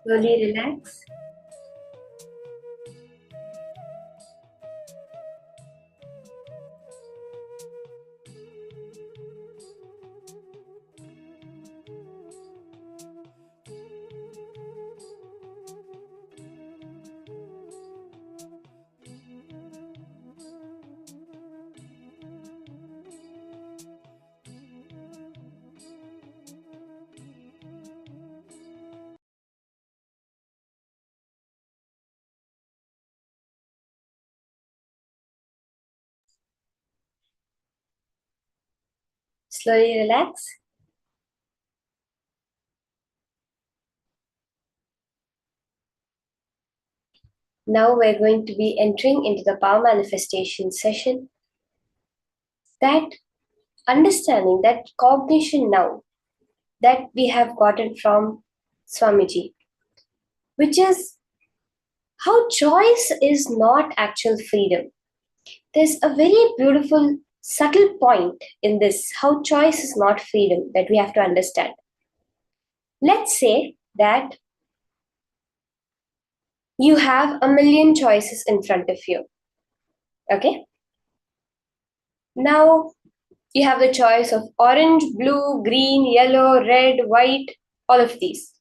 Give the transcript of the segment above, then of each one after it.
Slowly relax. Slowly relax. Now we're going to be entering into the power manifestation session. That understanding, that cognition now that we have gotten from Swamiji, which is how choice is not actual freedom. There's a very beautiful, subtle point in this, how choice is not freedom, that we have to understand. Let's say that you have a million choices in front of you. Okay? Now, you have the choice of orange, blue, green, yellow, red, white, all of these.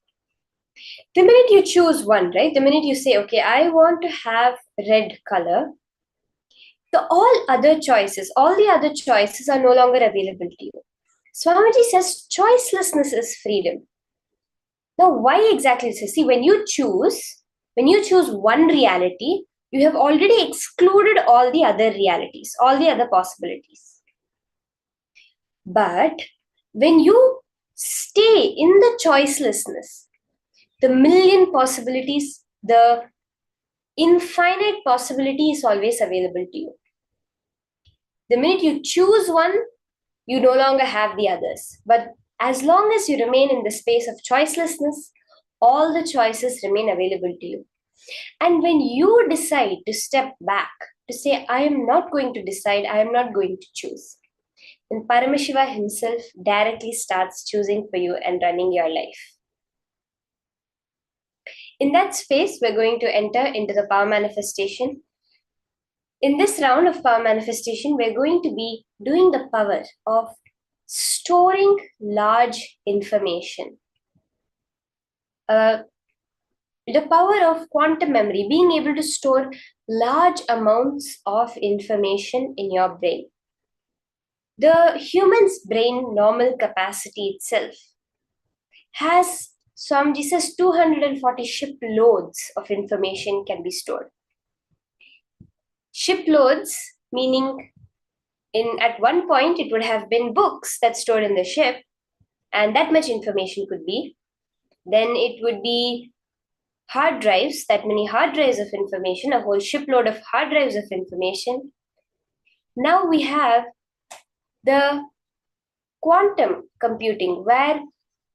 The minute you choose one, right? The minute you say, okay, I want to have red color, all the other choices are no longer available to you. Swamiji says choicelessness is freedom. Now, why exactly? See, when you choose one reality, you have already excluded all the other realities, all the other possibilities. But when you stay in the choicelessness, the million possibilities, the infinite possibility is always available to you. The minute you choose one, you no longer have the others. But as long as you remain in the space of choicelessness, all the choices remain available to you. And when you decide to step back, to say, I am not going to decide, I am not going to choose, then Paramashiva himself directly starts choosing for you and running your life. In that space, we're going to enter into the power manifestation. In this round of power manifestation, we're going to be doing the power of storing large information. The power of quantum memory, being able to store large amounts of information in your brain. The human's brain normal capacity itself has, Swamiji says, 240 shiploads of information can be stored. Shiploads, meaning at one point it would have been books that stored in the ship, and that much information could be. Then it would be hard drives, that many hard drives of information, a whole shipload of hard drives of information. Now we have the quantum computing, where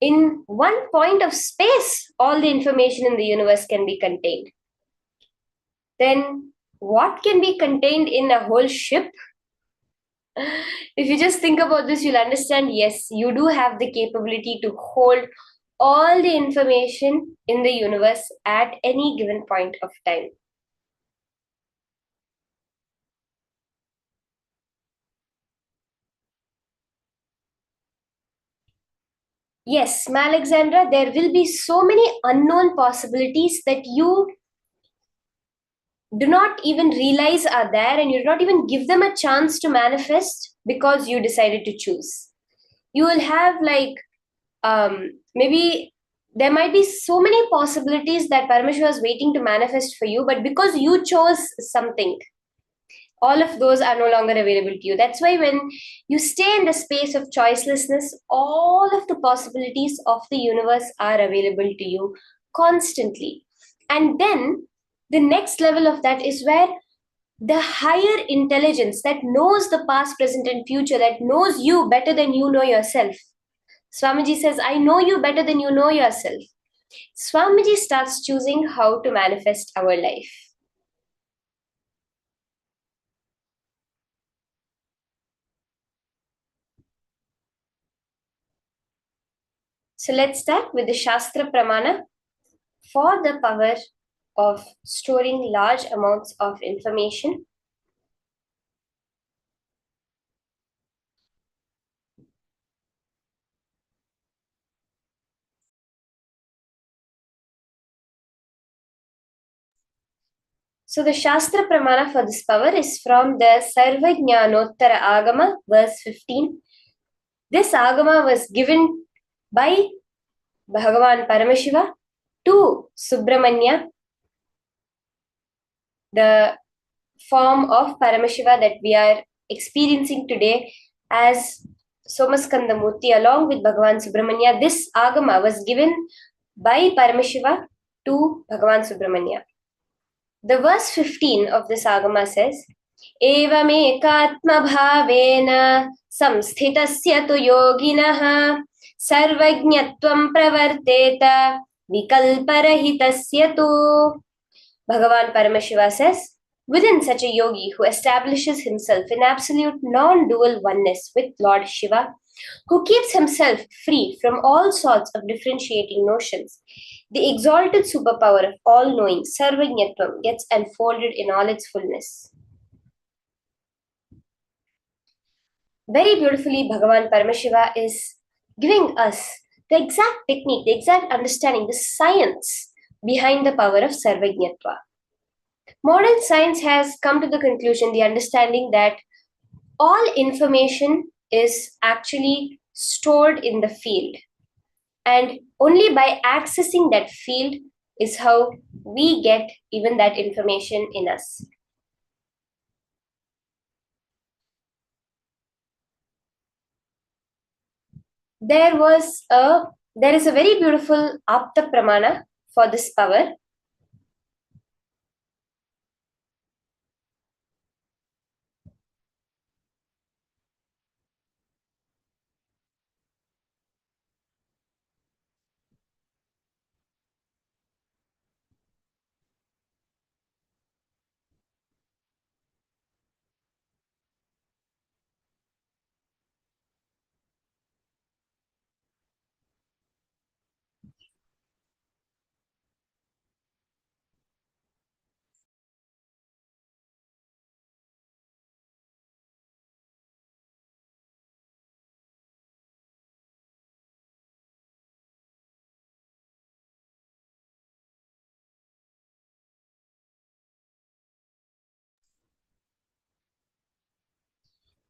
in one point of space, all the information in the universe can be contained. Then what can be contained in a whole ship? If you just think about this, you'll understand, yes, you do have the capability to hold all the information in the universe at any given point of time. Yes, Alexandra, there will be so many unknown possibilities that you do not even realize are there, and you do not even give them a chance to manifest because you decided to choose. You will have maybe there might be so many possibilities that Paramashiva is waiting to manifest for you, but because you chose something, all of those are no longer available to you. That's why when you stay in the space of choicelessness, all of the possibilities of the universe are available to you constantly. And then the next level of that is where the higher intelligence that knows the past, present, and future, that knows you better than you know yourself. Swamiji says, I know you better than you know yourself. Swamiji starts choosing how to manifest our life. So let's start with the Shastra Pramana. for the power of storing large amounts of information. So the Shastra Pramana for this power is from the Sarvajnanottara Agama, verse 15. This Agama was given by Bhagavan Paramashiva to Subramanya, the form of Paramashiva that we are experiencing today as Somaskandamurti along with Bhagavan Subramanya. This Agama was given by Paramashiva to Bhagavan Subramanya. The verse 15 of this Agama says, Evamekatma bhavena samsthitasya tu yoginaha sarvajñatvam pravarteta vikalparahitasya tu. Bhagavan Paramashiva says, within such a yogi who establishes himself in absolute non-dual oneness with Lord Shiva, who keeps himself free from all sorts of differentiating notions, the exalted superpower of all-knowing Sarvajñatvam gets unfolded in all its fullness. Very beautifully, Bhagavan Paramashiva is giving us the exact technique, the exact understanding, the science behind the power of Sarvajñatva. Modern science has come to the conclusion, the understanding that all information is actually stored in the field. And only by accessing that field is how we get even that information in us. There is a very beautiful Apta Pramana for this power.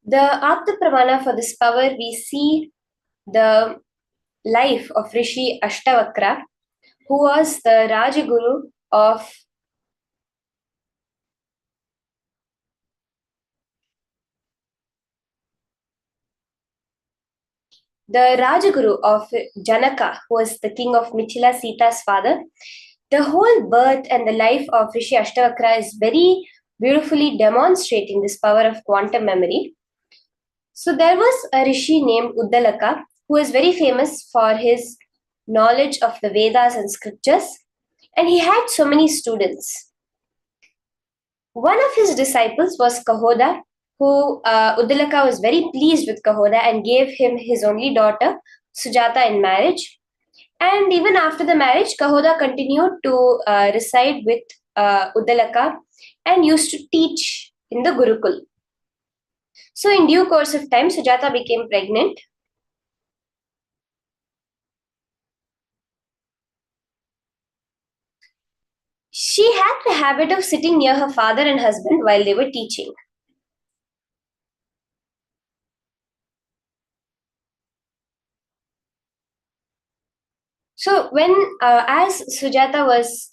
The Apta Pramana for this power, we see the life of Rishi Ashtavakra, who was the Rajaguru of Janaka, who was the king of Mithila, Sita's father. The whole birth and the life of Rishi Ashtavakra is very beautifully demonstrating this power of quantum memory. So there was a Rishi named Uddalaka, who is very famous for his knowledge of the Vedas and scriptures, and he had so many students. One of his disciples was Kahoda, who Uddalaka was very pleased with Kahoda and gave him his only daughter, Sujata, in marriage. And even after the marriage, Kahoda continued to reside with Uddalaka and used to teach in the Gurukul. So in due course of time, Sujata became pregnant. She had the habit of sitting near her father and husband while they were teaching. So when, as Sujata was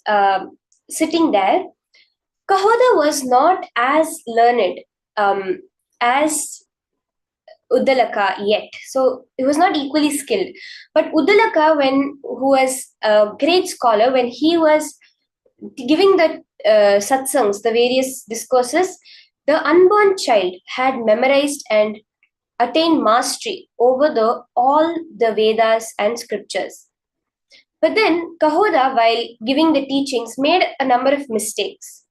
sitting there, Kahoda was not as learned as Uddalaka yet. So he was not equally skilled. But Uddalaka, who was a great scholar, when he was giving the satsangs, the various discourses, the unborn child had memorized and attained mastery over all the Vedas and scriptures. But then Kahoda, while giving the teachings, made a number of mistakes.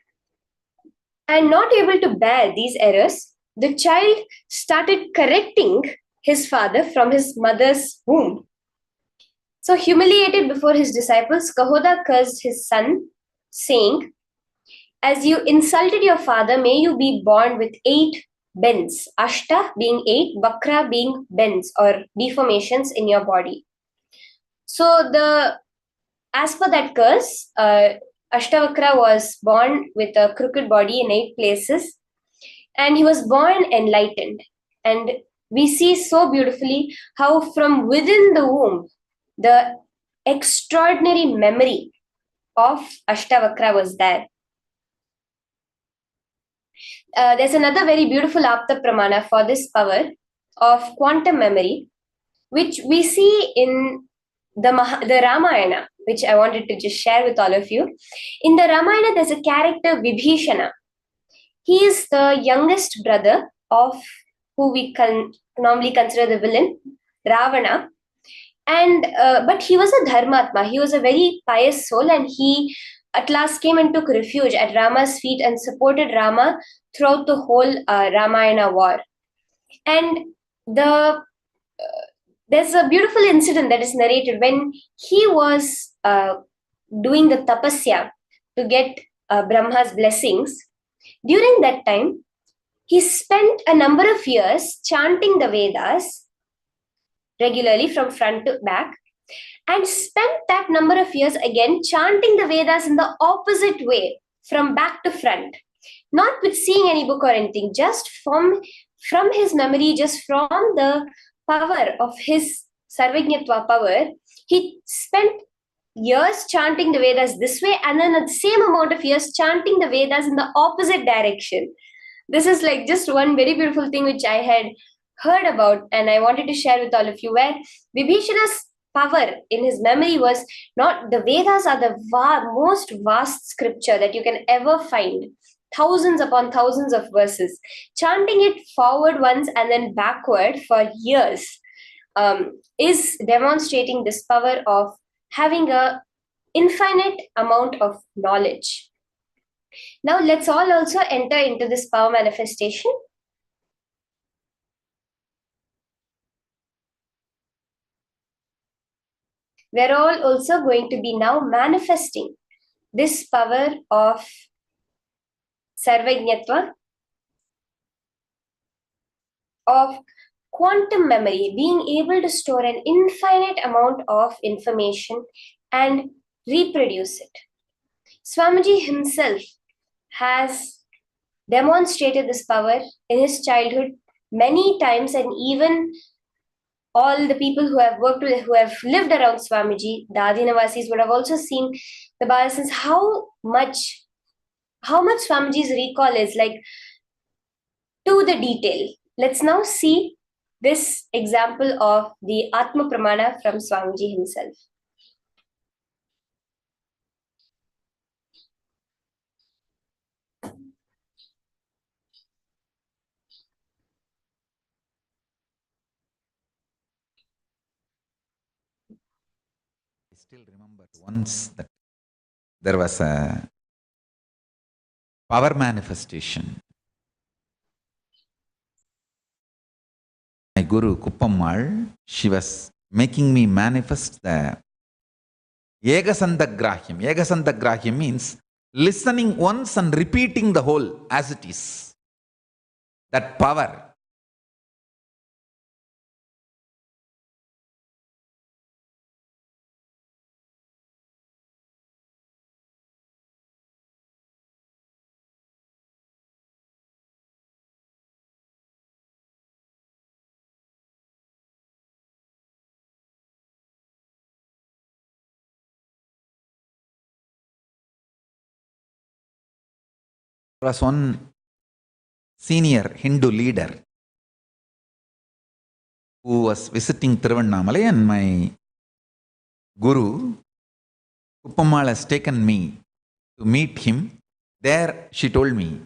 And not able to bear these errors, the child started correcting his father from his mother's womb. So humiliated before his disciples, Kahoda cursed his son, saying, "As you insulted your father, may you be born with 8 bends, Ashta being 8, Bakra being bends or deformations in your body." So as per that curse, Ashtavakra was born with a crooked body in 8 places, and he was born enlightened. And we see so beautifully how from within the womb, the extraordinary memory of Ashtavakra was there. There's another very beautiful Apta Pramana for this power of quantum memory, which we see in the Ramayana, which I wanted to just share with all of you. In the Ramayana, there's a character Vibhishana. He is the youngest brother of who we can normally consider the villain, Ravana. And but he was a dharmatma. He was a very pious soul, and he at last came and took refuge at Rama's feet and supported Rama throughout the whole Ramayana war. And there's a beautiful incident that is narrated when he was doing the tapasya to get Brahma's blessings. During that time, he spent a number of years chanting the Vedas regularly from front to back, and spent that number of years again chanting the Vedas in the opposite way, from back to front, not with seeing any book or anything, just from his memory, just from the power of his Sarvajñatva power. He spent years chanting the Vedas this way, and then the same amount of years chanting the Vedas in the opposite direction. This is like just one very beautiful thing which I had heard about, and I wanted to share with all of you, where Vibhishana's power in his memory was not the Vedas are the most vast scripture that you can ever find, thousands upon thousands of verses. Chanting it forward once and then backward for years is demonstrating this power of having a infinite amount of knowledge. Now let's all also enter into this power manifestation. We're all also going to be now manifesting this power of Sarvajñatva, of quantum memory, being able to store an infinite amount of information and reproduce it. Swamiji himself has demonstrated this power in his childhood many times, and even all the people who have worked with, who have lived around Swamiji, the Adinavasis, would have also seen the Balasans, how much Swamiji's recall is, like, to the detail. Let's now see this example of the Atma Pramana from Swamiji himself. I still remember once that there was a power manifestation. My Guru Kuppammal, she was making me manifest the Yegasandagrahyam. Yegasandagrahyam means listening once and repeating the whole as it is. That power. There was one senior Hindu leader who was visiting Tiruvannamalai, and my Guru Kuppammal has taken me to meet him. There she told me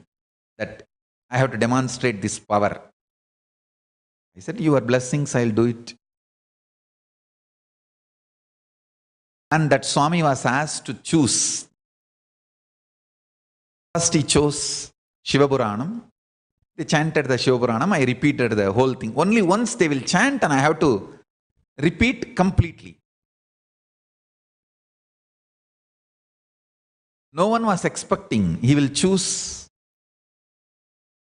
that I have to demonstrate this power. I said, your blessings, I'll do it. And that Swami was asked to choose. First he chose Shiva Puranam. They chanted the Shiva Puranam. I repeated the whole thing. Only once they will chant and I have to repeat completely. no one was expecting he will choose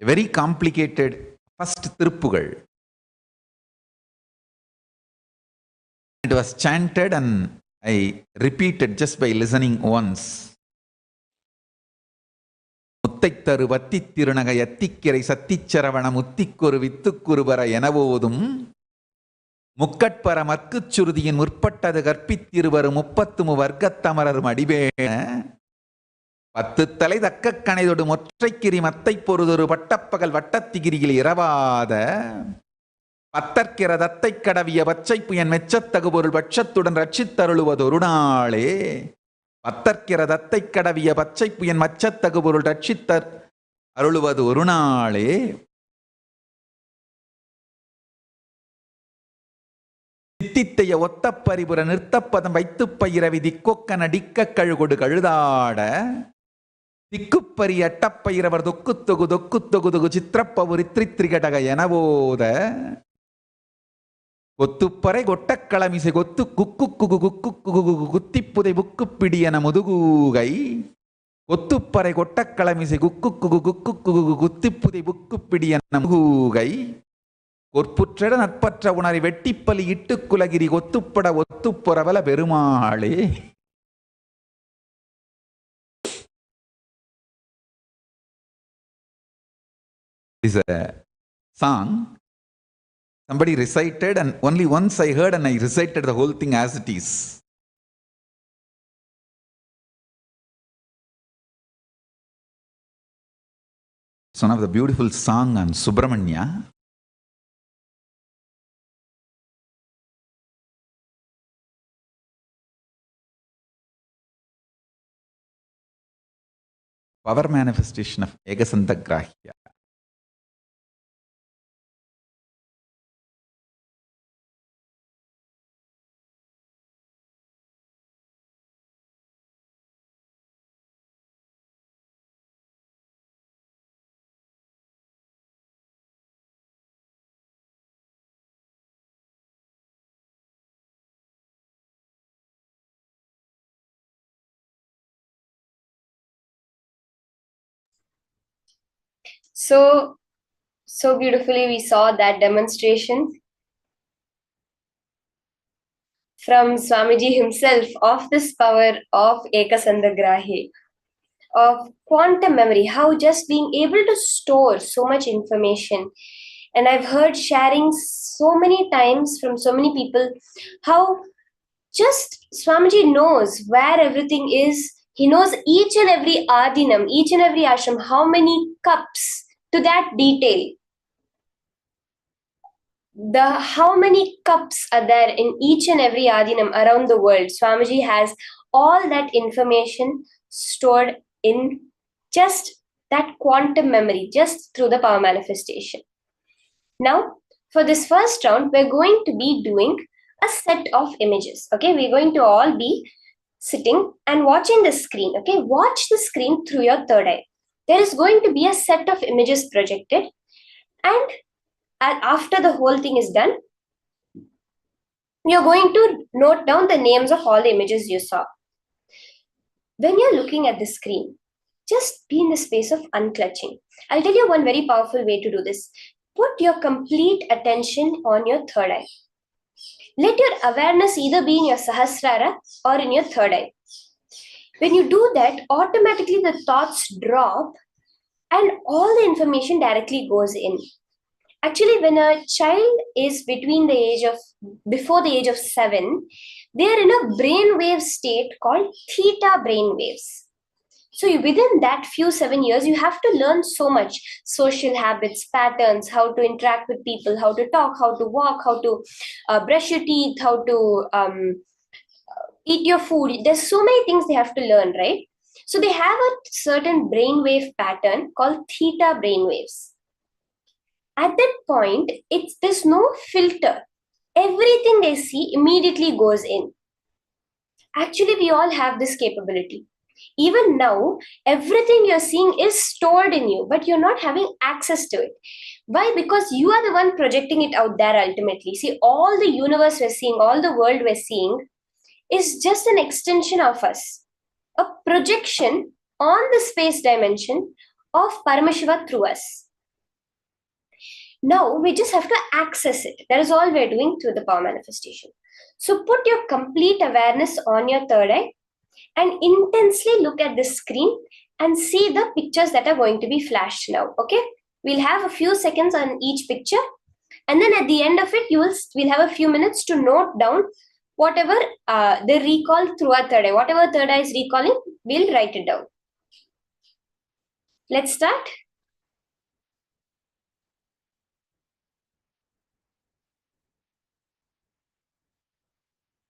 a very complicated first Tiruppugal. It was chanted and I repeated just by listening once. முத்தைத்தரு வத்தித் திருநகை அத்திக்கிரை சத்திச்சரவணம் முத்திக்கொரு வித்துக்குருவர எனவோதும் முக்கட்பர மற்குச் சுருதியின் முற்பட்டது கற்பித்திருவரு முப்பத்துமு வர்க்கத்தமரர் மடிவேண பத்து தலை தக்க கணைதொடு மொற்றைக்கிரி மத்தை பொருதொரு பட்டப்பகல் வட்டத்திகிரியில் இரவாத பத்தற்கிற தத்தை கடவிய பச்சை புயன் மெச்சத்தகு பொருள் பட்சத்துடன் ரட்சித்தருளுவதொரு நாளே. பத்தற்கிற தத்தை கடவிய பச்சை புயன் மச்சத்தகு பொருள் ரட்சித்தர் அருளுவது ஒரு நாளே. தித்தித்தைய ஒத்த பரிபுர நிறுத்தப்பதம் வைத்து பயிரவி திக்கொக்க நடிக்க கழுகொடு கழுதாட திக்குப்பரி அட்டப்பயிரவர் தொக்குத்தொகு தொக்குத்தொகுதுகு சித்திரப்பவுரி திரித்திரிகடக எனவோத கொத்துப்பறை கொட்டக்களமிசை கொத்து குக்கு குகு குக்கு குகு குத்திப்புதை புக்குப்பிடி என முதுகூகை கொத்துப்பறை கொட்டக்களமிசை குக்கு குகு குக்கு குகு குத்திப்புதை புக்குப்பிடி என முதுகூகை கொற்புற்ற நட்பற்ற உணரை வெட்டிப்பலி இட்டு குலகிரி ஒத்துப்பட ஒத்துப்புறவல பெருமாளே. Is a song somebody recited, and only once I heard and I recited the whole thing as it is. It's one of the beautiful song on Subramanya. Power manifestation of Ekasantagrahya. So beautifully we saw that demonstration from Swamiji himself of this power of Ekasandagrahi, of quantum memory, how just being able to store so much information. And I've heard sharing so many times from so many people how just Swamiji knows where everything is. He knows each and every adinam, each and every ashram, how many cups, to that detail. How many cups are there in each and every adinam around the world. Swamiji has all that information stored in just that quantum memory, just through the power manifestation. Now, for this first round, we're going to be doing a set of images. Okay, we're going to all be sitting and watching the screen. Okay, watch the screen through your third eye. There is going to be a set of images projected, and after the whole thing is done, you're going to note down the names of all the images you saw. When you're looking at the screen, just be in the space of unclutching. I'll tell you one very powerful way to do this. Put your complete attention on your third eye. Let your awareness either be in your Sahasrara or in your third eye. When you do that, automatically the thoughts drop and all the information directly goes in. Actually, when a child is before the age of 7, they are in a brainwave state called theta brainwaves. So within that few 7 years, you have to learn so much: social habits, patterns, how to interact with people, how to talk, how to walk, how to brush your teeth, how to eat your food. There's so many things they have to learn, right? So they have a certain brainwave pattern called theta brainwaves. At that point, there's no filter. Everything they see immediately goes in. Actually, we all have this capability. Even now, everything you're seeing is stored in you, but you're not having access to it. Why? Because you are the one projecting it out there ultimately. See, all the universe we're seeing, all the world we're seeing is just an extension of us. A projection on the space dimension of Paramashiva through us. Now we just have to access it. That is all we're doing through the power manifestation. So put your complete awareness on your third eye and intensely look at the screen and see the pictures that are going to be flashed now. Okay, we'll have a few seconds on each picture, and then at the end of it, we'll have a few minutes to note down whatever they recall through our third eye. Whatever third eye is recalling, we'll write it down. Let's start.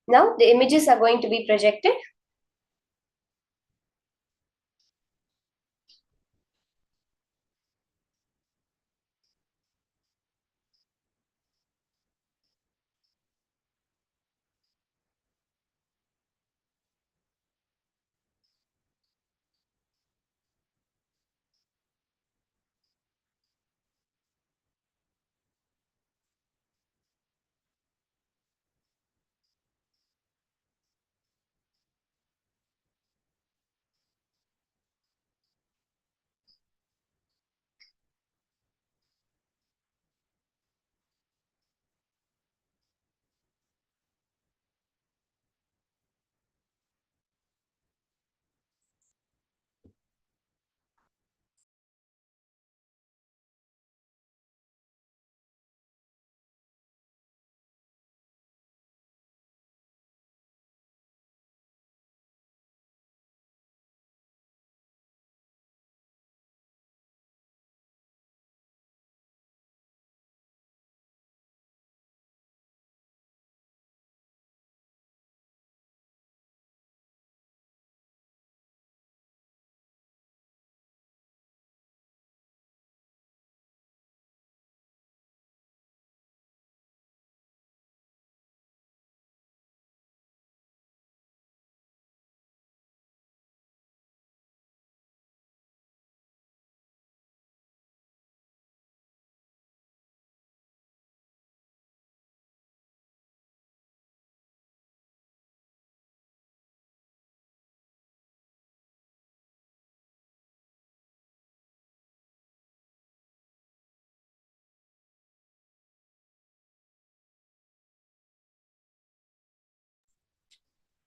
Now the images are going to be projected.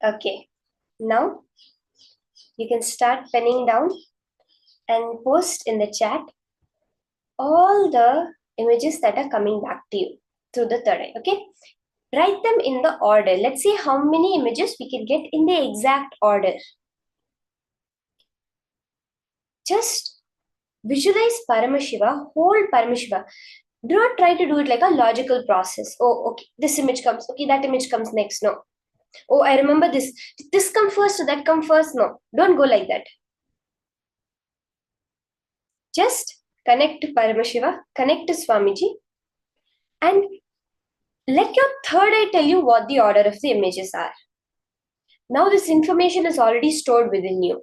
Okay, now you can start penning down and post in the chat all the images that are coming back to you through the third eye. Okay, write them in the order. Let's see how many images we can get in the exact order. Just visualize Paramashiva, hold Paramashiva. Do not try to do it like a logical process. Oh, okay, this image comes. Okay, that image comes next. No. Oh, I remember this. This comes first, so that comes first. No, don't go like that. Just connect to Paramashiva, connect to Swamiji, and let your third eye tell you what the order of the images are. Now, this information is already stored within you.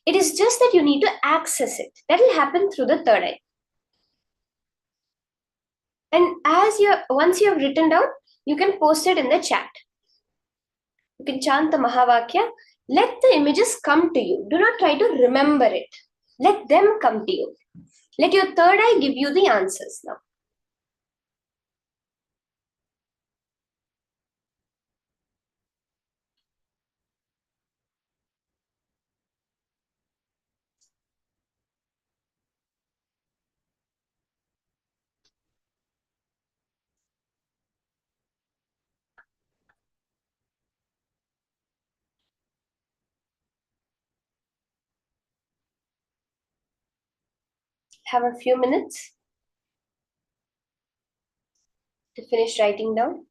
It is just that you need to access it. That will happen through the third eye. And once you have written down, you can post it in the chat. You can chant the Mahavakya. Let the images come to you. Do not try to remember it. Let them come to you. Let your third eye give you the answers now. Have a few minutes to finish writing down.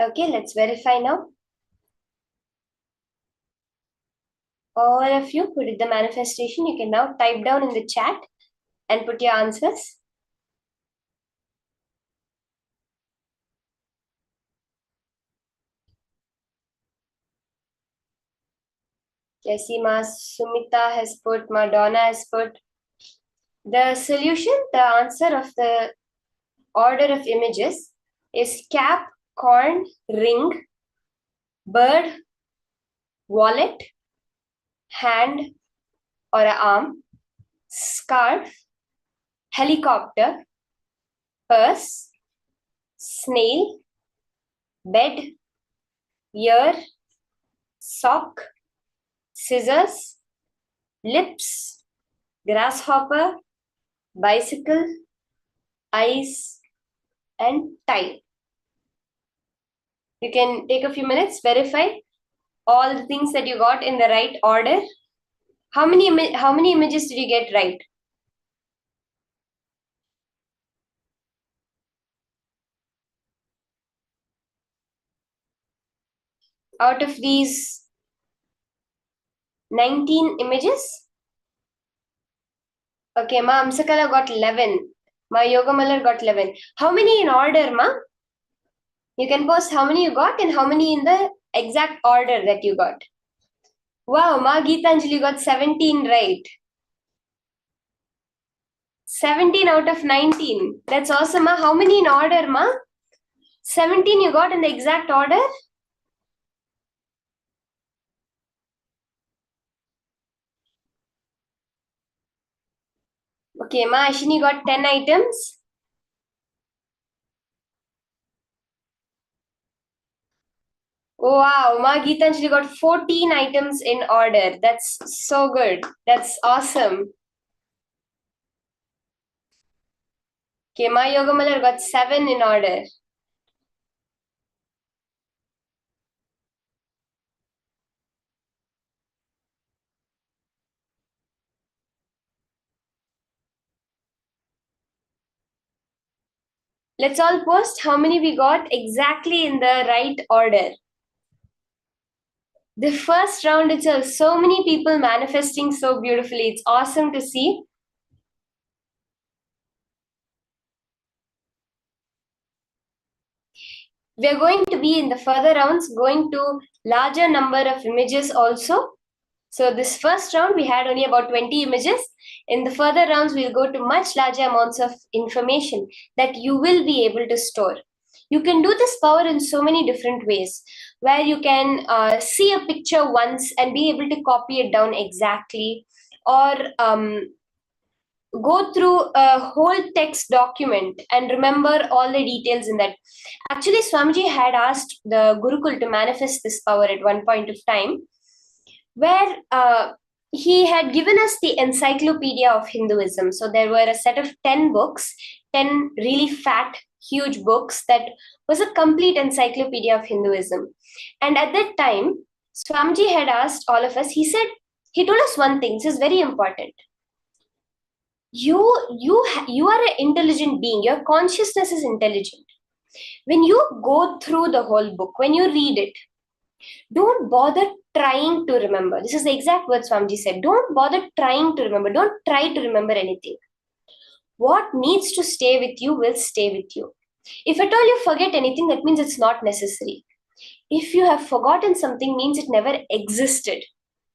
Okay, let's verify now. All of you who did the manifestation, you can now type down in the chat and put your answers. Jesse, Ma, Sumita has put, Madonna has put. The solution, the answer of the order of images is cap, corn, ring, bird, wallet, hand or an arm, scarf, helicopter, purse, snail, bed, ear, sock, scissors, lips, grasshopper, bicycle, eyes, and tie. You can take a few minutes, verify all the things that you got in the right order. How many images did you get right? Out of these 19 images? Okay, Ma Amsakala got 11. Ma Yogamalar got 11. How many in order, Ma? You can post how many you got and how many in the exact order that you got. Wow, Ma Geetanjali got 17 right. 17 out of 19. That's awesome, Ma. How many in order, Ma? 17 you got in the exact order? Okay, Ma Ashini got 10 items. Oh, wow, Ma Geetanjali got 14 items in order. That's so good. That's awesome. Okay, Ma Yogamalar got 7 in order. Let's all post how many we got exactly in the right order. The first round itself, so many people manifesting so beautifully. It's awesome to see. We are going to be in the further rounds going to larger number of images also. So this first round, we had only about 20 images. In the further rounds, we'll go to much larger amounts of information that you will be able to store. You can do this power in so many different ways, where you can see a picture once and be able to copy it down exactly, or go through a whole text document and remember all the details in that. Actually, Swamiji had asked the Gurukul to manifest this power at one point of time, where he had given us the Encyclopedia of Hinduism. So there were a set of 10 books, 10 really fat, huge books that was a complete encyclopedia of Hinduism. And at that time, Swamiji had asked all of us, he told us one thing, this is very important. You are an intelligent being. Your consciousness is intelligent. When you go through the whole book, when you read it, don't bother trying to remember. This is the exact word Swamiji said. Don't bother trying to remember. Don't try to remember anything. What needs to stay with you will stay with you. If at all you forget anything, that means it's not necessary. If you have forgotten something, means it never existed.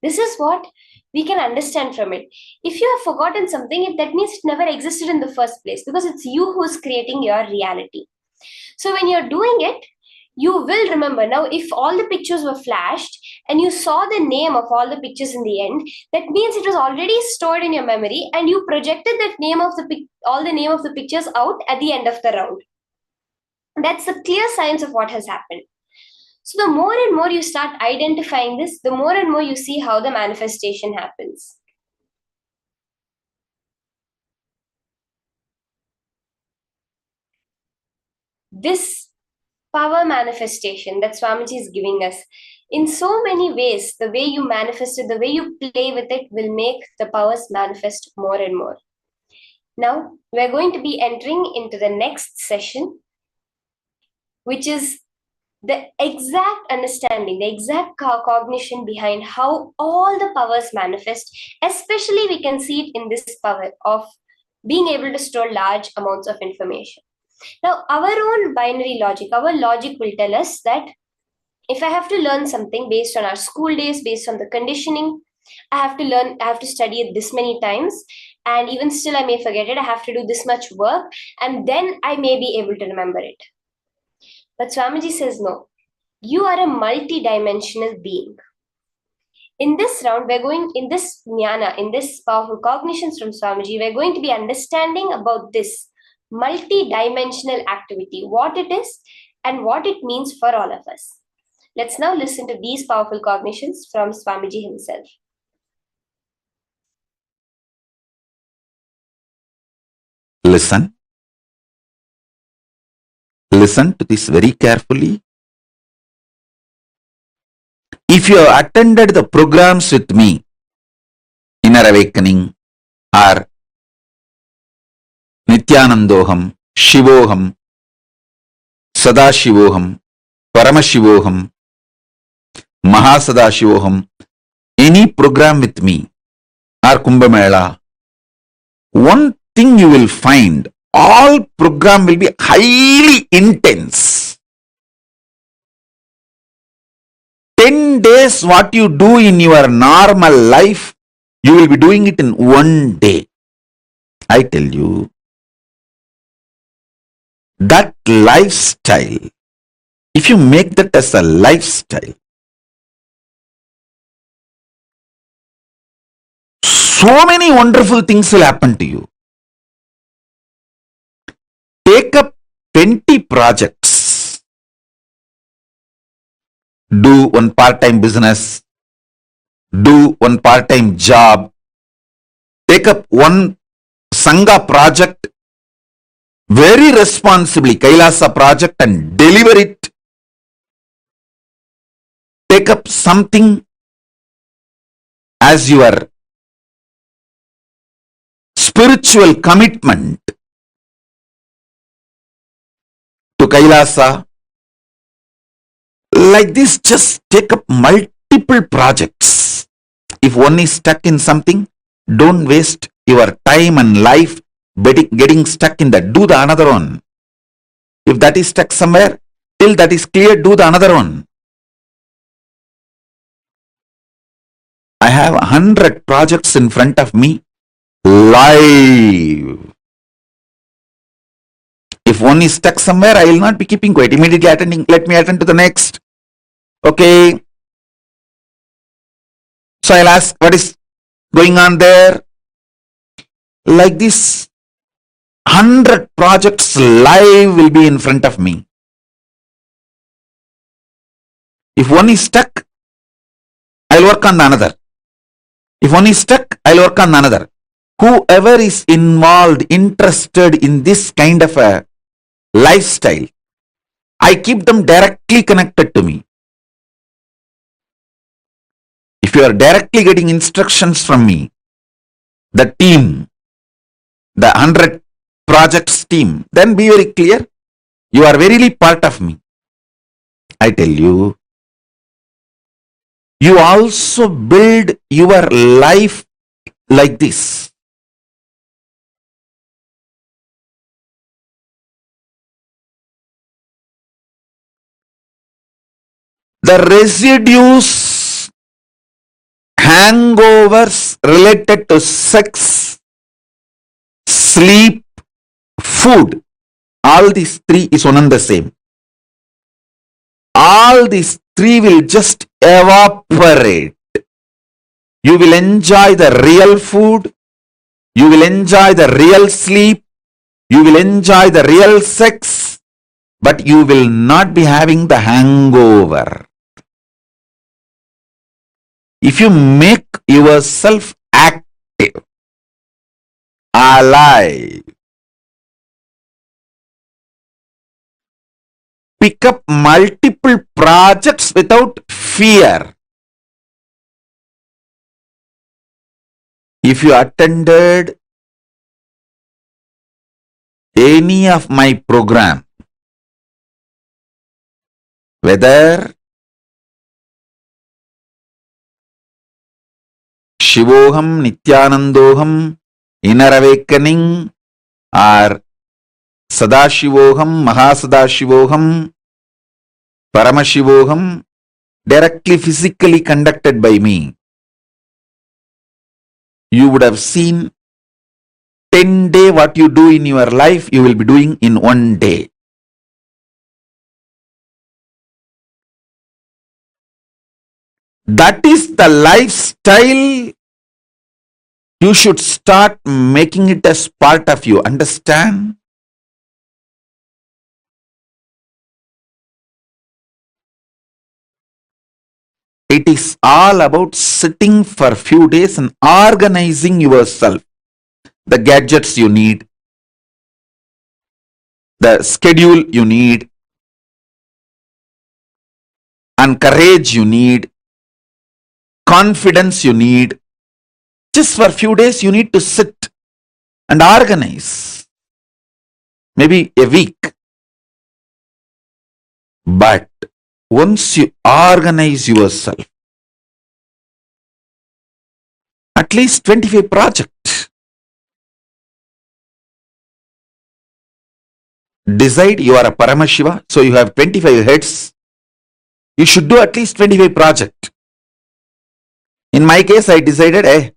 This is what we can understand from it. If you have forgotten something, that means it never existed in the first place, because it's you who's creating your reality. So when you're doing it, you will remember. Now, if all the pictures were flashed and you saw the name of all the pictures in the end, that means it was already stored in your memory and you projected that name of all the name of the pictures out at the end of the round. That's the clear signs of what has happened. So the more and more you start identifying this, the more and more you see how the manifestation happens. This power manifestation that Swamiji is giving us, in so many ways, the way you manifest it, the way you play with it will make the powers manifest more and more. Now, we're going to be entering into the next session, which is the exact understanding, the exact cognition behind how all the powers manifest, especially we can see it in this power of being able to store large amounts of information. Now, our own binary logic, our logic will tell us that if I have to learn something based on our school days, based on the conditioning, I have to learn, I have to study it this many times, and even still I may forget it. I have to do this much work, and then I may be able to remember it. But Swamiji says, no, you are a multi-dimensional being. In this round, we're going, in this jnana, in this powerful cognitions from Swamiji, we're going to be understanding about this multi-dimensional activity, what it is and what it means for all of us. Let's now listen to these powerful cognitions from Swamiji himself. Listen. Listen to this very carefully. If you have attended the programs with me, Inner Awakening or Nityanandoham, Shivoham, Sadashivoham, Paramashivoham, Mahasadashivoham, any program with me or Kumbh Mela, one thing you will find, all program will be highly intense. 10 days what you do in your normal life, you will be doing it in one day. I tell you, that lifestyle, if you make that as a lifestyle, so many wonderful things will happen to you. Take up 20 projects. Do one part-time business. Do one part-time job. Take up one Sangha project very responsibly, KAILASA project, and deliver it. Take up something as your spiritual commitment to KAILASA. Like this, just take up multiple projects. If one is stuck in something, don't waste your time and life getting stuck in that. Do the another one. If that is stuck somewhere, till that is clear, do the another one. I have 100 projects in front of me, live. If one is stuck somewhere, I will not be keeping quiet. Immediately attending, let me attend to the next. Okay. So I'll ask, what is going on there? Like this, 100 projects live will be in front of me. If one is stuck, I'll work on the another. If one is stuck, I'll work on the another. Whoever is involved, interested in this kind of a lifestyle, I keep them directly connected to me. If you are directly getting instructions from me, the team, the 100 projects team, then be very clear. You are verily part of me. I tell you, you also build your life like this. The residues, hangovers related to sex, sleep, food, all these three is one and the same. All these three will just evaporate. You will enjoy the real food, you will enjoy the real sleep, you will enjoy the real sex, but you will not be having the hangover. If you make yourself active, alive, pick up multiple projects without fear. If you attended any of my program, whether Shivoham, Nityanandoham, inner awakening, or Sadashivoham, Mahasadashivoham, Paramashivoham, directly physically conducted by me, you would have seen 10 days what you do in your life, you will be doing in 1 day. That is the lifestyle. You should start making it as part of you. Understand? It is all about sitting for a few days and organizing yourself. The gadgets you need, the schedule you need, and courage you need, confidence you need. Just for a few days, you need to sit and organize. Maybe a week. But once you organize yourself, at least 25 projects. Decide you are a Paramashiva, so you have 25 heads. You should do at least 25 projects. In my case, I decided, I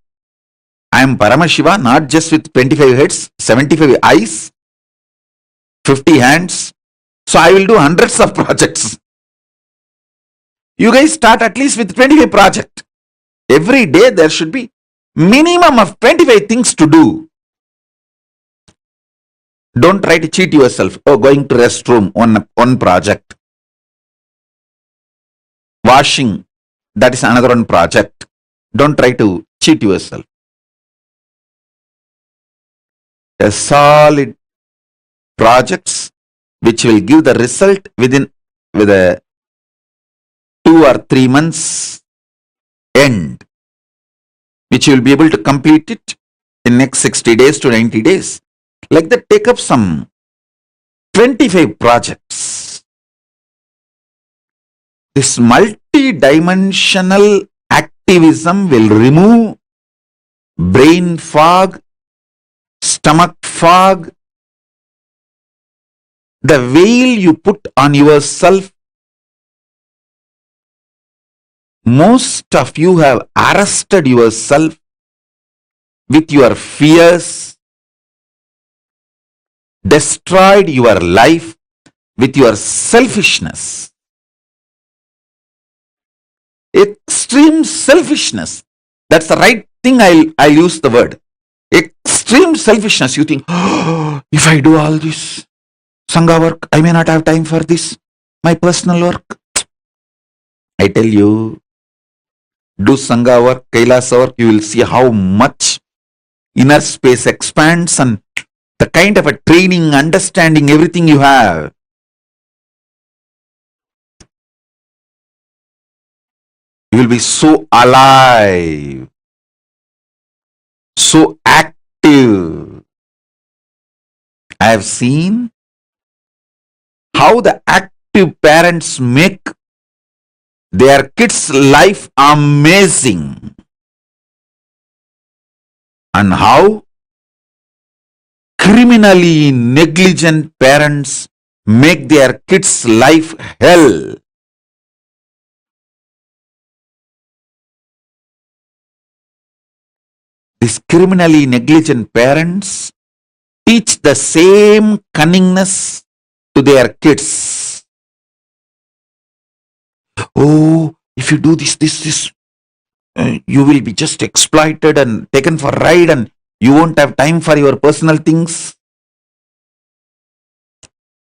am Paramashiva, not just with 25 heads, 75 eyes, 50 hands. So I will do hundreds of projects. You guys start at least with 25 projects. Every day there should be minimum of 25 things to do. Don't try to cheat yourself. Oh, going to restroom, one project. Washing, that is another one project. Don't try to cheat yourself. A solid projects which will give the result with a 2 or 3 months end, which you will be able to complete it in next 60 days to 90 days. Like that, take up some 25 projects. This multi-dimensional activism will remove brain fog, stomach fog, the veil you put on yourself. Most of you have arrested yourself with your fears, destroyed your life with your selfishness. Extreme selfishness. That's the right thing. I'll use the word. Extreme selfishness. You think, oh, if I do all this Sangha work, I may not have time for this, my personal work. I tell you, do Sangha work, KAILASA work, you will see how much inner space expands and the kind of a training, understanding, everything you have. You will be so alive, so active. I have seen how the active parents make their kids' life amazing, and how criminally negligent parents make their kids' life hell. These criminally negligent parents teach the same cunningness to their kids. Oh, if you do this, you will be just exploited and taken for a ride and you won't have time for your personal things.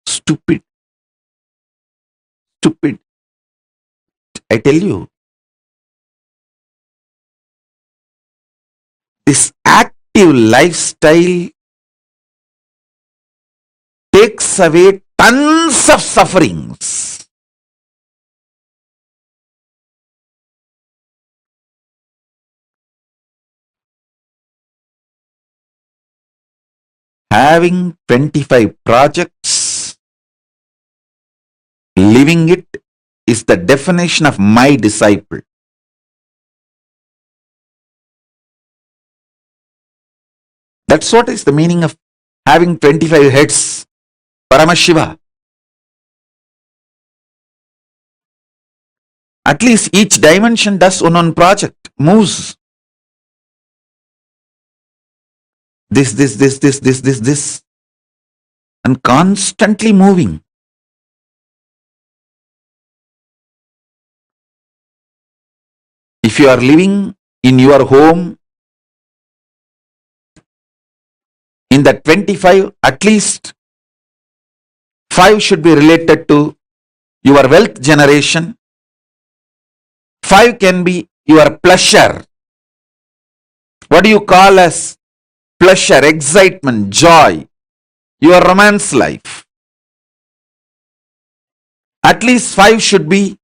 Stupid. I tell you, this active lifestyle takes away tons of sufferings. Having 25 projects, living it is the definition of my disciple. That's what is the meaning of having 25 heads. Paramashiva. At least each dimension does one project, moves. This, and constantly moving. If you are living in your home, in the 25, at least 5 should be related to your wealth generation. 5 can be your pleasure. What do you call as pleasure, excitement, joy? Your romance life. At least 5 should be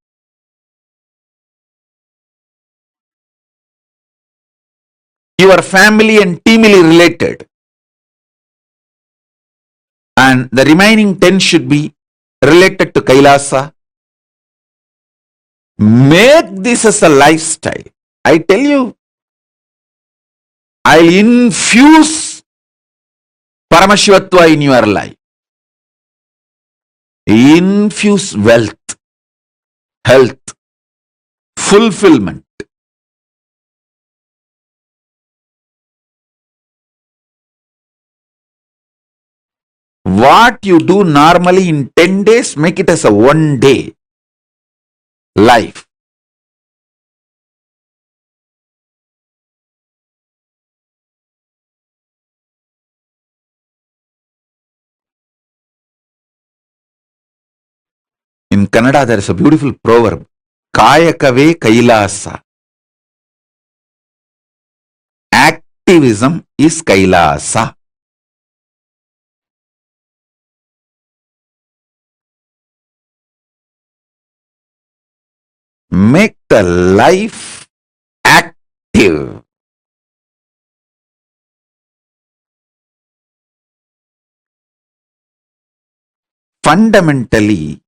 your family and teamily related. And the remaining 10 should be related to KAILASA. Make this as a lifestyle. I tell you, I'll infuse Paramashivatva in your life. Infuse wealth, health, fulfillment. What you do normally in 10 days, make it as a 1 day life. In Kannada, there is a beautiful proverb. Kayakave Kailasa. Activism is Kailasa. Make the life active. Fundamentally,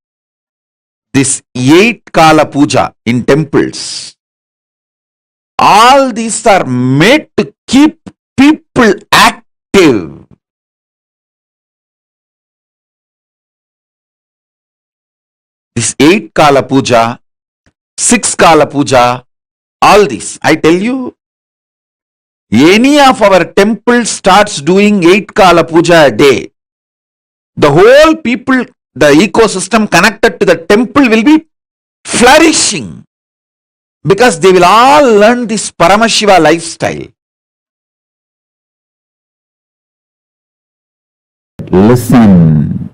this 8 Kala Puja in temples, all these are made to keep people active. This 8 Kala Puja, 6 Kala Puja, all this, I tell you, any of our temples starts doing 8 Kala Puja a day, the whole people, the ecosystem connected to the temple will be flourishing because they will all learn this Paramashiva lifestyle. Listen,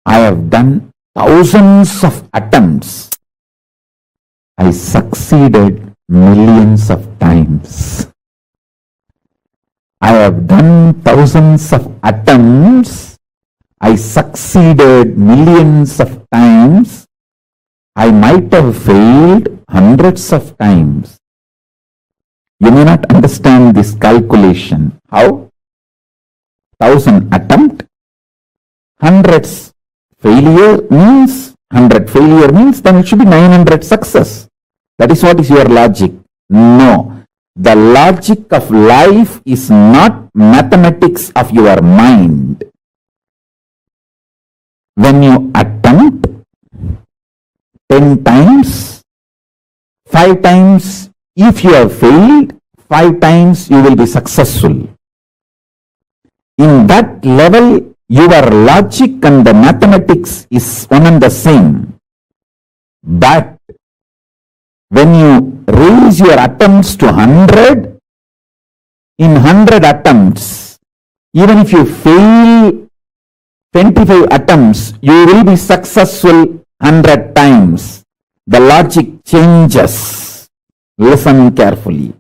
I have done thousands of attempts. I succeeded millions of times. I have done thousands of attempts. I succeeded millions of times. I might have failed hundreds of times. You may not understand this calculation. How? 1000 attempt, hundreds failure means, 100 failure means, then it should be 900 success. That is what is your logic. No. The logic of life is not mathematics of your mind. When you attempt 10 times, 5 times, if you have failed, 5 times you will be successful. In that level, your logic and the mathematics is one and the same. But when you raise your attempts to 100, in 100 attempts, even if you fail 25 attempts, you will be successful 100 times. The logic changes. Listen carefully.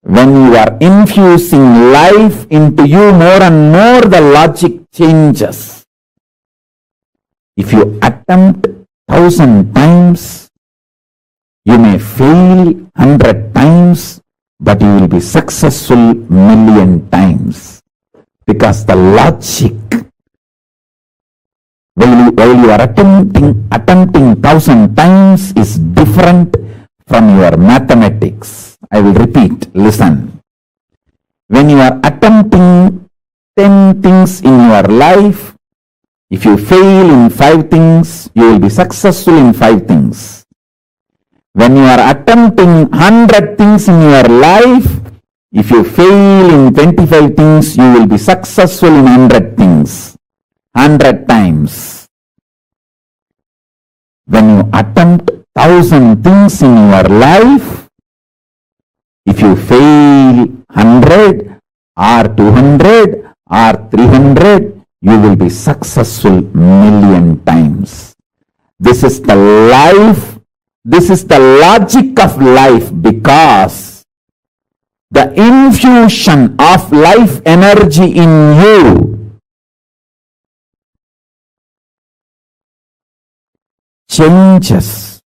When you are infusing life into you more and more, the logic changes. If you attempt 1000 times, you may fail 100 times, but you will be successful million times. Because the logic while you are attempting 1,000 times is different from your mathematics. I will repeat, listen. When you are attempting 10 things in your life, if you fail in 5 things, you will be successful in 5 things. When you are attempting 100 things in your life, if you fail in 25 things, you will be successful in 100 things. 100 times. When you attempt 1,000 things in your life, if you fail 100 or 200 or 300, you will be successful million times. This is the life, this is the logic of life, because the infusion of life energy in you changes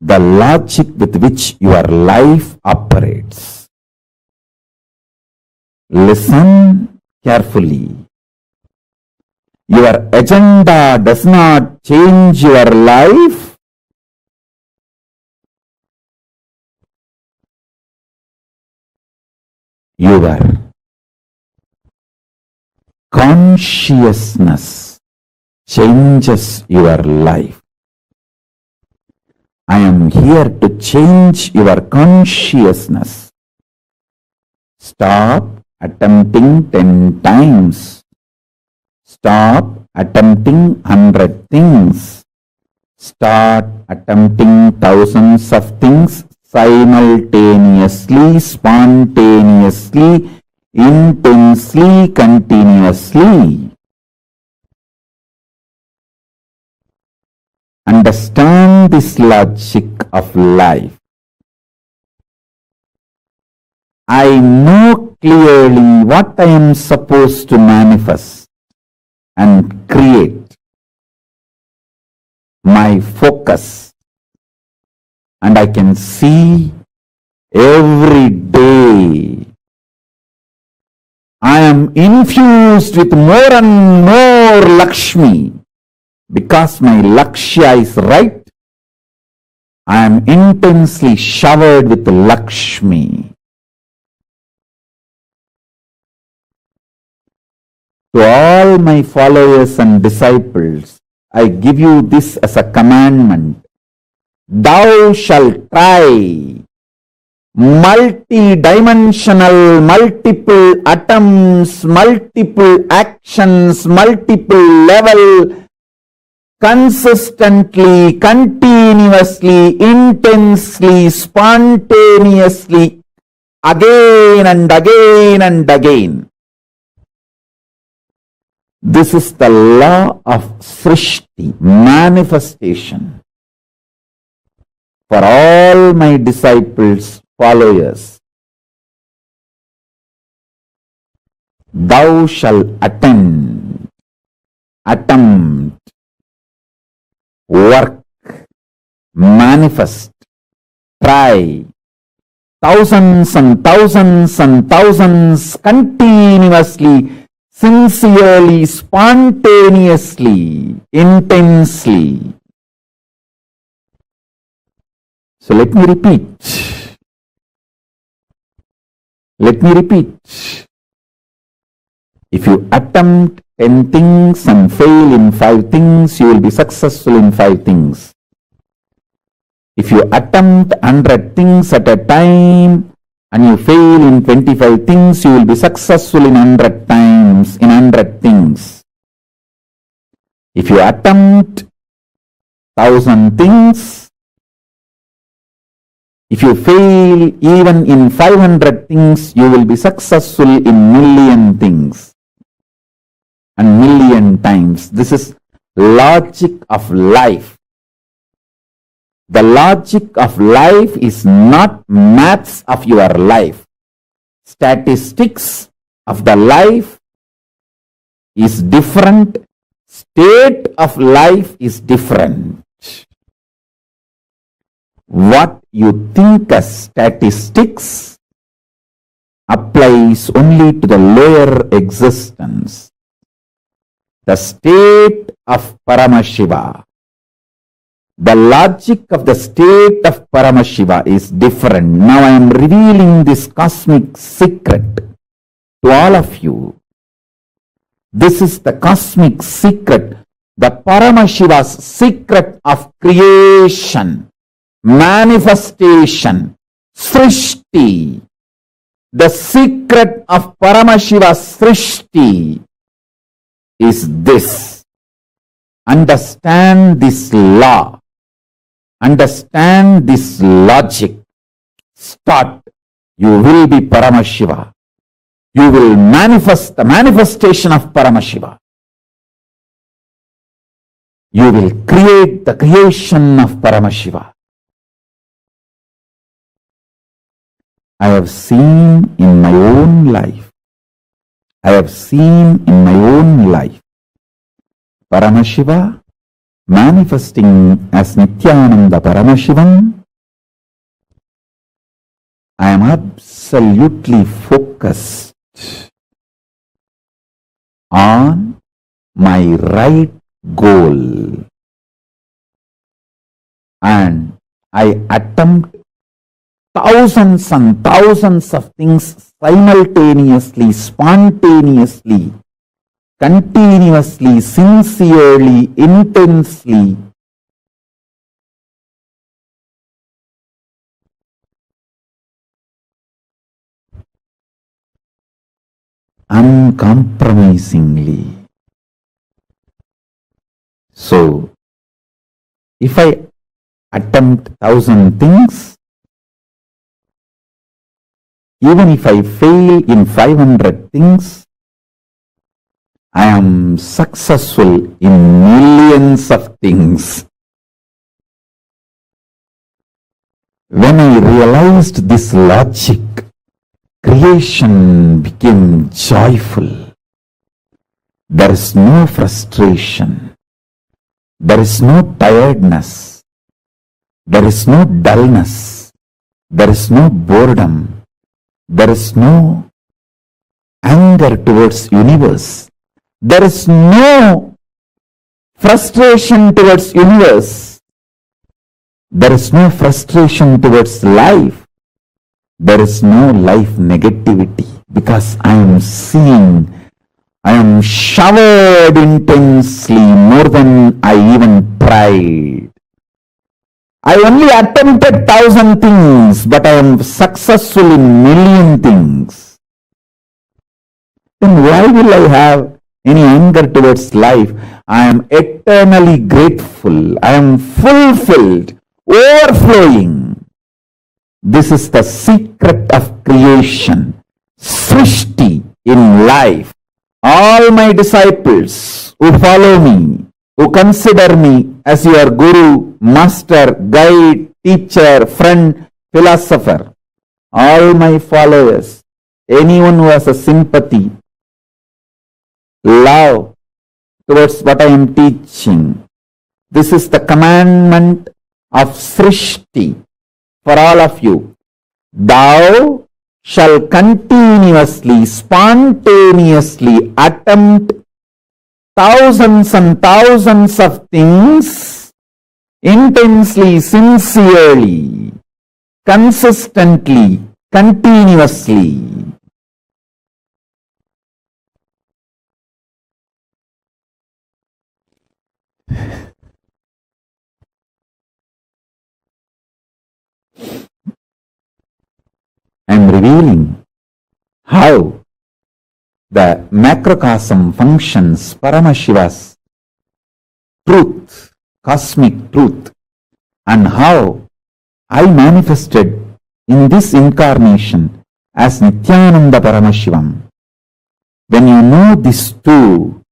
the logic with which your life operates. Listen carefully. Your agenda does not change your life. Your consciousness changes your life. I am here to change your consciousness. Stop attempting 10 times. Stop attempting 100 things. Start attempting thousands of things simultaneously, spontaneously, intensely, continuously. Understand this logic of life. I know clearly what I am supposed to manifest and create. My focus, and I can see every day I am infused with more and more Lakshmi. Because my Lakshya is right, I am intensely showered with Lakshmi. To all my followers and disciples, I give you this as a commandment. Thou shalt try multi-dimensional, multiple atoms, multiple actions, multiple level, consistently, continuously, intensely, spontaneously, again and again and again. This is the law of Srishti, manifestation. For all my disciples, followers, thou shalt attempt, work, manifest, try, thousands and thousands and thousands, continuously, sincerely, spontaneously, intensely. So let me repeat. If you attempt 10 things and fail in 5 things, you will be successful in 5 things. If you attempt 100 things at a time and you fail in 25 things, you will be successful in 100 times, in 100 things. If you attempt 1,000 things, if you fail even in 500 things, you will be successful in million things and million times. This is logic of life. The logic of life is not maths of your life. Statistics of the life is different. State of life is different. What you think as statistics applies only to the lower existence. The state of Paramashiva. The logic of the state of Paramashiva is different. Now I am revealing this cosmic secret to all of you. This is the cosmic secret, the Paramashiva's secret of creation, manifestation, Srishti. The secret of Paramashiva's Srishti is this. Understand this law. Understand this logic. Start. You will be Paramashiva. You will manifest the manifestation of Paramashiva. You will create the creation of Paramashiva. I have seen in my own life. I have seen in my own life Paramashiva manifesting as Nityananda Paramashivam. I am absolutely focused on my right goal, and I attempt thousands and thousands of things simultaneously, spontaneously, continuously, sincerely, intensely. Uncompromisingly. So, if I attempt 1,000 things, even if I fail in 500 things, I am successful in millions of things. When I realized this logic, creation became joyful. There is no frustration. There is no tiredness. There is no dullness. There is no boredom. There is no anger towards universe. There is no frustration towards universe. There is no frustration towards life. There is no life negativity, because I am seeing, I am showered intensely more than I even tried. I only attempted 1,000 things, but I am successful in million things. Then why will I have any anger towards life? I am eternally grateful. I am fulfilled, overflowing. This is the secret of creation, Srishti in life. All my disciples who follow me, who consider me as your guru, master, guide, teacher, friend, philosopher, all my followers, anyone who has a sympathy, love towards what I am teaching, this is the commandment of Srishti for all of you. Thou shall continuously, spontaneously attempt thousands and thousands of things, intensely, sincerely, consistently, continuously. I am revealing how the macrocosm functions, Paramashiva's truth, cosmic truth, and how I manifested in this incarnation as Nityananda Paramashivam. When you know this too,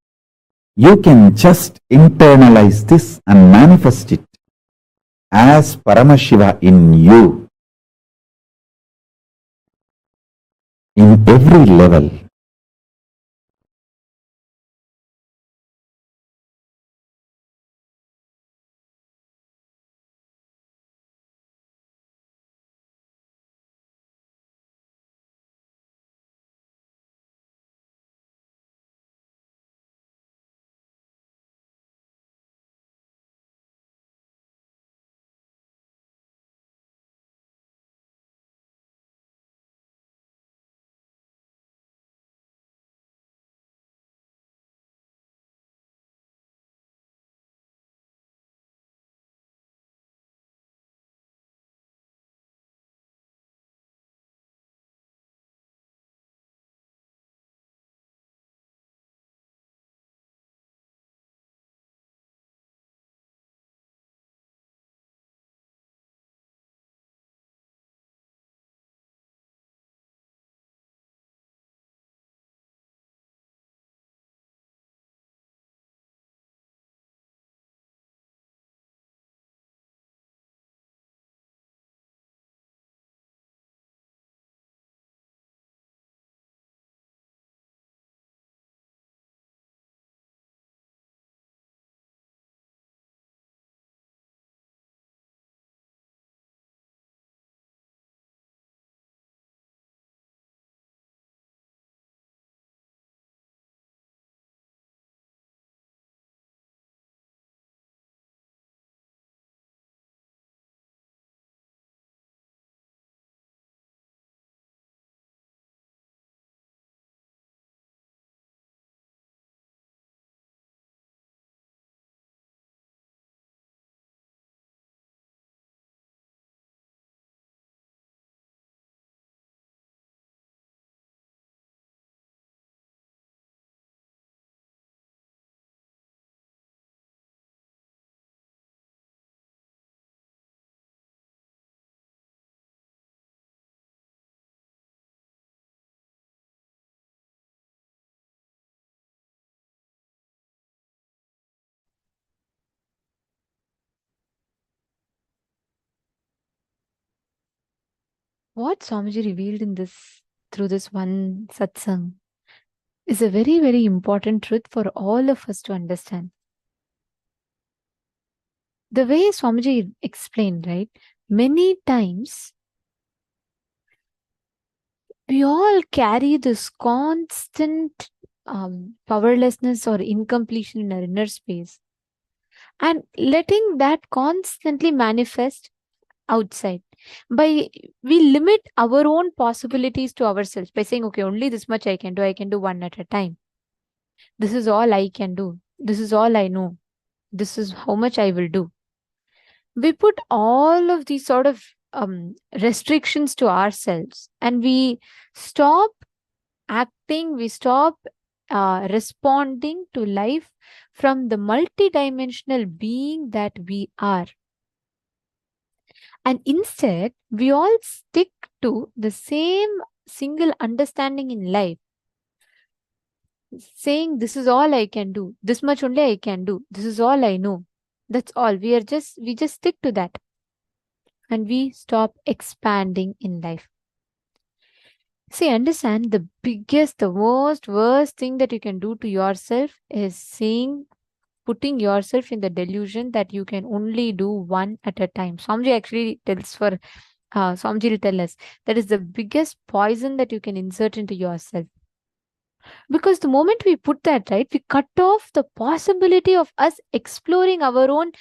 you can just internalize this and manifest it as Paramashiva in you, in every level. what Swamiji revealed in this, through this one satsang, is a very, very important truth for all of us to understand. The way Swamiji explained, right? Many times we all carry this constant powerlessness or incompletion in our inner space, and letting that constantly manifest outside. We limit our own possibilities to ourselves by saying, okay, only this much I can do one at a time. This is all I can do. This is all I know. This is how much I will do. We put all of these sort of restrictions to ourselves, and we stop acting, we stop responding to life from the multidimensional being that we are. And instead, we all stick to the same single understanding in life, saying, this is all I can do, this much only I can do, this is all I know. That's all. We just stick to that. And we stop expanding in life. See, understand, the biggest, the most worst thing that you can do to yourself is putting yourself in the delusion that you can only do one at a time. Swamiji actually tells Swamiji will tell us that is the biggest poison that you can insert into yourself. Because the moment we put that, right, we cut off the possibility of us exploring our own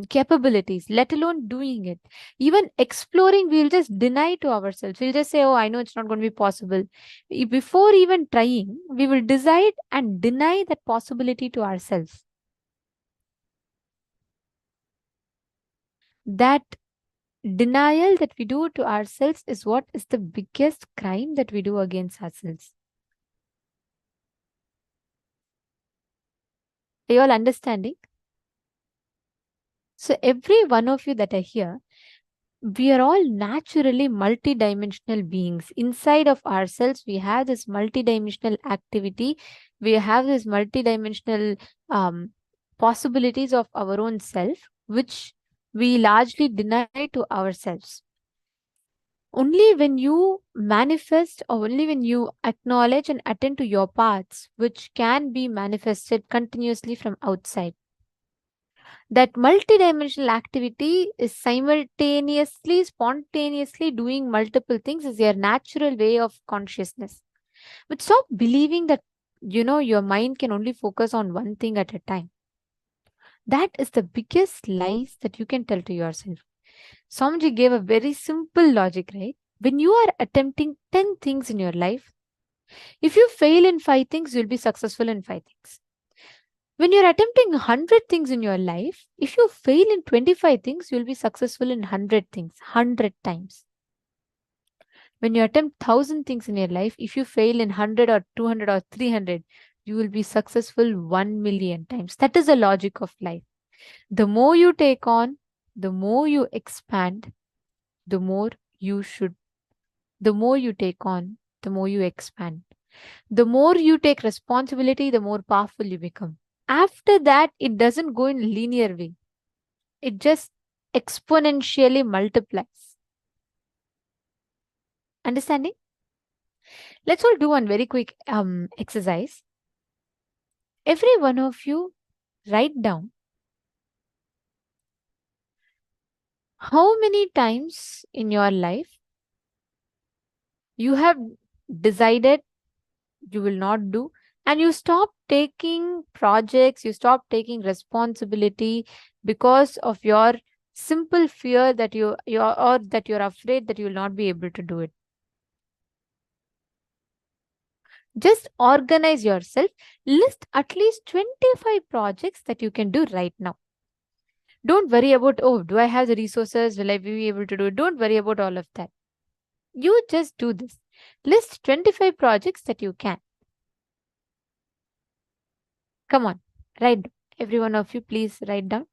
capabilities, let alone doing it. Even exploring, we'll just deny to ourselves. We'll just say, oh, I know it's not going to be possible. Before even trying, we will decide and deny that possibility to ourselves. That denial that we do to ourselves is what is the biggest crime that we do against ourselves. Are you all understanding? So every one of you that are here, we are all naturally multidimensional beings. Inside of ourselves, we have this multidimensional activity. We have this multidimensional possibilities of our own self, which we largely deny to ourselves. Only when you manifest, or only when you acknowledge and attend to your paths, which can be manifested continuously from outside, that multidimensional activity is simultaneously, spontaneously doing multiple things, is your natural way of consciousness. But stop believing that, your mind can only focus on one thing at a time. That is the biggest lies that you can tell to yourself. Swamiji gave a very simple logic, right? When you are attempting 10 things in your life, if you fail in 5 things, you'll be successful in 5 things. When you're attempting 100 things in your life, if you fail in 25 things, you'll be successful in 100 things, 100 times. When you attempt 1,000 things in your life, if you fail in 100 or 200 or 300, you will be successful 1,000,000 times. That is the logic of life. The more you take on, the more you expand, the more you take on, the more you expand. The more you take responsibility, the more powerful you become. After that, it doesn't go in a linear way. It just exponentially multiplies. Understanding? Let's all do one very quick exercise. Every one of you write down how many times in your life you have decided you will not do, and you stop taking projects, you stop taking responsibility because of your simple fear that you're afraid that you will not be able to do it. Just organize yourself. List at least 25 projects that you can do right now. Don't worry about, oh, do I have the resources? Will I be able to do it? Don't worry about all of that. You just do this. List 25 projects that you can. Come on, write. Every one of you, please write down.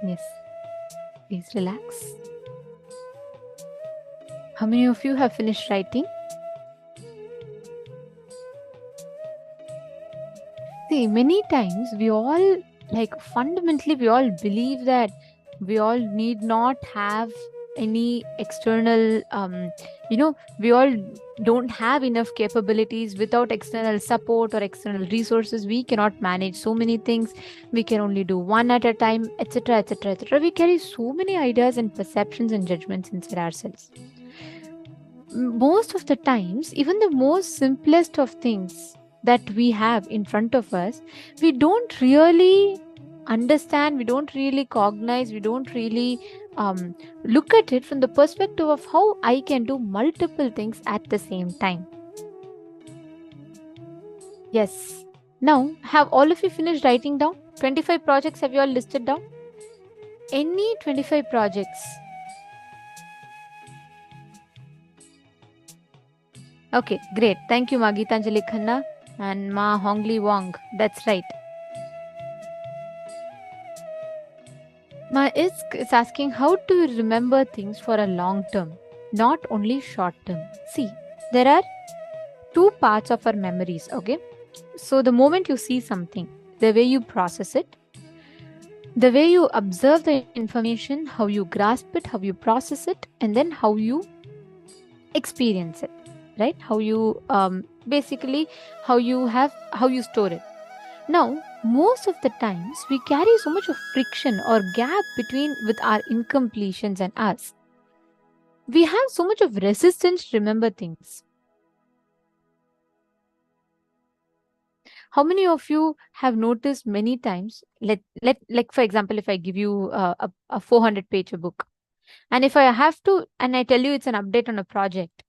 Yes. Please relax. How many of you have finished writing? See, many times we all, fundamentally, we all believe that we all need not have any external, we all don't have enough capabilities. Without external support or external resources, we cannot manage so many things. We can only do one at a time, etc., etc., etc. We carry so many ideas and perceptions and judgments inside ourselves. Most of the times, even the most simplest of things that we have in front of us, we don't really understand, we don't really cognize, we don't really look at it from the perspective of how I can do multiple things at the same time. Yes. Now, have all of you finished writing down? 25 projects have you all listed down? Any 25 projects? Okay, great. Thank you, Ma Geetanjali Khanna and Ma Hongli Wong. That's right. Ma is asking, how do you remember things for a long term, not only short term? See, there are two parts of our memories, okay? So the moment you see something, the way you process it, the way you observe the information, how you grasp it, how you process it, and then how you experience it, right? How you basically how you store it. Now, most of the times we carry so much of friction or gap between with our incompletions and us. We have so much of resistance to remember things. How many of you have noticed many times, like for example, if I give you a 400-page book, and if I have to, and I tell you it's an update on a project,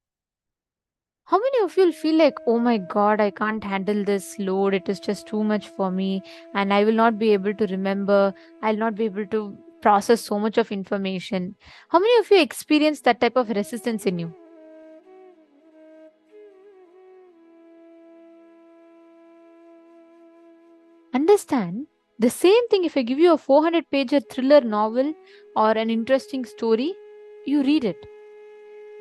how many of you will feel like, oh my God, I can't handle this load. It is just too much for me. And I will not be able to remember. I'll not be able to process so much of information. How many of you experience that type of resistance in you? Understand, the same thing if I give you a 400-page thriller novel or an interesting story, you read it.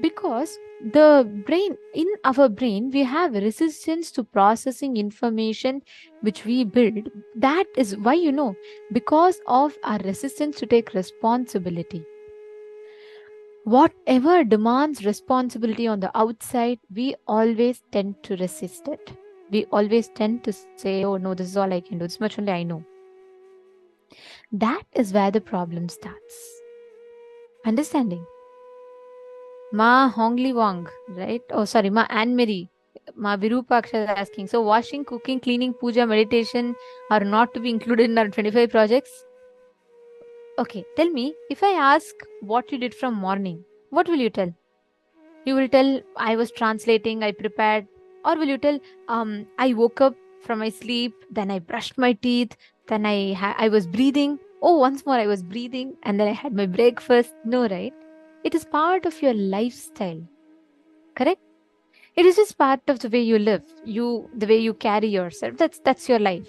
Because in our brain, we have resistance to processing information which we build. That is why, because of our resistance to take responsibility. Whatever demands responsibility on the outside, we always tend to resist it. We always tend to say, oh no, this is all I can do. This much only I know. That is where the problem starts. Understanding? Ma Hongli Wang, right? Oh, sorry, Ma Anne Marie. Ma Virupaksha is asking. So, washing, cooking, cleaning, puja, meditation are not to be included in our 25 projects? Okay, tell me, if I ask what you did from morning, what will you tell? You will tell, I was translating, I prepared. Or will you tell, I woke up from my sleep, then I brushed my teeth, then I was breathing. Oh, once more I was breathing, and then I had my breakfast. No, right? It is part of your lifestyle. Correct? It is just part of the way you live, the way you carry yourself. That's your life.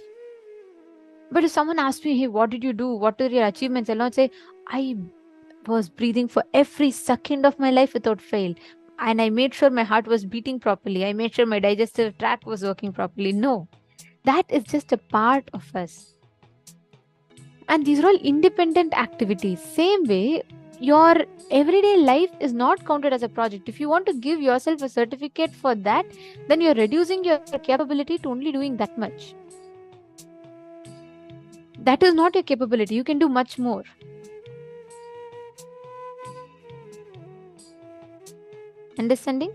But if someone asks me, hey, what did you do? What are your achievements? I'll not say, I was breathing for every second of my life without fail. And I made sure my heart was beating properly. I made sure my digestive tract was working properly. No, that is just a part of us. And these are all independent activities. Same way, your everyday life is not counted as a project. If you want to give yourself a certificate for that, then you're reducing your capability to only doing that much. That is not your capability. You can do much more. Understanding?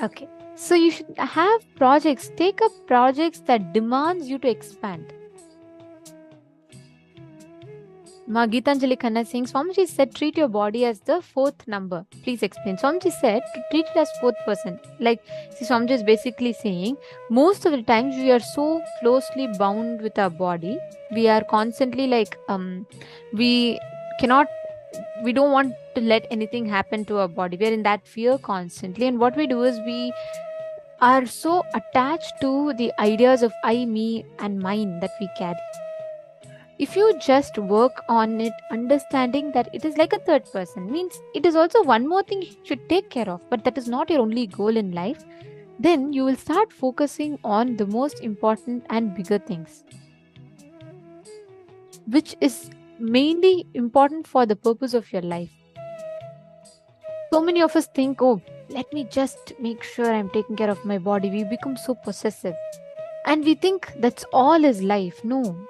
Okay. So you should have projects. Take up projects that demands you to expand. Ma Geetanjali Khanna saying, Swamiji said treat your body as the fourth number. Please explain. Swamiji said to treat it as fourth person. Like, see, Swamiji is basically saying, most of the times we are so closely bound with our body. We are constantly like, we don't want to let anything happen to our body. We are in that fear constantly. And what we do is we are so attached to the ideas of I, me, and mine that we carry. If you just work on it, understanding that it is like a third person, means it is also one more thing you should take care of, but that is not your only goal in life, then you will start focusing on the most important and bigger things, which is mainly important for the purpose of your life. So many of us think, oh, let me just make sure I'm taking care of my body. We become so possessive. And we think that's all is life. No.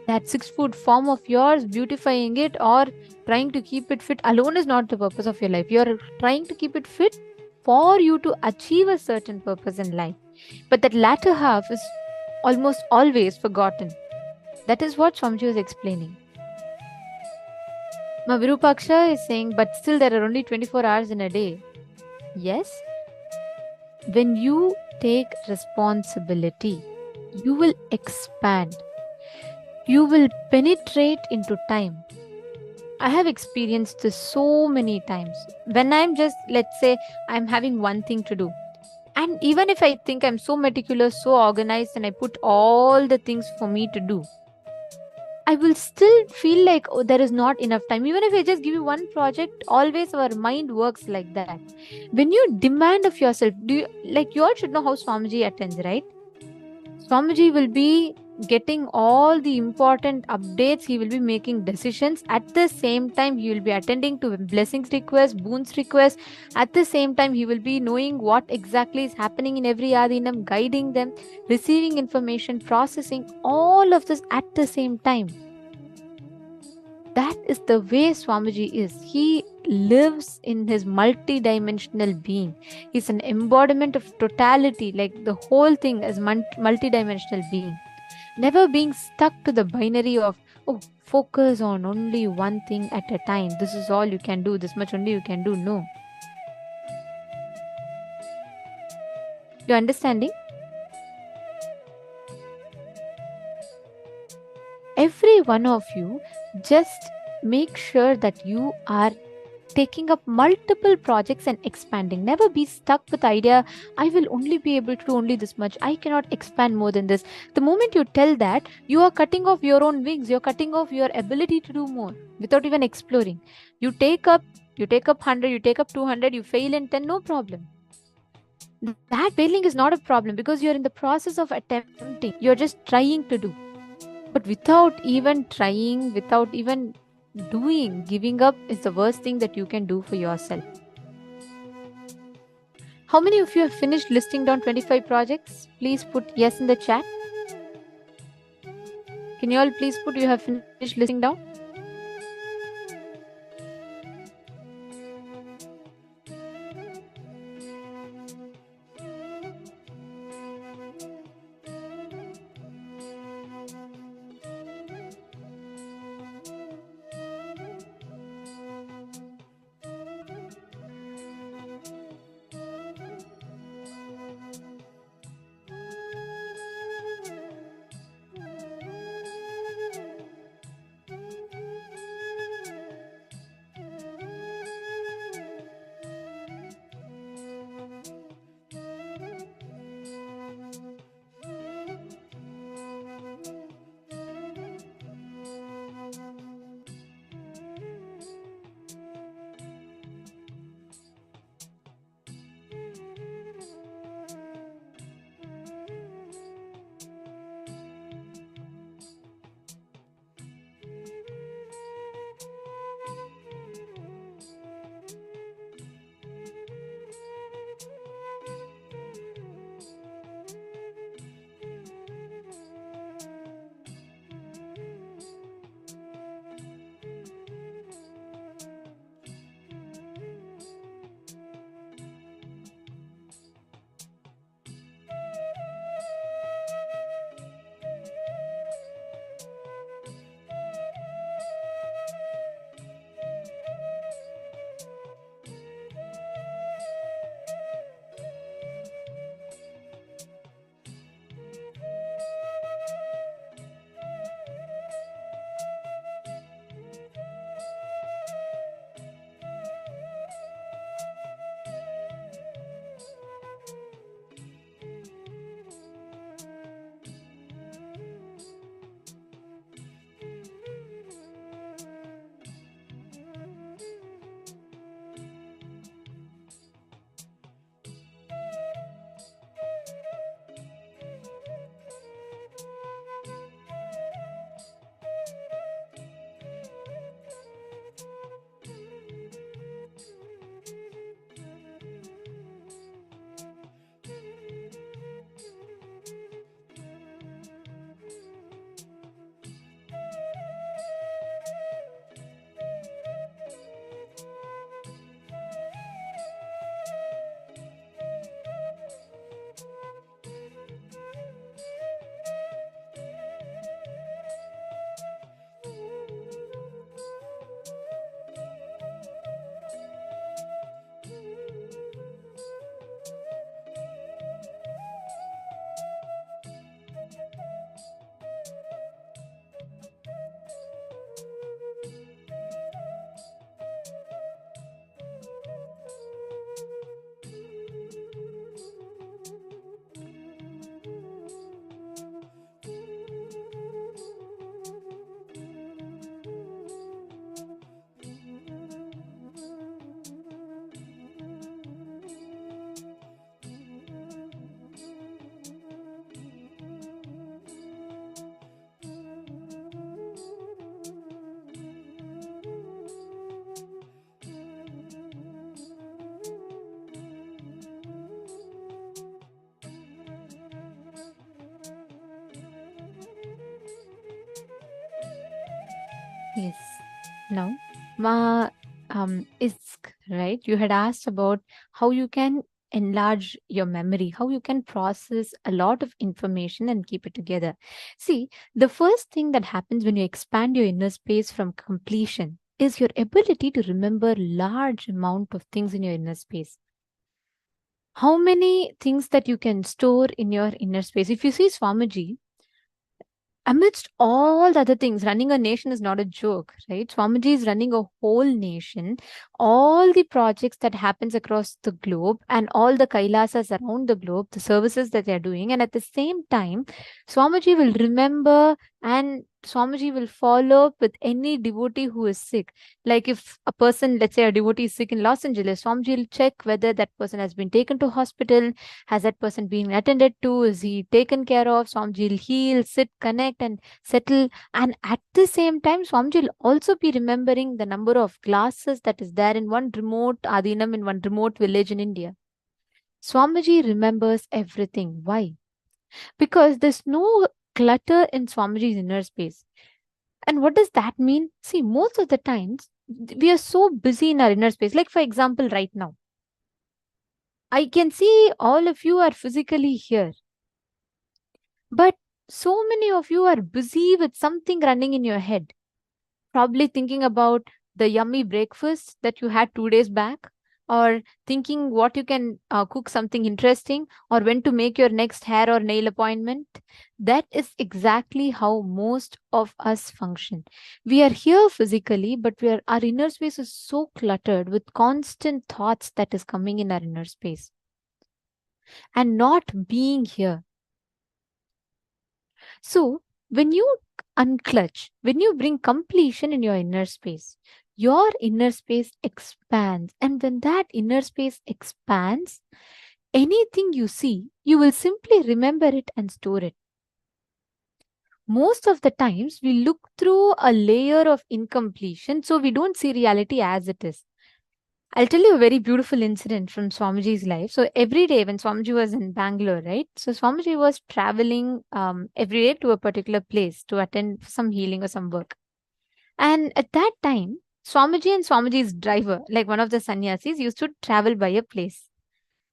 That 6 foot form of yours, beautifying it or trying to keep it fit alone is not the purpose of your life. You're trying to keep it fit for you to achieve a certain purpose in life. But that latter half is almost always forgotten. That is what Swamiji was explaining. Now, Virupaksha is saying, but still there are only 24 hours in a day. Yes, when you take responsibility, you will expand. You will penetrate into time. I have experienced this so many times. When I'm just, let's say, I'm having one thing to do. And even if I think I'm so meticulous, so organized, and I put all the things for me to do, I will still feel like, oh, there is not enough time. Even if I just give you one project, always our mind works like that. When you demand of yourself, you all should know how Swamiji attends, right? Swamiji will be getting all the important updates. He will be making decisions. At the same time, he will be attending to blessings requests, boons requests. At the same time, he will be knowing what exactly is happening in every adinam, guiding them, receiving information, processing all of this at the same time. That is the way Swamiji is. He lives in his multi-dimensional being. He's an embodiment of totality, like the whole thing as multi-dimensional being. Never being stuck to the binary of, oh, focus on only one thing at a time. This is all you can do. This much only you can do. No. You understanding? Every one of you, just make sure that you are taking up multiple projects and expanding. Never be stuck with the idea, I will only be able to do only this much. I cannot expand more than this. The moment you tell that, you are cutting off your own wings. You're cutting off your ability to do more without even exploring. You take up 100, you take up 200, you fail in 10, no problem. That failing is not a problem because you're in the process of attempting. You're just trying to do. But without even trying, without even doing, giving up is the worst thing that you can do for yourself. How many of you have finished listing down 25 projects? Please put yes in the chat. Can you all please put you have finished listing down? Yes. Now, Isk, right? You had asked about how you can enlarge your memory, how you can process a lot of information and keep it together. See, the first thing that happens when you expand your inner space from completion is your ability to remember large amount of things in your inner space. How many things that you can store in your inner space? If you see Swamiji, amidst all the other things, running a nation is not a joke, right? Swamiji is running a whole nation, all the projects that happens across the globe and all the Kailasas around the globe, the services that they're doing. And at the same time, Swamiji will remember and Swamiji will follow up with any devotee who is sick. Like if a person, let's say a devotee is sick in Los Angeles, Swamiji will check whether that person has been taken to hospital, has that person been attended to, is he taken care of. Swamiji will heal, sit, connect and settle. And at the same time, Swamiji will also be remembering the number of glasses that is there in one remote Adinam, in one remote village in India. Swamiji remembers everything. Why? Because there's no clutter in Swamiji's inner space. And what does that mean? See, most of the times we are so busy in our inner space. Like, for example, right now, I can see all of you are physically here. But so many of you are busy with something running in your head. Probably thinking about the yummy breakfast that you had 2 days back, or thinking what you can cook something interesting, or when to make your next hair or nail appointment. That is exactly how most of us function. We are here physically, but our inner space is so cluttered with constant thoughts that is coming in our inner space and not being here. So when you unclutch, when you bring completion in your inner space, your inner space expands. And when that inner space expands, anything you see, you will simply remember it and store it. Most of the times, we look through a layer of incompletion, so we don't see reality as it is. I'll tell you a very beautiful incident from Swamiji's life. So every day when Swamiji was in Bangalore, right? So Swamiji was traveling every day to a particular place to attend some healing or some work. And at that time, Swamiji and Swamiji's driver, like one of the sannyasis, used to travel by a place.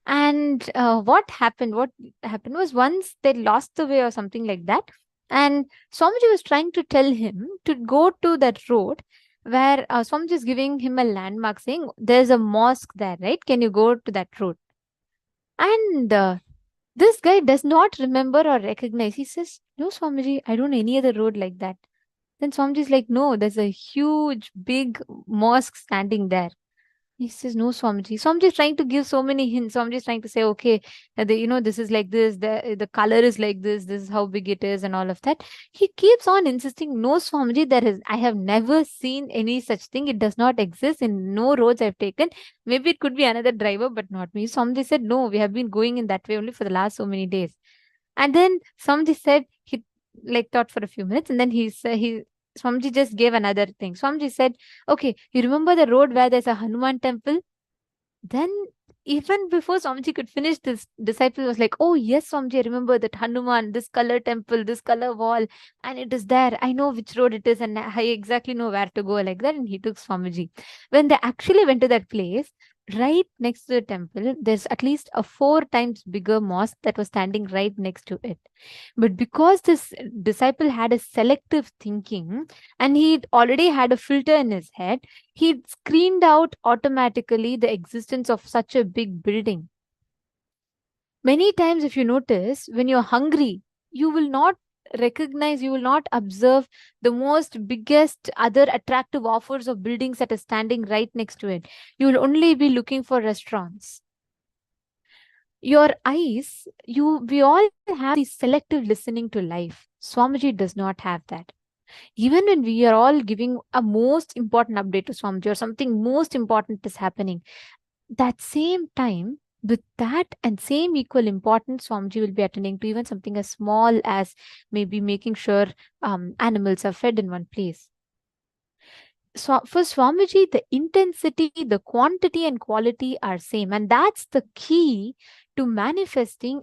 And what happened was once they lost the way or something like that. And Swamiji was trying to tell him to go to that road where Swamiji is giving him a landmark saying, there's a mosque there, right? Can you go to that road? And this guy does not remember or recognize. He says, no, Swamiji, I don't know any other road like that. Then Swamiji is like, no, there's a huge, big mosque standing there. He says, no, Swamiji. Swamiji is trying to give so many hints. Swamiji is trying to say, okay, this is like this, the color is like this is how big it is and all of that. He keeps on insisting, no, Swamiji, I have never seen any such thing. It does not exist in no roads I've taken. Maybe it could be another driver, but not me. Swamiji said, no, we have been going in that way only for the last so many days. And then Swamiji said, he like thought for a few minutes and then Swamiji just gave another thing. Swamiji said, okay, you remember the road where there's a Hanuman temple? Then even before Swamiji could finish, this disciple was like, oh yes, Swamiji, I remember that Hanuman, this color temple, this color wall, and it is there. I know which road it is and I exactly know where to go like that. And he took Swamiji. When they actually went to that place, right next to the temple, there's at least a 4 times bigger mosque that was standing right next to it. But because this disciple had a selective thinking and he already had a filter in his head, he screened out automatically the existence of such a big building. Many times, if you notice, when you're hungry, you will not recognize, you will not observe the most biggest other attractive offers of buildings that are standing right next to it. You will only be looking for restaurants. Your eyes, we all have the selective listening to life. Swamiji does not have that. Even when we are all giving a most important update to Swamiji or something most important is happening, that same time, with that and same equal importance, Swamiji will be attending to even something as small as maybe making sure animals are fed in one place. So for Swamiji, the intensity, the quantity and quality are same. And that's the key to manifesting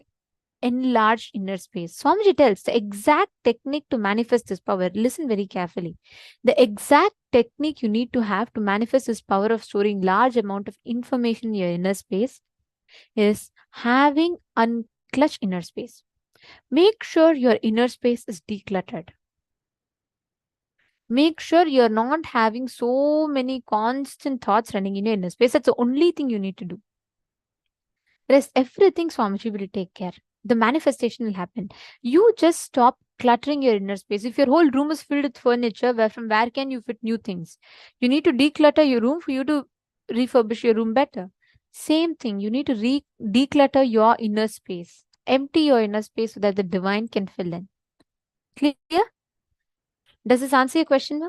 enlarged inner space. Swamiji tells the exact technique to manifest this power. Listen very carefully. The exact technique you need to have to manifest this power of storing large amount of information in your inner space is having unclutched inner space. Make sure your inner space is decluttered. Make sure you're not having so many constant thoughts running in your inner space. That's the only thing you need to do. Rest everything Swamiji will take care. The manifestation will happen. You just stop cluttering your inner space. If your whole room is filled with furniture, from where can you fit new things? You need to declutter your room for you to refurbish your room better. Same thing. You need to declutter your inner space. Empty your inner space so that the divine can fill in. Clear? Does this answer your question, ma?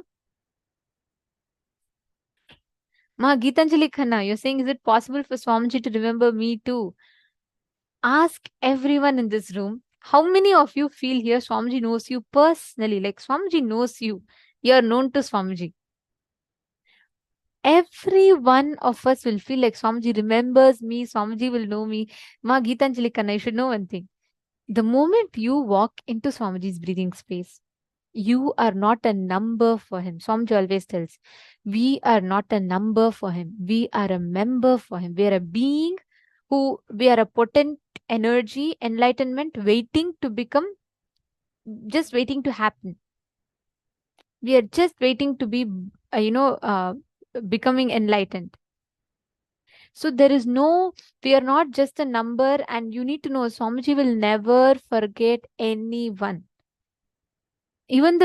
Ma, Geetanjali Khanna, you're saying, is it possible for Swamiji to remember me too? Ask everyone in this room, how many of you feel here Swamiji knows you personally? Like Swamiji knows you. You're known to Swamiji. Every one of us will feel like Swamiji remembers me. Swamiji will know me. Ma, Geetanjali Khanna, you should know one thing. The moment you walk into Swamiji's breathing space, you are not a number for him. Swamiji always tells, we are not a number for him. We are a member for him. We are a being we are a potent energy, enlightenment, waiting to become, just waiting to happen. We are just waiting to be, becoming enlightened. So there is we are not just a number, and you need to know Swamiji will never forget anyone. Even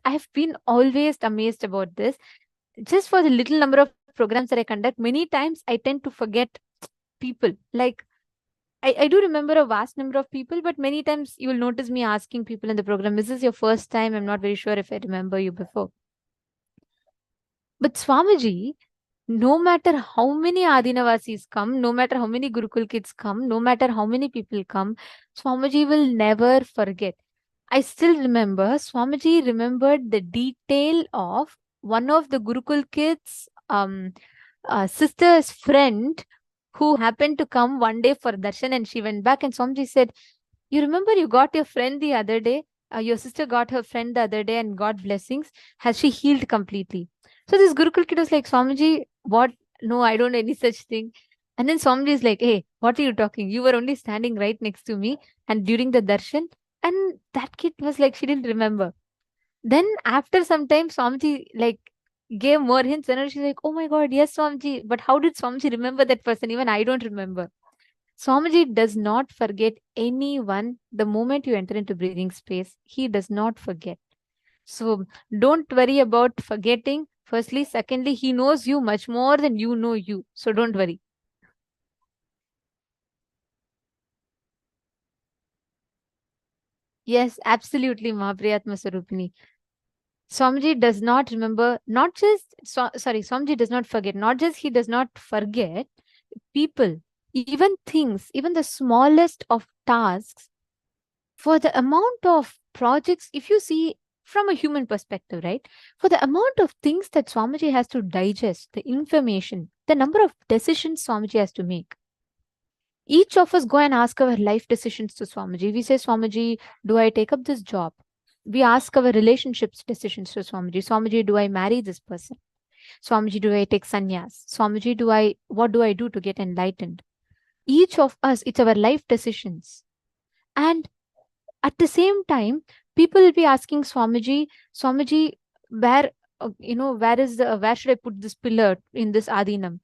I've been always amazed about this. Just for the little number of programs that I conduct, many times I tend to forget people. Like, I do remember a vast number of people, but many times you will notice me asking people in the program, is this your first time? I'm not very sure if I remember you before. But Swamiji, no matter how many Adinavasis come, no matter how many Gurukul kids come, no matter how many people come, Swamiji will never forget. I still remember Swamiji remembered the detail of one of the Gurukul kids' sister's friend who happened to come one day for darshan, and she went back, and Swamiji said, you remember you got your friend the other day? Your sister got her friend the other day and got blessings. Has she healed completely? So this Gurukul kid was like, Swamiji, what? No, I don't know any such thing. And then Swamiji is like, hey, what are you talking? You were only standing right next to me and during the darshan. And that kid was like, she didn't remember. Then after some time, Swamiji gave more hints, and she's like, oh my God, yes, Swamiji. But how did Swamiji remember that person? Even I don't remember. Swamiji does not forget anyone. The moment you enter into breathing space, he does not forget. So don't worry about forgetting. Firstly, secondly, he knows you much more than you know you. So don't worry. Yes, absolutely, Mahapriyatma Sarupini. Swamiji does not remember, Swamiji does not forget. Not just he does not forget people, even things, even the smallest of tasks. For the amount of projects, if you see from a human perspective, right? For the amount of things that Swamiji has to digest, the information, the number of decisions Swamiji has to make. Each of us go and ask our life decisions to Swamiji. We say, Swamiji, do I take up this job? We ask our relationships decisions to Swamiji. Swamiji, do I marry this person? Swamiji, do I take sannyas? Swamiji, what do I do to get enlightened? Each of us, it's our life decisions. And at the same time, people will be asking Swamiji, where should I put this pillar in this Adinam?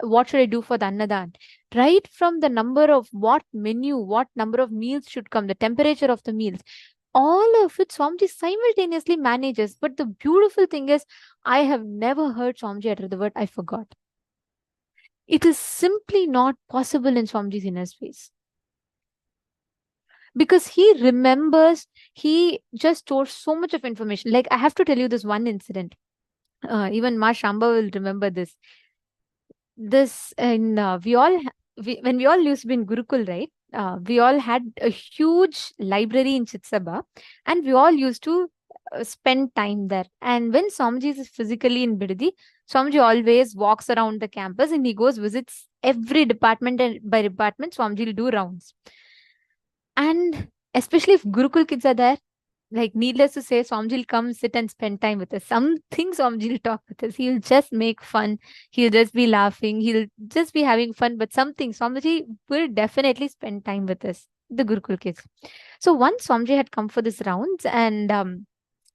What should I do for the Annadan? Right from the number of what number of meals should come, the temperature of the meals, all of it Swamiji simultaneously manages. But the beautiful thing is, I have never heard Swamiji utter the word, I forgot. It is simply not possible in Swamiji's inner space. Because he remembers, he just stores so much of information. Like, I have to tell you this one incident. Even Ma Shamba will remember this. When we all used to be in Gurukul, right? We all had a huge library in Chitsaba, and we all used to spend time there. And when Swamiji is physically in Bidadi, Swamiji always walks around the campus and he visits every department, and by department, Swamiji will do rounds. And especially if Gurukul kids are there, like needless to say, Swamiji will come sit and spend time with us. Something Swamiji will talk with us. He'll just make fun. He'll just be laughing. He'll just be having fun. But something Swamiji will definitely spend time with us, the Gurukul kids. So once Swamiji had come for this rounds, and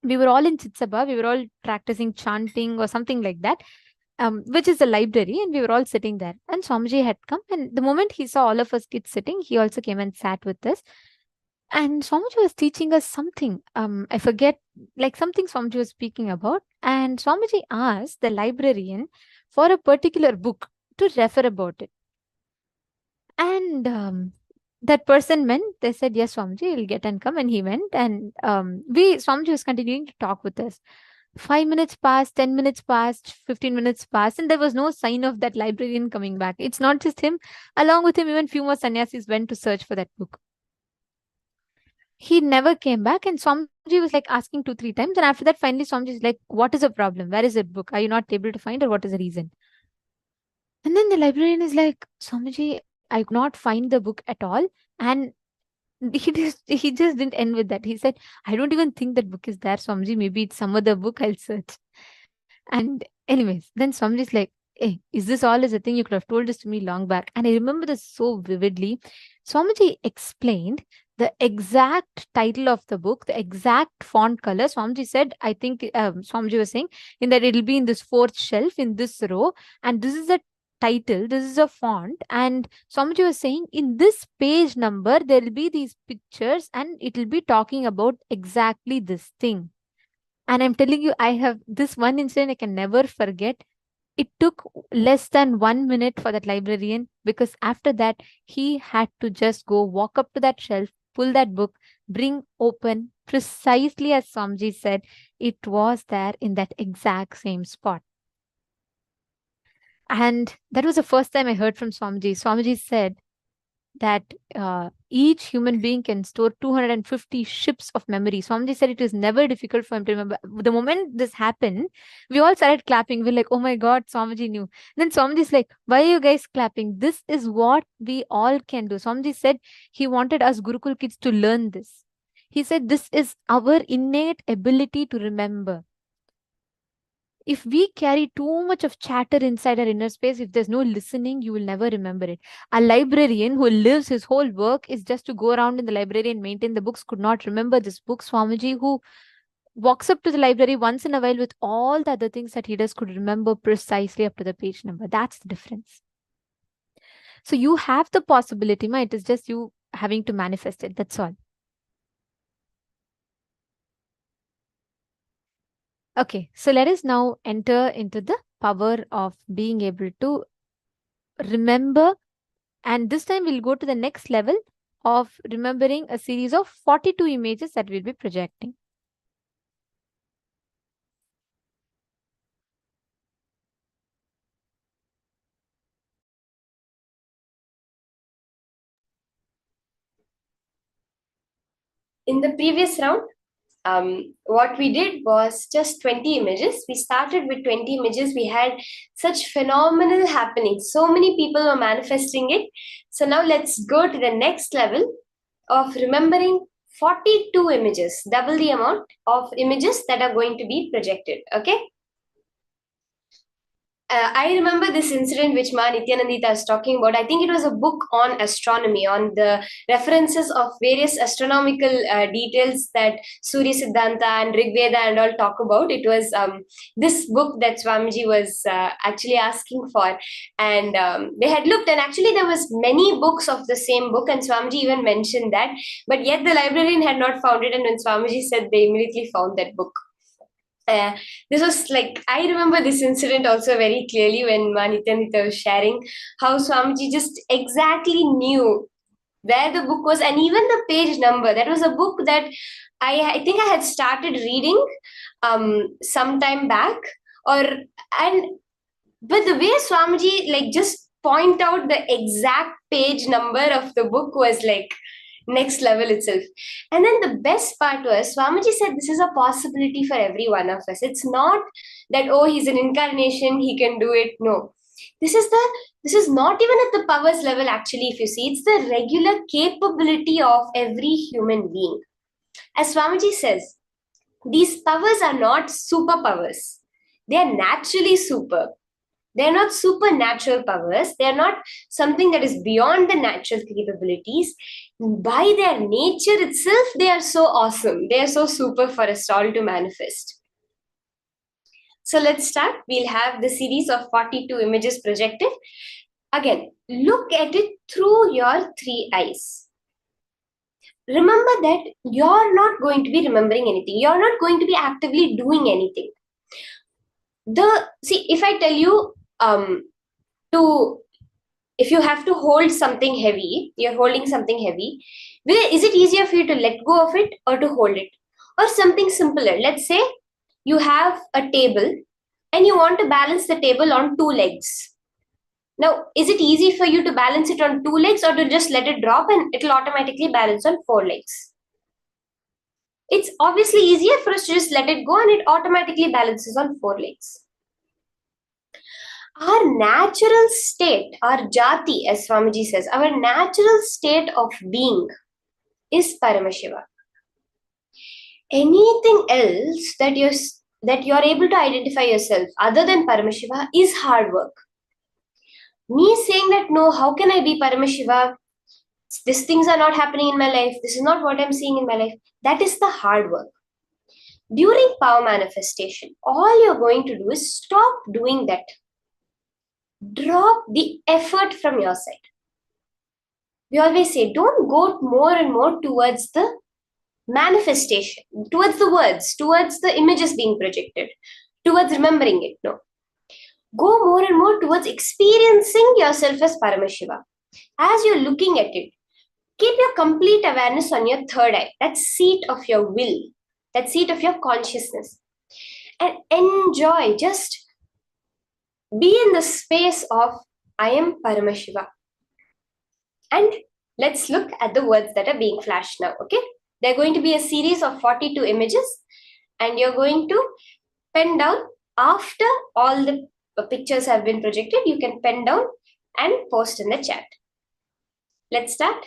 we were all in Chitsabha. We were all practicing chanting or something like that, which is a library, and we were all sitting there. And Swamiji had come, and the moment he saw all of us kids sitting, he also came and sat with us. And Swamiji was teaching us something. I forget, like something Swamiji was speaking about. And Swamiji asked the librarian for a particular book to refer about it. And that person went. They said, yes, Swamiji, he'll get and come. And he went. And Swamiji was continuing to talk with us. 5 minutes passed, 10 minutes passed, 15 minutes passed, and there was no sign of that librarian coming back. It's not just him. Along with him, even few more sannyasis went to search for that book. He never came back, and Swamiji was like asking 2-3 times. And after that, finally, Swamiji is like, what is the problem? Where is that book? Are you not able to find, or what is the reason? And then the librarian is like, Swamiji, I could not find the book at all. And he just didn't end with that. He said, I don't even think that book is there, Swamiji. Maybe it's some other book. I'll search. And anyways, then Swamiji is like, hey, is this all is a thing? You could have told this to me long back. And I remember this so vividly. Swamiji explained the exact title of the book, the exact font color. Swamiji said, I think Swamiji was saying in that it'll be in this 4th shelf in this row. And this is a title, this is a font. And Swamiji was saying in this page number, there will be these pictures and it will be talking about exactly this thing. And I'm telling you, I have this one incident I can never forget. It took less than 1 minute for that librarian, because after that, he had to just go walk up to that shelf, pull that book, bring open, precisely as Swamiji said, it was there in that exact same spot. And that was the first time I heard from Swamiji. Swamiji said that each human being can store 250 ships of memory. Swamiji said it was never difficult for him to remember. The moment this happened, we all started clapping. We're like, oh my God, Swamiji knew. Then Swamiji's like, why are you guys clapping? This is what we all can do. Swamiji said he wanted us Gurukul kids to learn this. He said this is our innate ability to remember. If we carry too much of chatter inside our inner space, if there's no listening, you will never remember it. A librarian who lives his whole work is just to go around in the library and maintain the books could not remember this book. Swamiji, who walks up to the library once in a while with all the other things that he does, could remember precisely up to the page number. That's the difference. So you have the possibility, ma. It is just you having to manifest it. That's all. Okay, so let us now enter into the power of being able to remember. And this time we'll go to the next level of remembering a series of 42 images that we'll be projecting. In the previous round, what we did was just 20 images. We started with 20 images. We had such phenomenal happenings. So many people were manifesting it. So now let's go to the next level of remembering 42 images, double the amount of images that are going to be projected. Okay. I remember this incident which Ma Nityanandita was talking about. I think it was a book on astronomy, on the references of various astronomical details that Surya Siddhanta and Rig Veda and all talk about. It was this book that Swamiji was actually asking for. And they had looked, and actually there was many books of the same book, and Swamiji even mentioned that. But yet the librarian had not found it, and when Swamiji said, they immediately found that book. This was like, I remember this incident also very clearly when Nityanita was sharing how Swamiji just exactly knew where the book was, and even the page number. That was a book that I think I had started reading some time back, but the way Swamiji like just point out the exact page number of the book was like next level itself. And then the best part was Swamiji said this is a possibility for every one of us. It's not that, oh, he's an incarnation, he can do it. No. This is not even at the powers level, actually, if you see. It's the regular capability of every human being. As Swamiji says, these powers are not superpowers. They are naturally super. They are not supernatural powers. They are not something that is beyond the natural capabilities. By their nature itself, they are so awesome. They are so super for us all to manifest. So let's start. We'll have the series of 42 images projected. Again, look at it through your three eyes. Remember that you're not going to be remembering anything. You're not going to be actively doing anything. If I tell you if you have to hold something heavy, you're holding something heavy, is it easier for you to let go of it or to hold it? Or something simpler. Let's say you have a table and you want to balance the table on two legs. Now, is it easy for you to balance it on two legs or to just let it drop and it'll automatically balance on four legs? It's obviously easier for us to just let it go and it automatically balances on four legs. Our natural state, our jati, as Swamiji says, our natural state of being is Paramashiva. Anything else that you're able to identify yourself other than Paramashiva is hard work. Me saying that, no, how can I be Paramashiva? These things are not happening in my life. This is not what I'm seeing in my life. That is the hard work. During power manifestation, all you're going to do is stop doing that. Drop the effort from your side. We always say, don't go more and more towards the manifestation, towards the words, towards the images being projected, towards remembering it. No. Go more and more towards experiencing yourself as Paramashiva. As you're looking at it, keep your complete awareness on your third eye, that seat of your will, that seat of your consciousness. And enjoy, just be in the space of I am Paramashiva. And let's look at the words that are being flashed now, okay? They're going to be a series of 42 images, and you're going to pen down after all the pictures have been projected. You can pen down and post in the chat. Let's start.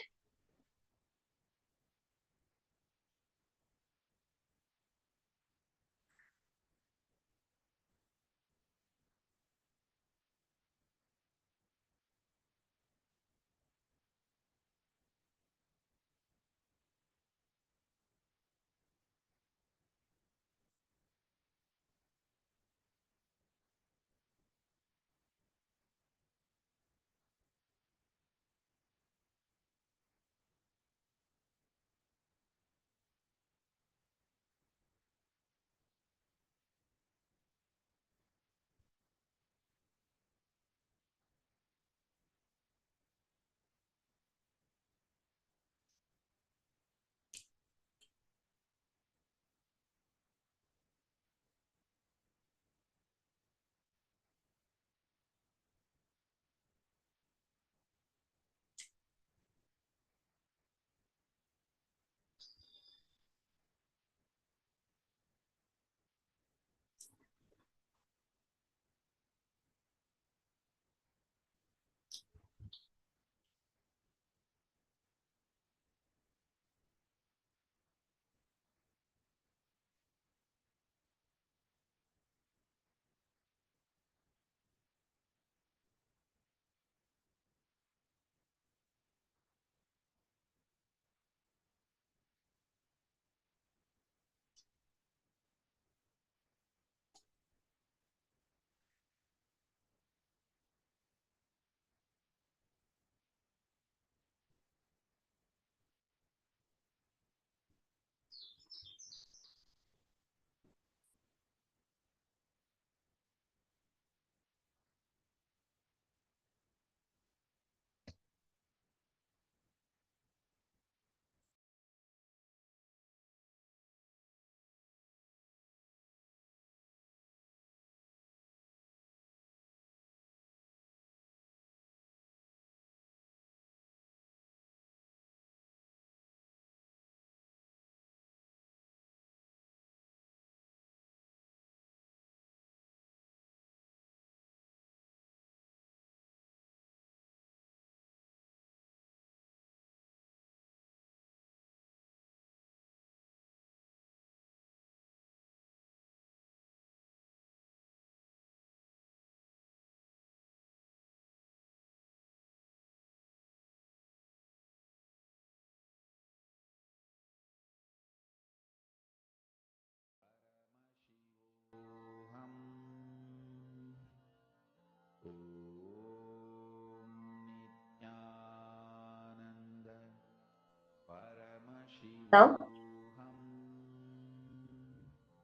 Now,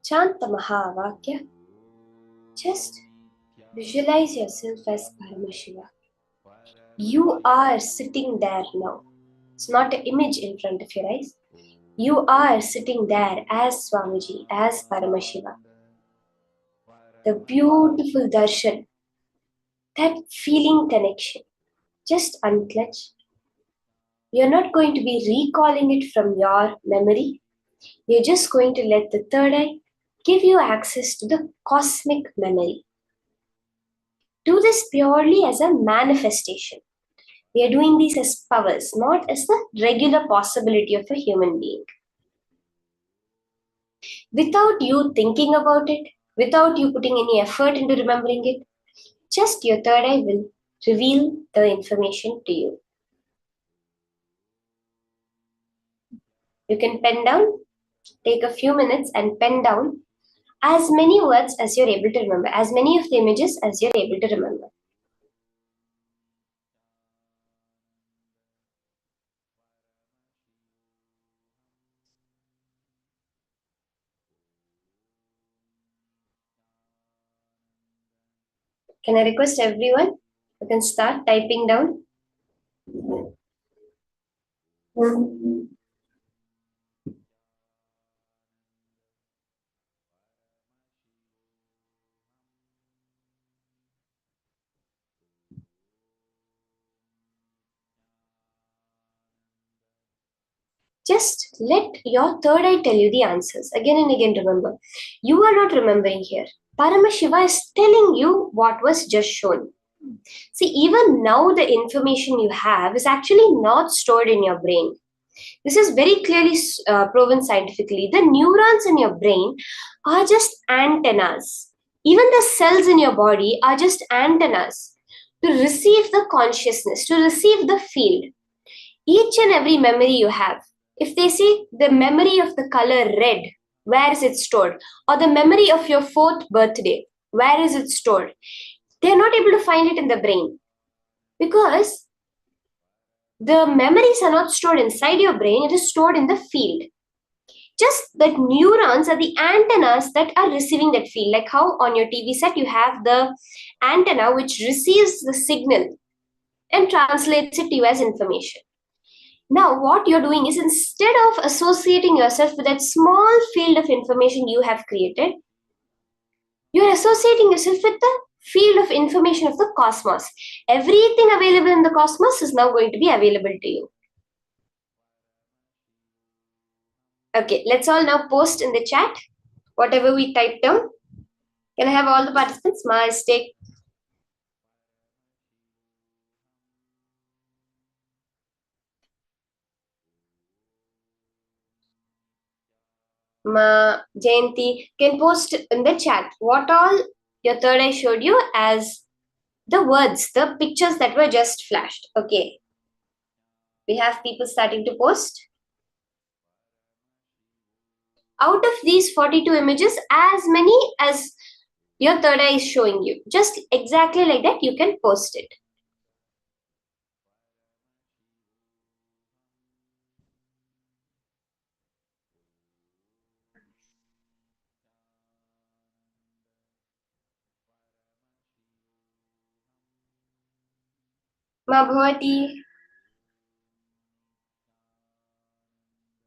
chant the Mahavakya. Just visualize yourself as Paramashiva. You are sitting there now. It's not an image in front of your eyes. You are sitting there as Swamiji, as Paramashiva. The beautiful darshan, that feeling connection. Just unclench. You're not going to be recalling it from your memory. You're just going to let the third eye give you access to the cosmic memory. Do this purely as a manifestation. We are doing these as powers, not as the regular possibility of a human being. Without you thinking about it, without you putting any effort into remembering it, just your third eye will reveal the information to you. You can pen down, take a few minutes and pen down as many words as you're able to remember, as many of the images as you're able to remember. Can I request everyone, you can start typing down. Just let your third eye tell you the answers. Again and again, remember. You are not remembering here. Paramashiva is telling you what was just shown. See, even now the information you have is actually not stored in your brain. This is very clearly proven scientifically. The neurons in your brain are just antennas. Even the cells in your body are just antennas to receive the consciousness, to receive the field. Each and every memory you have, if they see the memory of the color red, where is it stored? Or the memory of your 4th birthday, where is it stored? They're not able to find it in the brain because the memories are not stored inside your brain, it is stored in the field. Just that neurons are the antennas that are receiving that field. Like how on your TV set you have the antenna which receives the signal and translates it to you as information. Now, what you're doing is instead of associating yourself with that small field of information you have created, you're associating yourself with the field of information of the cosmos. Everything available in the cosmos is now going to be available to you. Okay, let's all now post in the chat whatever we typed down. Can I have all the participants? Mistake. Jayanti can post in the chat what all your third eye showed you as the words, the pictures that were just flashed. Okay. We have people starting to post. Out of these 42 images, as many as your third eye is showing you, just exactly like that, you can post it. Ma Bhavati.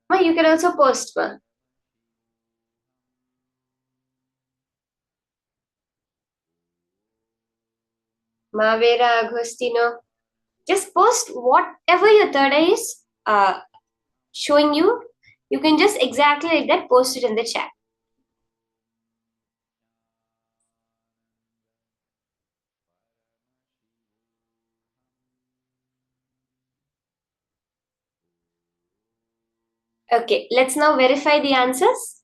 Ma, you can also post, ma. Ma Vera Agostino. Just post whatever your third eye is showing you. You can just exactly like that post it in the chat. Okay, let's now verify the answers.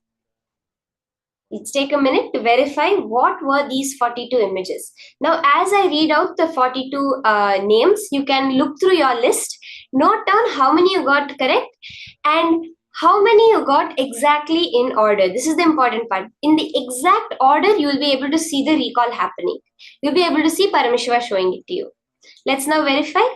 Let's take a minute to verify what were these 42 images. Now, as I read out the 42 names, you can look through your list, note down how many you got correct and how many you got exactly in order. This is the important part. In the exact order, you will be able to see the recall happening. You'll be able to see Paramashiva showing it to you. Let's now verify.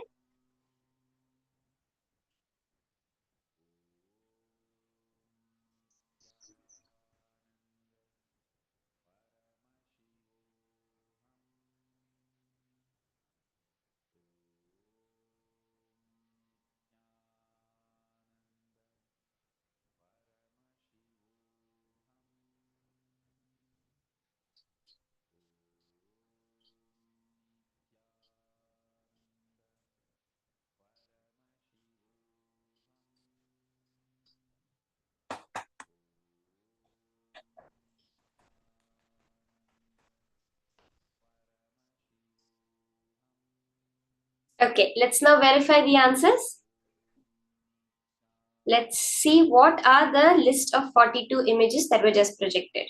Okay, let's now verify the answers. Let's see what are the list of 42 images that were just projected.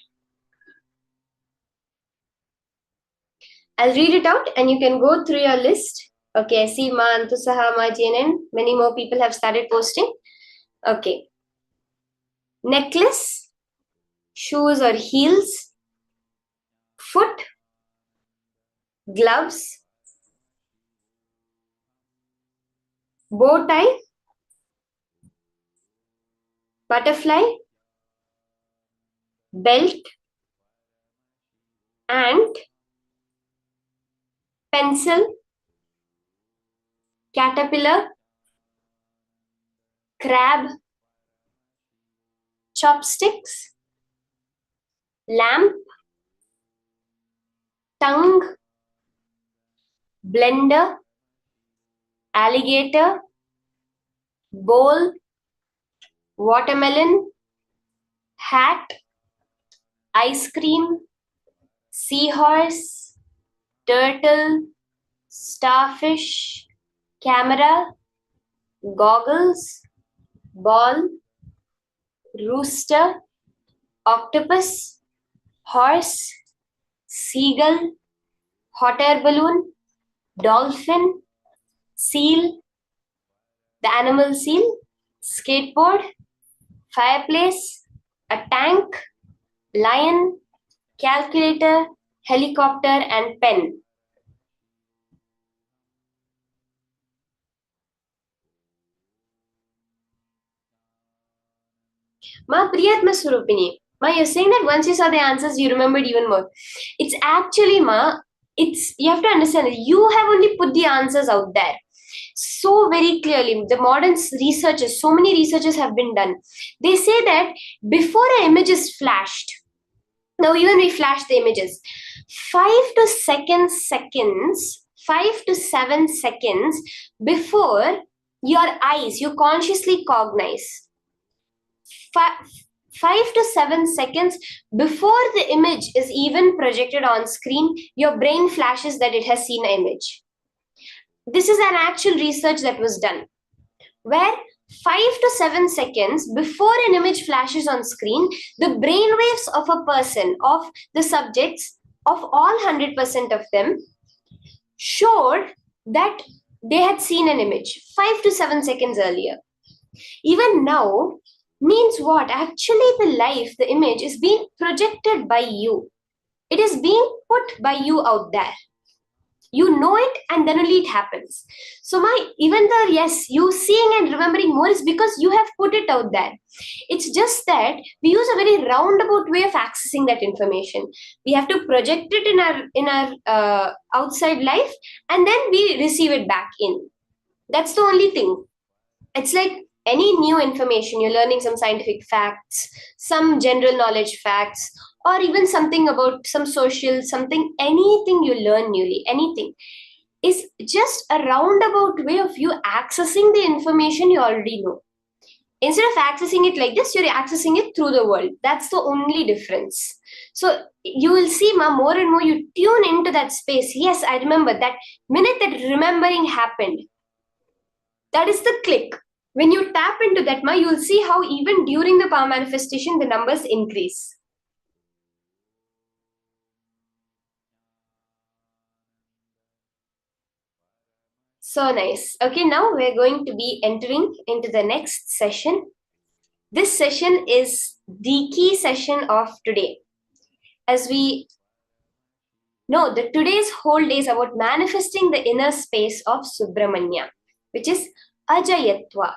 I'll read it out and you can go through your list. Okay, I see Ma Antusaha, Ma JNN. Many more people have started posting. Okay. Necklace, shoes or heels, foot, gloves, bow tie, butterfly, belt, ant, pencil, caterpillar, crab, chopsticks, lamp, tongue, blender, alligator, bowl, watermelon, hat, ice cream, seahorse, turtle, starfish, camera, goggles, ball, rooster, octopus, horse, seagull, hot air balloon, dolphin, seal, the animal seal, skateboard, fireplace, a tank, lion, calculator, helicopter, and pen. Ma Priyatma Surupini. Ma, you're saying that once you saw the answers, you remembered even more. It's actually, Ma, you have to understand that you have only put the answers out there so very clearly. The modern researchers, so many researchers have been done. They say that before an image is flashed, now even we flash the images, 5 to 7 seconds before your eyes, you consciously cognize. 5 to 7 seconds before the image is even projected on screen, your brain flashes that it has seen an image. This is an actual research that was done, where 5 to 7 seconds before an image flashes on screen, the brain waves of a person, of the subjects, of all 100% of them, showed that they had seen an image 5 to 7 seconds earlier. Even now, means what? Actually, the image is being projected by you. It is being put by you out there. You know it and then only it happens. So even though, yes, you seeing and remembering more is because you have put it out there. It's just that we use a very roundabout way of accessing that information. We have to project it in our outside life and then we receive it back in. That's the only thing. It's like any new information, you're learning some scientific facts, some general knowledge facts, or even something about some social, anything you learn newly, anything is just a roundabout way of you accessing the information you already know. Instead of accessing it like this, you're accessing it through the world. That's the only difference. So you will see, more and more you tune into that space. Yes, I remember that minute that remembering happened. That is the click. When you tap into that, you will see how even during the power manifestation, the numbers increase. So nice. Okay, now we're going to be entering into the next session. This session is the key session of today. As we know, that today's whole day is about manifesting the inner space of Subramanya, which is Ajayatva.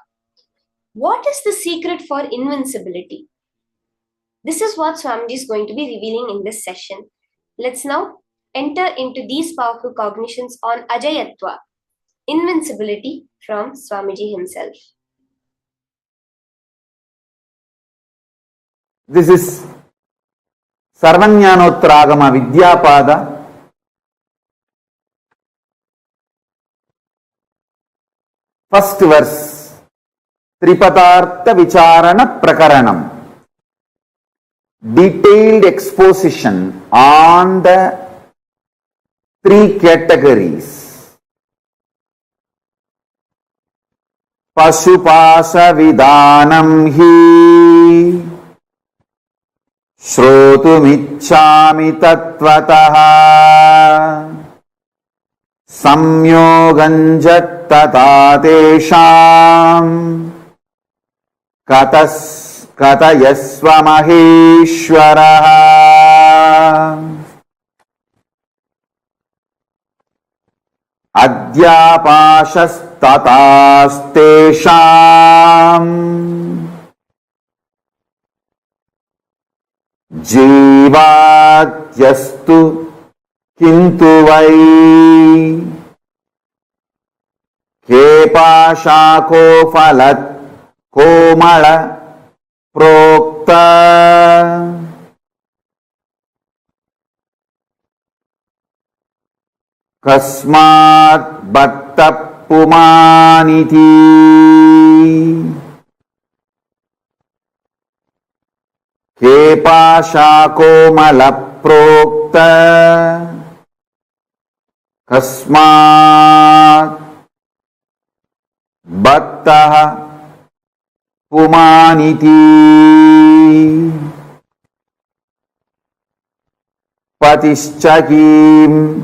What is the secret for invincibility? This is what Swamiji is going to be revealing in this session. Let's now enter into these powerful cognitions on Ajayatva, invincibility from Swamiji himself. This is Sarvanyanotragama Vidyapada, first verse, Tripadartha Vicharana Prakaranam. Detailed exposition on the three categories Pasupasa vidanam hi Shrotumichchami tattvataha Samyoganjat tesham Katayasva maheshwaraha Adhyapashastataastesham Jivatyastu kintu vai Kepashako phalat komala prokta Kasmat bhatta pumaniti Kepashako malaprokta Kasmat bhatta pumaniti Patischakim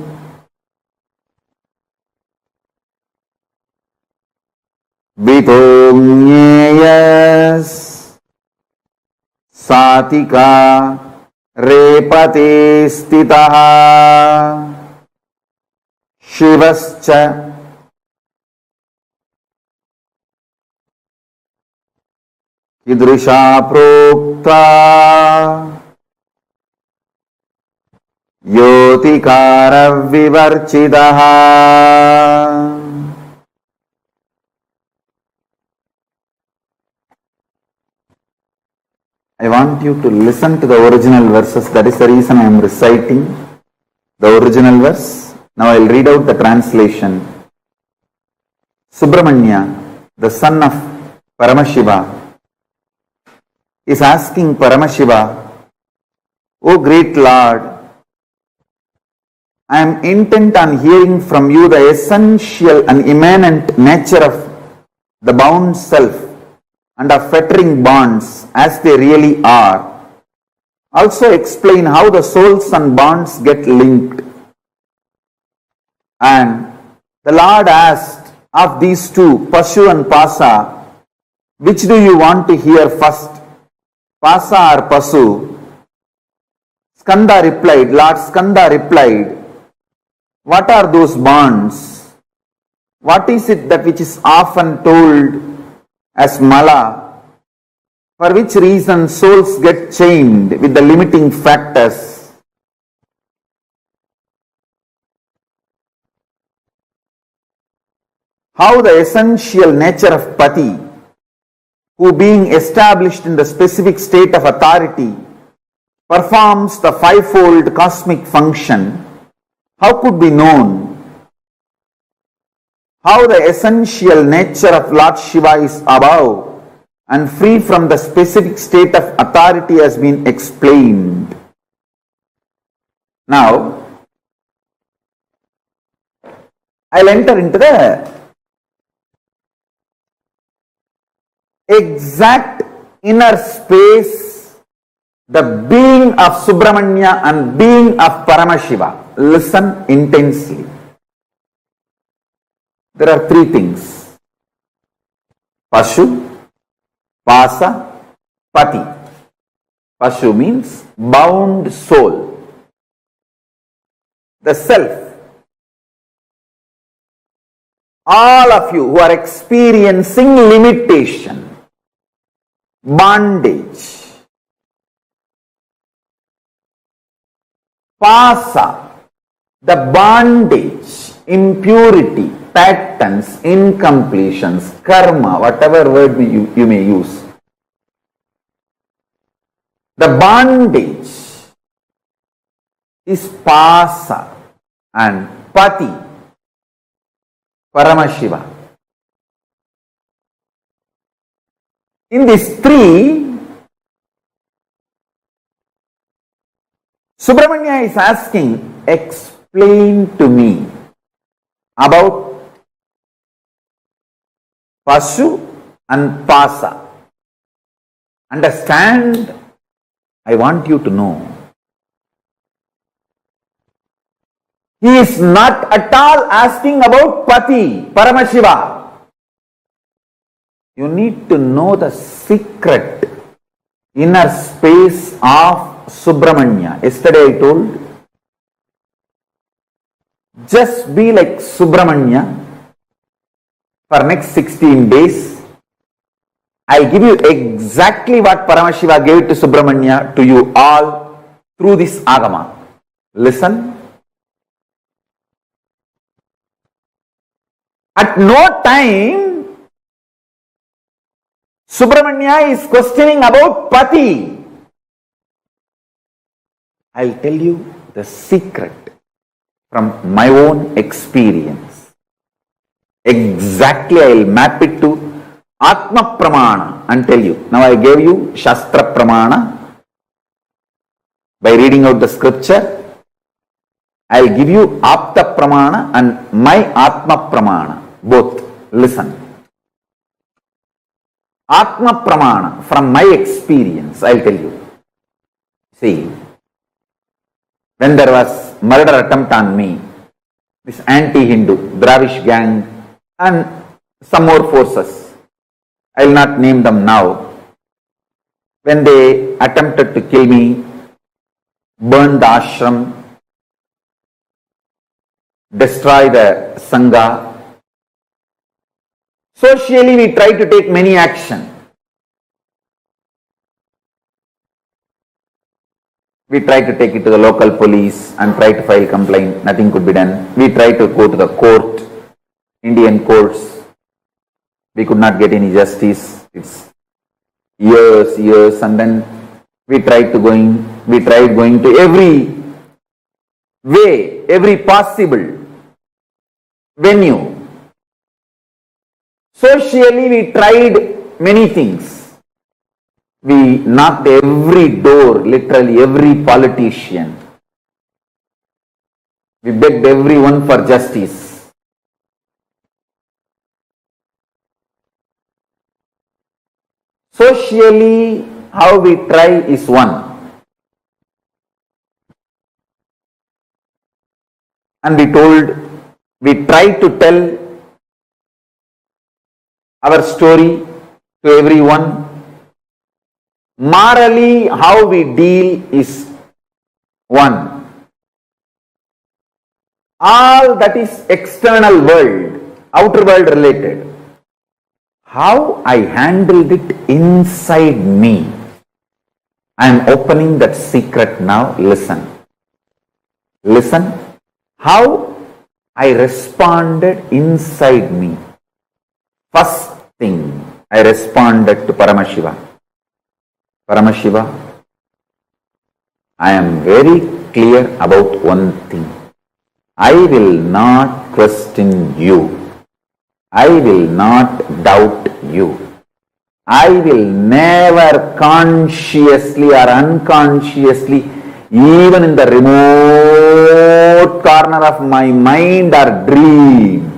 Vitonyeyas Satika Repate Stitaha Shivascha Kidrisha Prokta Yotikara Vivarchidaha. I want you to listen to the original verses. That is the reason I am reciting the original verse. Now I will read out the translation. Subramanya, the son of Paramashiva, is asking Paramashiva, O great Lord, I am intent on hearing from you the essential and immanent nature of the bound self and of fettering bonds as they really are. Also explain how the souls and bonds get linked. And the Lord asked of these two, Pashu and Pasa, which do you want to hear first, Pasa or Pasu? Lord Skanda replied, what are those bonds? What is it that which is often told as Mala, for which reason souls get chained with the limiting factors? How the essential nature of Pati, who being established in the specific state of authority, performs the fivefold cosmic function, how could be known? How the essential nature of Lord Shiva is above and free from the specific state of authority has been explained. Now, I'll enter into the exact inner space, the being of Subramanya and being of Paramashiva. Listen intensely. There are three things: Pashu, Pasa, Pati. Pashu means bound soul, the self. All of you who are experiencing limitation, bondage. Pasa, the bondage, impurity, patterns, incompletions, karma, whatever word you may use. The bondage is Pasa and Pati, Paramashiva. In these three, Subramanya is asking, explain to me about Pasu and Pasa. Understand, I want you to know. He is not at all asking about Pati, Paramashiva. You need to know the secret inner space of Subramanya. Yesterday I told, just be like Subramanya for next 16 days. I'll give you exactly what Paramashiva gave to Subramanya to you all through this Agama. Listen. At no time Subramanya is questioning about Pati. I'll tell you the secret from my own experience. Exactly, I'll map it to Atma Pramana and tell you. Now I gave you Shastra Pramana by reading out the scripture. I'll give you Apta Pramana and my Atma Pramana. Both. Listen. Atma Pramana, from my experience, I'll tell you. See, when there was murder attempt on me, this anti-Hindu, Dravish gang and some more forces, I'll not name them now. When they attempted to kill me, burn the ashram, destroy the Sangha, socially we try to take many action. We try to take it to the local police and try to file complaint. Nothing could be done. We try to go to the court, Indian courts. We could not get any justice. It's years, and then we tried going to every way, every possible venue. Socially, we tried many things. We knocked every door, literally every politician. We begged everyone for justice. Socially, how we try is one. And we tried to tell our story to everyone. Morally, how we deal is one. All that is external world, outer world related. How I handled it inside me. I am opening that secret now. Listen. Listen. How I responded inside me. First thing, I responded to Paramashiva. Paramashiva, I am very clear about one thing. I will not question you. I will not doubt you. I will never consciously or unconsciously, even in the remote corner of my mind or dream,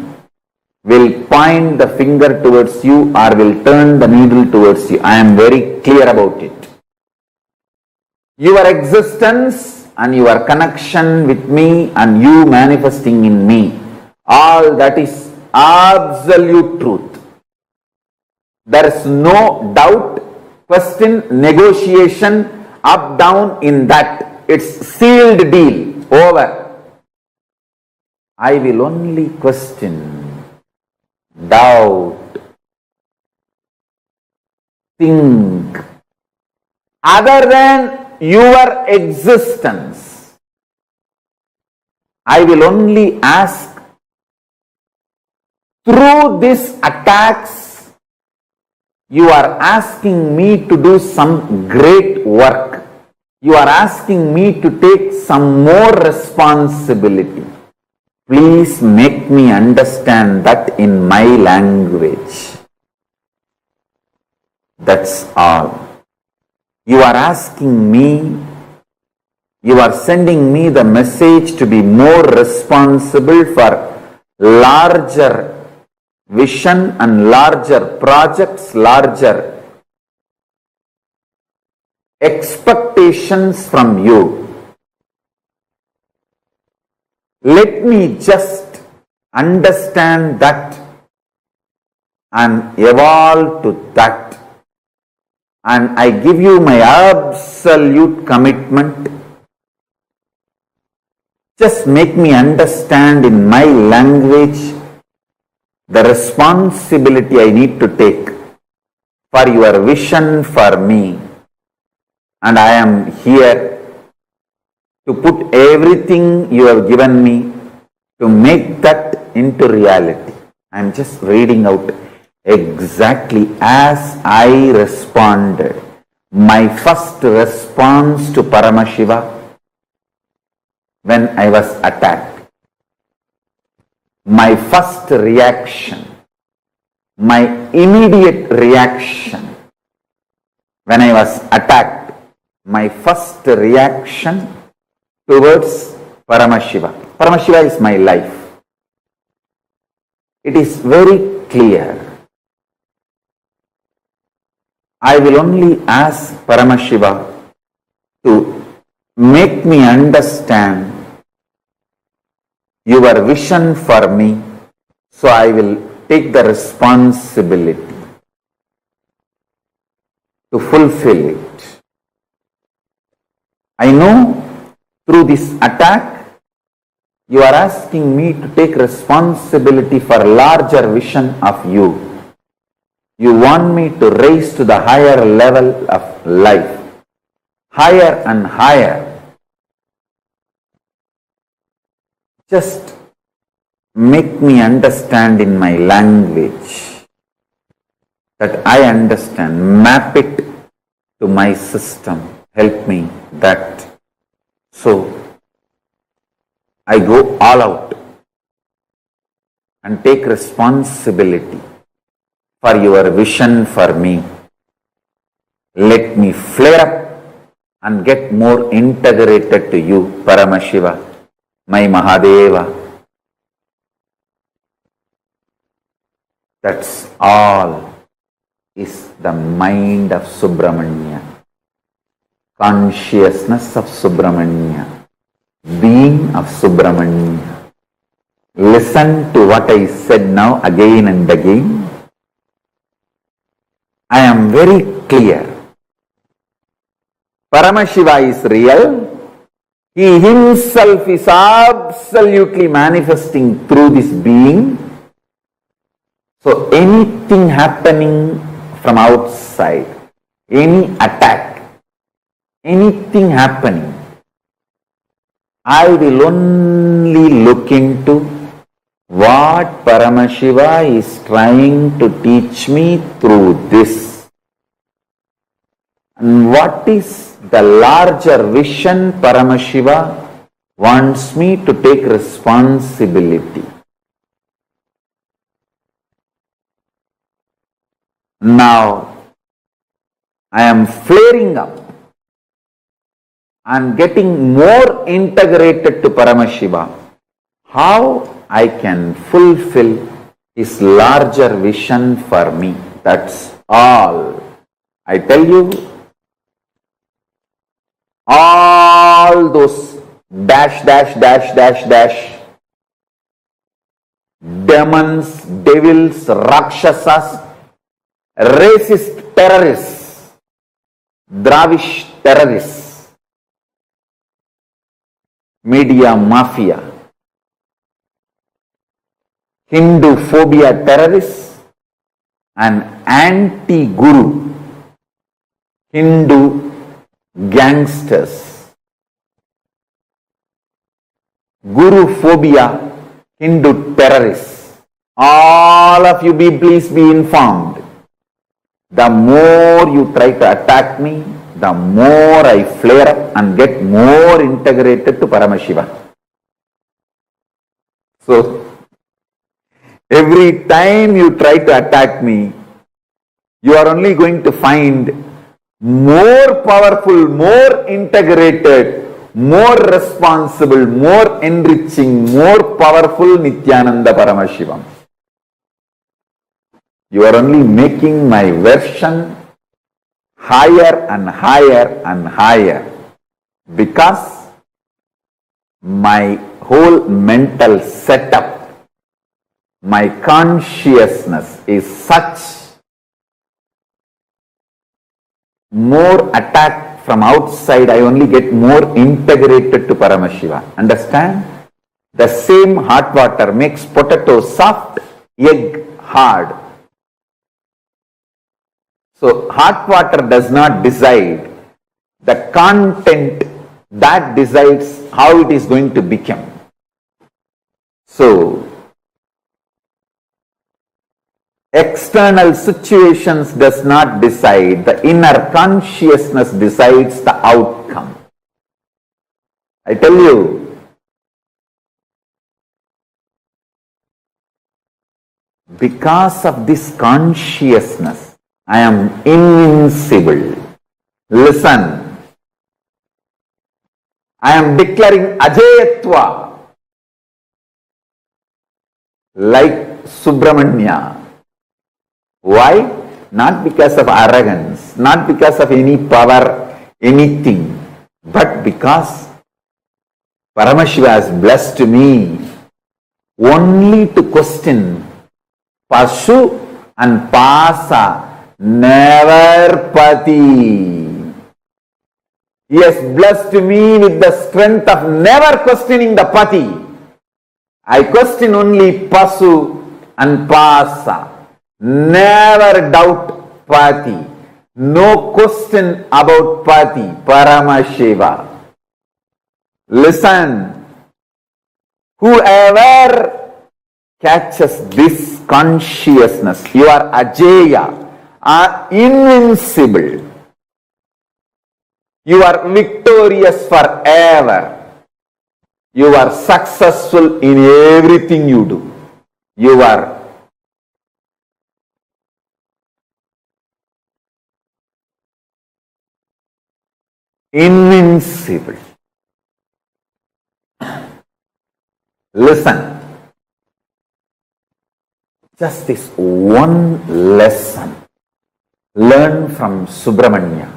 will point the finger towards you or will turn the needle towards you. I am very clear about it. Your existence and your connection with me and you manifesting in me, all that is absolute truth. There is no doubt, question, negotiation, up, down in that. It's sealed deal. Over. I will only question, doubt, think, other than your existence. I will only ask, through these attacks, you are asking me to do some great work. You are asking me to take some more responsibility. Please make me understand that in my language. That's all. You are asking me, you are sending me the message to be more responsible for larger vision and larger projects, larger expectations from you. Let me just understand that and evolve to that. And I give you my absolute commitment. Just make me understand in my language the responsibility I need to take for your vision for me. And I am here to put everything you have given me to make that into reality. I am just reading out exactly as I responded. My first response to Paramashiva when I was attacked. My first reaction, my immediate reaction when I was attacked, my first reaction towards Paramashiva. Paramashiva is my life. It is very clear. I will only ask Paramashiva to make me understand your vision for me, so I will take the responsibility to fulfill it. I know through this attack, you are asking me to take responsibility for larger vision of you. You want me to raise to the higher level of life, higher and higher. Just make me understand in my language that I understand. Map it to my system. Help me that. So, I go all out and take responsibility for your vision for me. Let me flare up and get more integrated to you, Paramashiva, my Mahadeva. That's all is the mind of Subramanya, consciousness of Subramanya, being of Subramanya. Listen to what I said now again and again. I am very clear. Paramashiva is real. He himself is absolutely manifesting through this being. So anything happening from outside, any attack, anything happening, I will only look into what Paramashiva is trying to teach me through this. And what is the larger vision Paramashiva wants me to take responsibility. Now, I am flaring up and getting more integrated to Paramashiva. How I can fulfill his larger vision for me. That's all. I tell you, all those demons, devils, rakshasas, racist terrorists, Dravish terrorists, media mafia, Hindu phobia terrorists, and anti-guru Hindu gangsters, guru phobia Hindu terrorists. All of you please be informed. The more you try to attack me, the more I flare up and get more integrated to Paramashiva. So, every time you try to attack me, you are only going to find more powerful, more integrated, more responsible, more enriching, more powerful Nityananda Paramashivam. You are only making my version higher and higher and higher, because my whole mental setup, my consciousness is such more attack from outside. I only get more integrated to Paramashiva. Understand? The same hot water makes potato soft, egg hard. So hot water does not decide the content, that decides how it is going to become. So external situations does not decide, the inner consciousness decides the outcome. I tell you, because of this consciousness, I am invincible. Listen, I am declaring Ajayatva like Subramanya. Why? Not because of arrogance, not because of any power, anything, but because Paramashiva has blessed me only to question Pashu and Pasa, never Pati. He has blessed me with the strength of never questioning the Pati. I question only Pasu and Pasa. Never doubt Pati. No question about Pati, Paramashiva. Listen, whoever catches this consciousness, you are Ajaya, are invincible. You are victorious forever. You are successful in everything you do. You are invincible. Listen. Just this one lesson. Learn from Subramanya.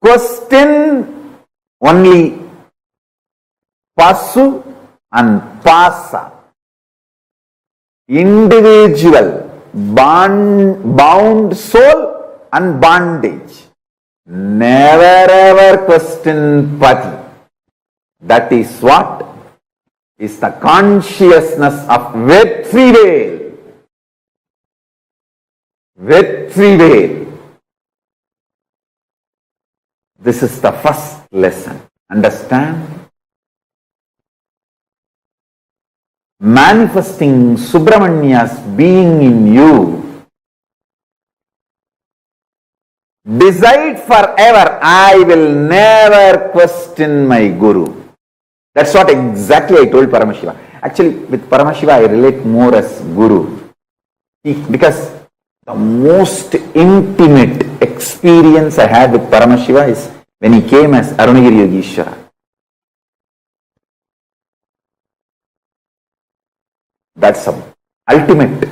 Question only Pasu and Pasa. Individual, bound soul and bondage. Never ever question Pati. That is what is the consciousness of Vetrivel. Vetrivel. This is the first lesson. Understand? Manifesting Subramanya's being in you. Decide forever, I will never question my Guru. That's what exactly I told Paramashiva. Actually, with Paramashiva, I relate more as Guru. Because the most intimate experience I had with Paramashiva is when he came as Arunagiri Yogishwara. That's the ultimate,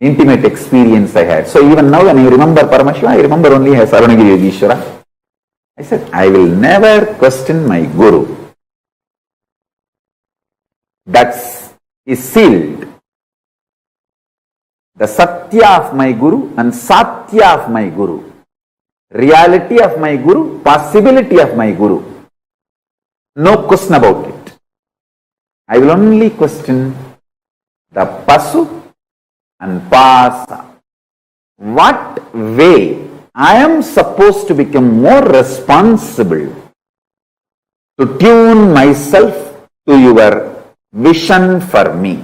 intimate experience I had. So even now when I remember Paramashiva, I remember only as Arunagiri Yogishwara. I said, I will never question my Guru. That is sealed. The Satya of my Guru and Satya of my Guru. Reality of my Guru, possibility of my Guru. No question about it. I will only question the Pasu and Pasa. What way I am supposed to become more responsible to tune myself to your vision for me?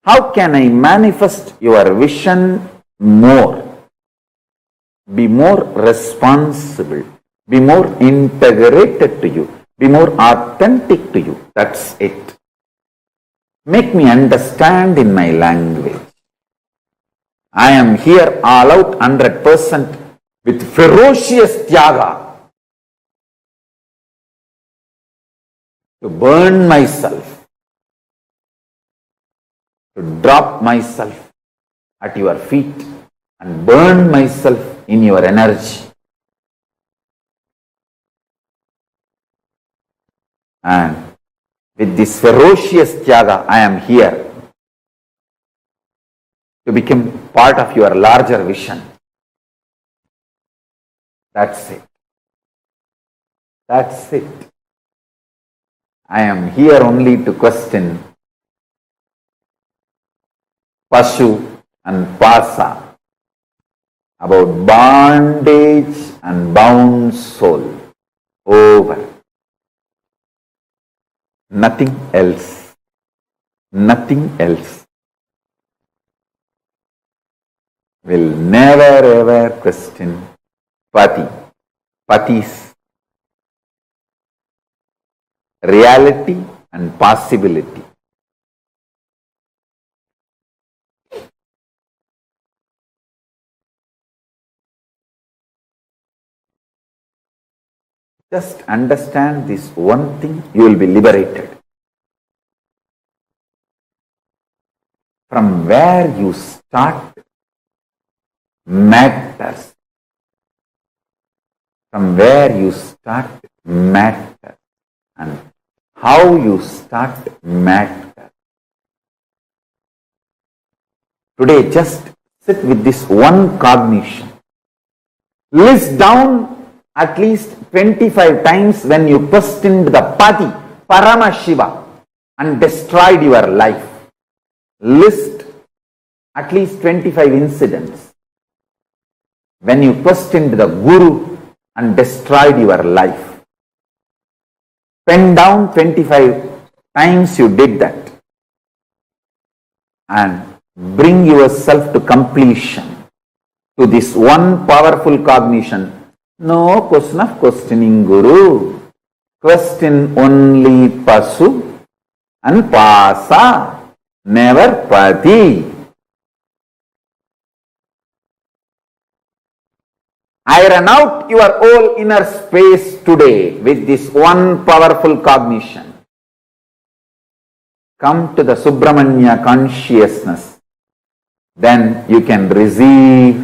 How can I manifest your vision more? Be more responsible, be more integrated to you, be more authentic to you. That's it. Make me understand in my language. I am here all out 100% with ferocious tyaga to burn myself, to drop myself at your feet and burn myself in your energy. And with this ferocious tyaga, I am here to become part of your larger vision. That's it. That's it. I am here only to question Pashu and Pasa about bondage and bound soul. Over. Nothing else. Nothing else. Will never ever question Pati's reality and possibility. Just understand this one thing, you will be liberated. From where you start matters. From where you start matters. And how you start matters. Today, just sit with this one cognition. List down at least 25 times when you questioned the Pati, Paramashiva, and destroyed your life. List at least 25 incidents when you questioned the Guru and destroyed your life. Pen down 25 times you did that and bring yourself to completion, to this one powerful cognition. No question of questioning Guru. Question only Pasu and Pasa, never Pati. Iron out your whole inner space today with this one powerful cognition. Come to the Subramanya consciousness. Then you can receive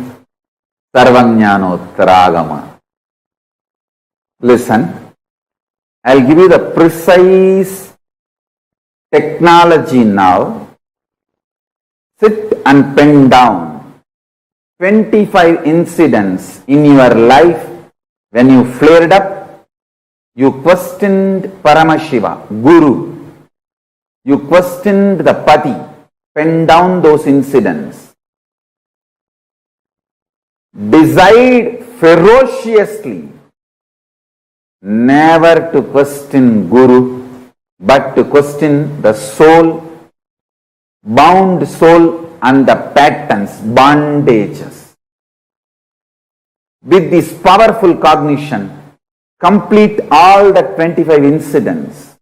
Sarvajnanottaragama. Listen, I'll give you the precise technology now. Sit and pen down 25 incidents in your life when you flared up, you questioned Paramashiva, Guru, you questioned the Pati. Pen down those incidents. Decide ferociously never to question Guru, but to question the soul, bound soul, and the patterns, bondages. With this powerful cognition, complete all the 25 incidents.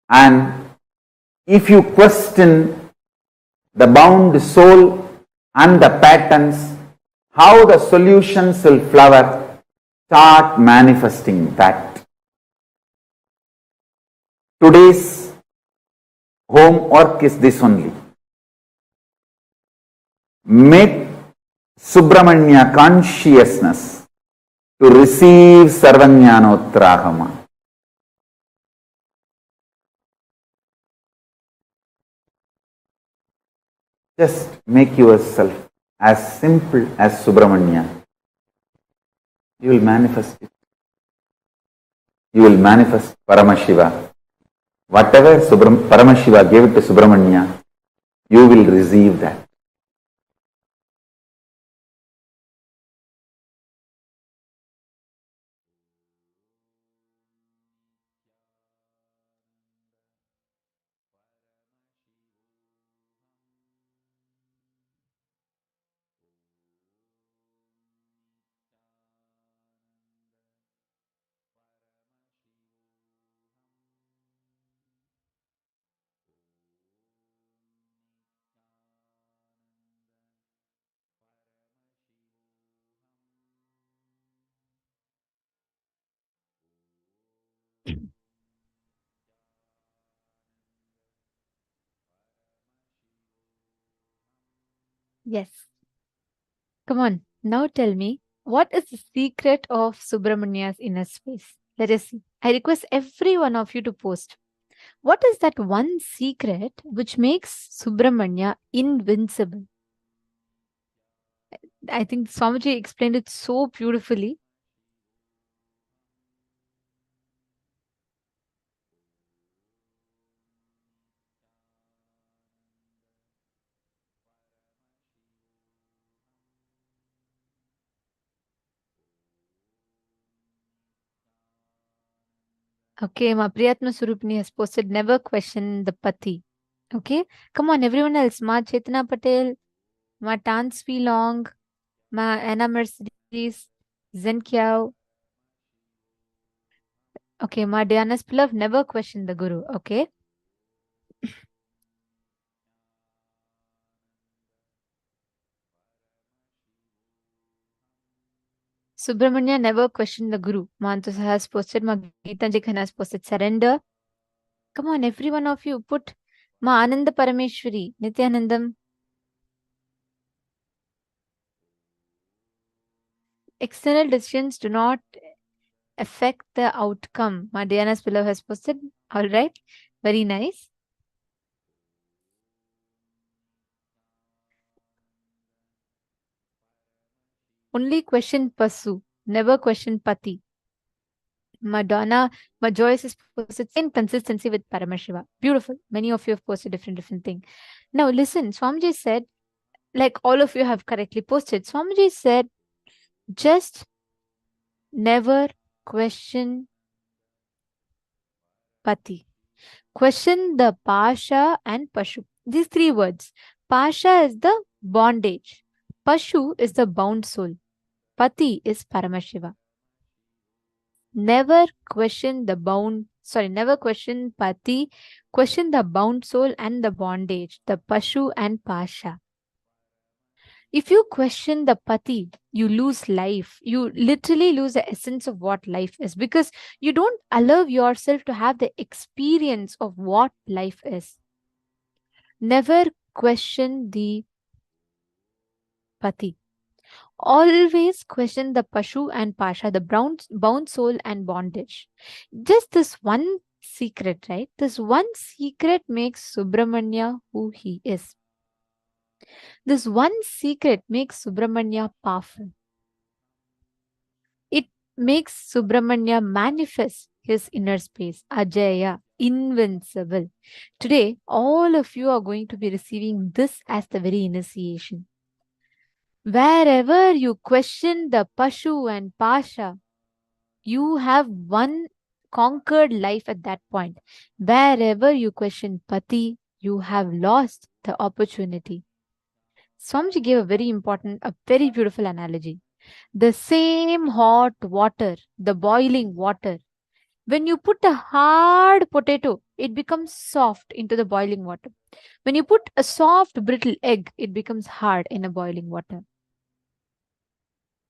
And if you question the bound soul and the patterns, how the solutions will flower, start manifesting that. Today's homework is this only. Make Subramanya consciousness to receive Sarvajnanottaragama. Just make yourself as simple as Subramanya. You will manifest it. You will manifest Paramashiva. Whatever Paramashiva gave it to Subramanya, you will receive that. Yes. Come on. Now tell me, what is the secret of Subramanya's inner space? Let us see. I request every one of you to post. What is that one secret which makes Subramanya invincible? I think Swamiji explained it so beautifully. Okay, my Priyatma Surupini has posted, never question the pati. Okay, come on, everyone else. Ma Chetna Patel, ma Tansvi Long, ma Anna Mercedes, Zen Kiao. Okay, ma Diana's Pilaf, never question the Guru. Okay. Subramanya never questioned the Guru. Mantus has posted, ma Geetanji Khan has posted, surrender. Come on, every one of you, put ma Ananda Parameshwari, Nityanandam. External decisions do not affect the outcome. Ma Diana's Pillow has posted. All right. Very nice. Only question Pasu, never question Pati. Madonna, my Joyce has posted same consistency with Paramashiva. Beautiful. Many of you have posted different thing. Now listen, Swamiji said, like all of you have correctly posted, Swamiji said, just never question Pati. Question the Pasha and Pashu. These three words. Pasha is the bondage. Pashu is the bound soul. Pati is Paramashiva. Never question the never question Pati, question the bound soul and the bondage, the Pashu and Pasha. If you question the Pati, you lose life. You literally lose the essence of what life is because you don't allow yourself to have the experience of what life is. Never question the Pati. Always question the Pashu and Pasha, the bound soul and bondage. Just this one secret, right? This one secret makes Subramanya who he is. This one secret makes Subramanya powerful. It makes Subramanya manifest his inner space, Ajaya, invincible. Today, all of you are going to be receiving this as the very initiation. Wherever you question the Pashu and Pasha, you have one conquered life at that point. Wherever you question Pati, you have lost the opportunity. Swamiji gave a very beautiful analogy. The same hot water, the boiling water, when you put a hard potato, it becomes soft into the boiling water. When you put a soft, brittle egg, it becomes hard in a boiling water.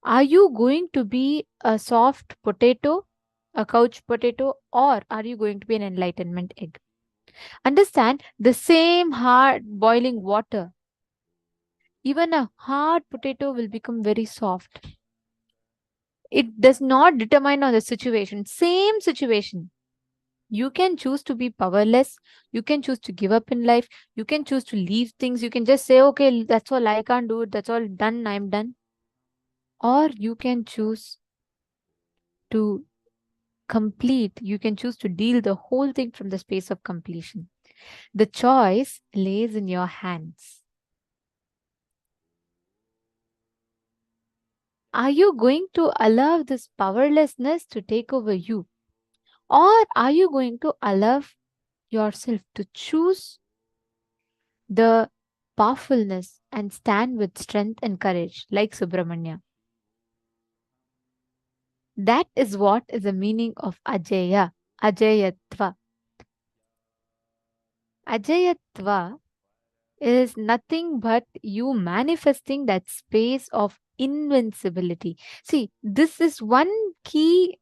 Are you going to be a soft potato, a couch potato, or are you going to be an enlightenment egg? Understand, the same hard boiling water, even a hard potato will become very soft. It does not determine on the situation. Same situation. You can choose to be powerless. You can choose to give up in life. You can choose to leave things. You can just say, okay, that's all, I can't do it. That's all done. I'm done. Or you can choose to complete. You can choose to deal the whole thing from the space of completion. The choice lays in your hands. Are you going to allow this powerlessness to take over you? Or are you going to allow yourself to choose the powerfulness and stand with strength and courage like Subramanya? That is what is the meaning of Ajaya, Ajayatva. Ajayatva is nothing but you manifesting that space of invincibility. See, this is one key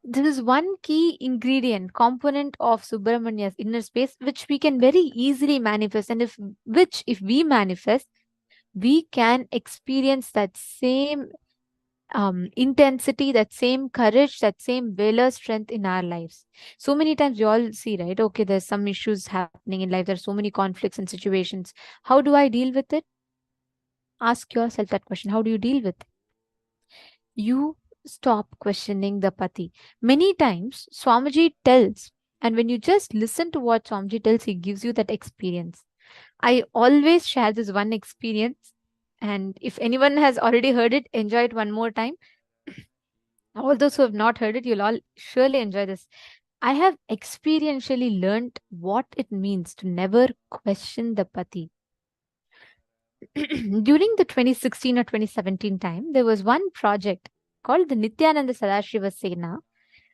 This is one key ingredient, component of Subramania's inner space, which we can very easily manifest. And if we manifest, we can experience that same intensity, that same courage, that same valor strength in our lives. So many times we all see, right? Okay, there's some issues happening in life. There's so many conflicts and situations. How do I deal with it? Ask yourself that question. How do you deal with it? You stop questioning the pati. Many times Swamiji tells, and when you just listen to what Swamiji tells, he gives you that experience. I always share this one experience, and if anyone has already heard it, enjoy it one more time. All those who have not heard it, you'll all surely enjoy this. I have experientially learned what it means to never question the pati. During the 2016 or 2017 time, there was one project called the Nityananda Sadashiva Sena,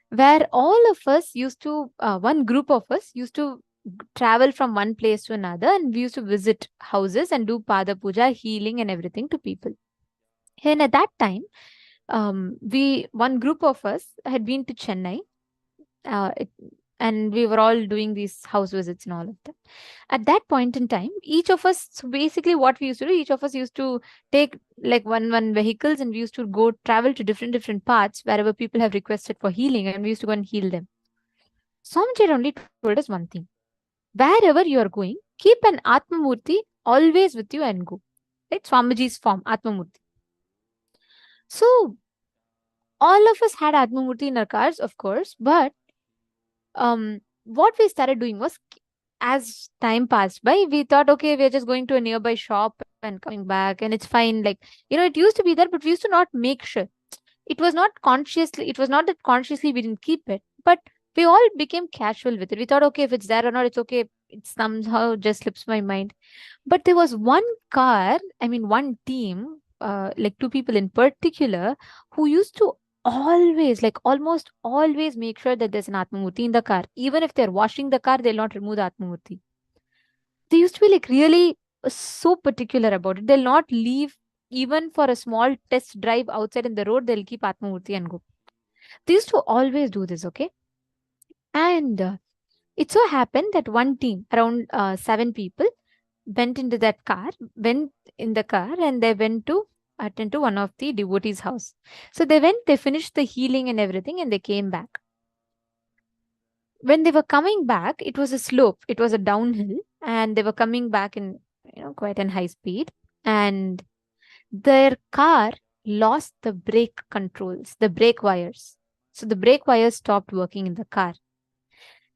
where all of us used to, one group of us used to travel from one place to another, and we used to visit houses and do Pada Puja, healing and everything to people. And at that time, one group of us had been to Chennai, and we were all doing these house visits and all of that. At that point in time, each of us, so basically what we used to do, each of us used to take like one vehicles, and we used to go travel to different parts wherever people have requested for healing, and we used to go and heal them. Swamiji only told us one thing: wherever you are going, keep an Atmamurti always with you and go. Right? Swamiji's form, Atmamurti. So all of us had Atmamurti in our cars, of course, but what we started doing was, as time passed by, we thought, okay, we're just going to a nearby shop and coming back, and it's fine. Like, it used to be there, but we used to not make sure. It was not that consciously we didn't keep it, but we all became casual with it. We thought, okay, if it's there or not, it's okay. It somehow just slips my mind. But there was one team, like two people in particular, who used to always, like almost always, make sure that there's an Atmamurti in the car. Even if they're washing the car, they'll not remove the Atmamurti. They used to be like really so particular about it. They'll not leave even for a small test drive outside in the road. They'll keep Atmamurti and go. They used to always do this, okay? And it so happened that one team, around 7 people, went in the car, and they went to attend to one of the devotees' house. So they finished the healing and everything, and they came back. When they were coming back, it was a slope, it was a downhill, and they were coming back in quite an high speed, and their car lost the brake controls, the brake wires. So the brake wires stopped working in the car.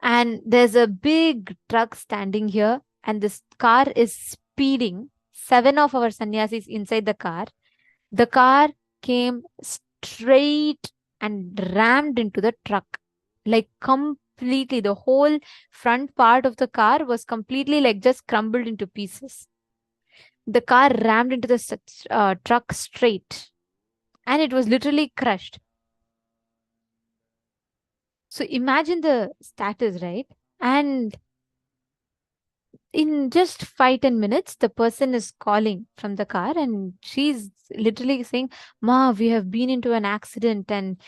And there's a big truck standing here, and this car is speeding. 7 of our sannyasis inside the car. The car came straight and rammed into the truck. Like completely, the whole front part of the car was completely like just crumbled into pieces. The car rammed into the truck straight, and it was literally crushed. So imagine the status, right? And in just 5-10 minutes, the person is calling from the car, and she's literally saying, "Ma, we have been into an accident." And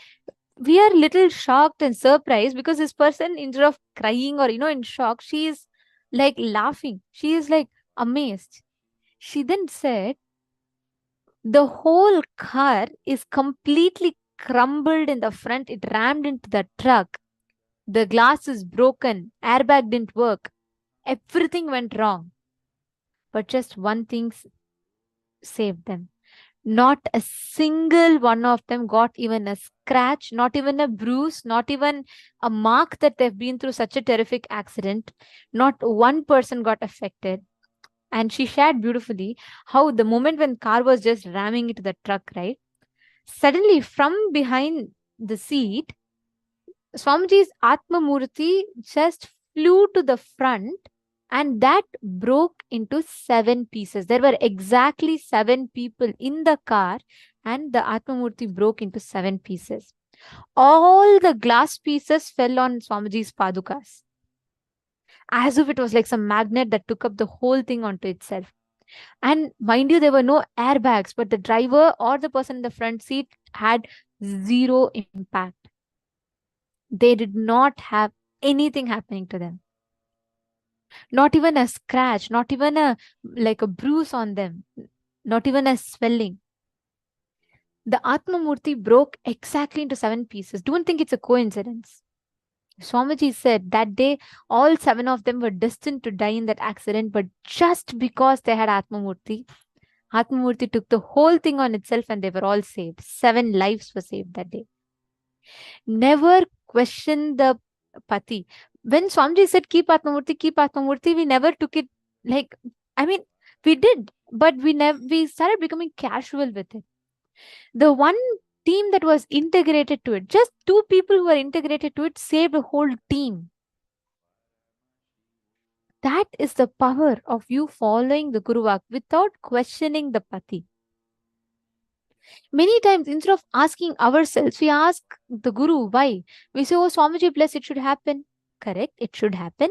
we are little shocked and surprised, because this person, instead of crying or in shock, she is like laughing. She is like amazed. She then said, the whole car is completely crumbled in the front. It rammed into the truck. The glass is broken. Airbag didn't work. Everything went wrong. But just one thing saved them. Not a single one of them got even a scratch, not even a bruise, not even a mark that they've been through such a terrific accident. Not one person got affected. And she shared beautifully how the moment when car was just ramming into the truck, right? Suddenly from behind the seat, Swamiji's Atmamurti just flew to the front, and that broke into 7 pieces. There were exactly 7 people in the car, and the Atmamurti broke into 7 pieces. All the glass pieces fell on Swamiji's padukas, as if it was like some magnet that took up the whole thing onto itself. And mind you, there were no airbags, but the driver or the person in the front seat had zero impact. They did not have anything happening to them. Not even a scratch, not even a bruise on them, not even a swelling. The Atma Murti broke exactly into 7 pieces. Don't think it's a coincidence. Swamiji said that day all 7 of them were destined to die in that accident, but just because they had Atma Murti took the whole thing on itself and they were all saved. 7 lives were saved that day. Never question the Pati. When Swamiji said keep Atma Murti, we never took it we did, but we started becoming casual with it. The one team that was integrated to it, just 2 people who were integrated to it saved a whole team. That is the power of you following the Guru Vak without questioning the Pati. Many times, instead of asking ourselves, we ask the Guru why. We say, oh, Swamiji bless, it should happen. Correct, it should happen.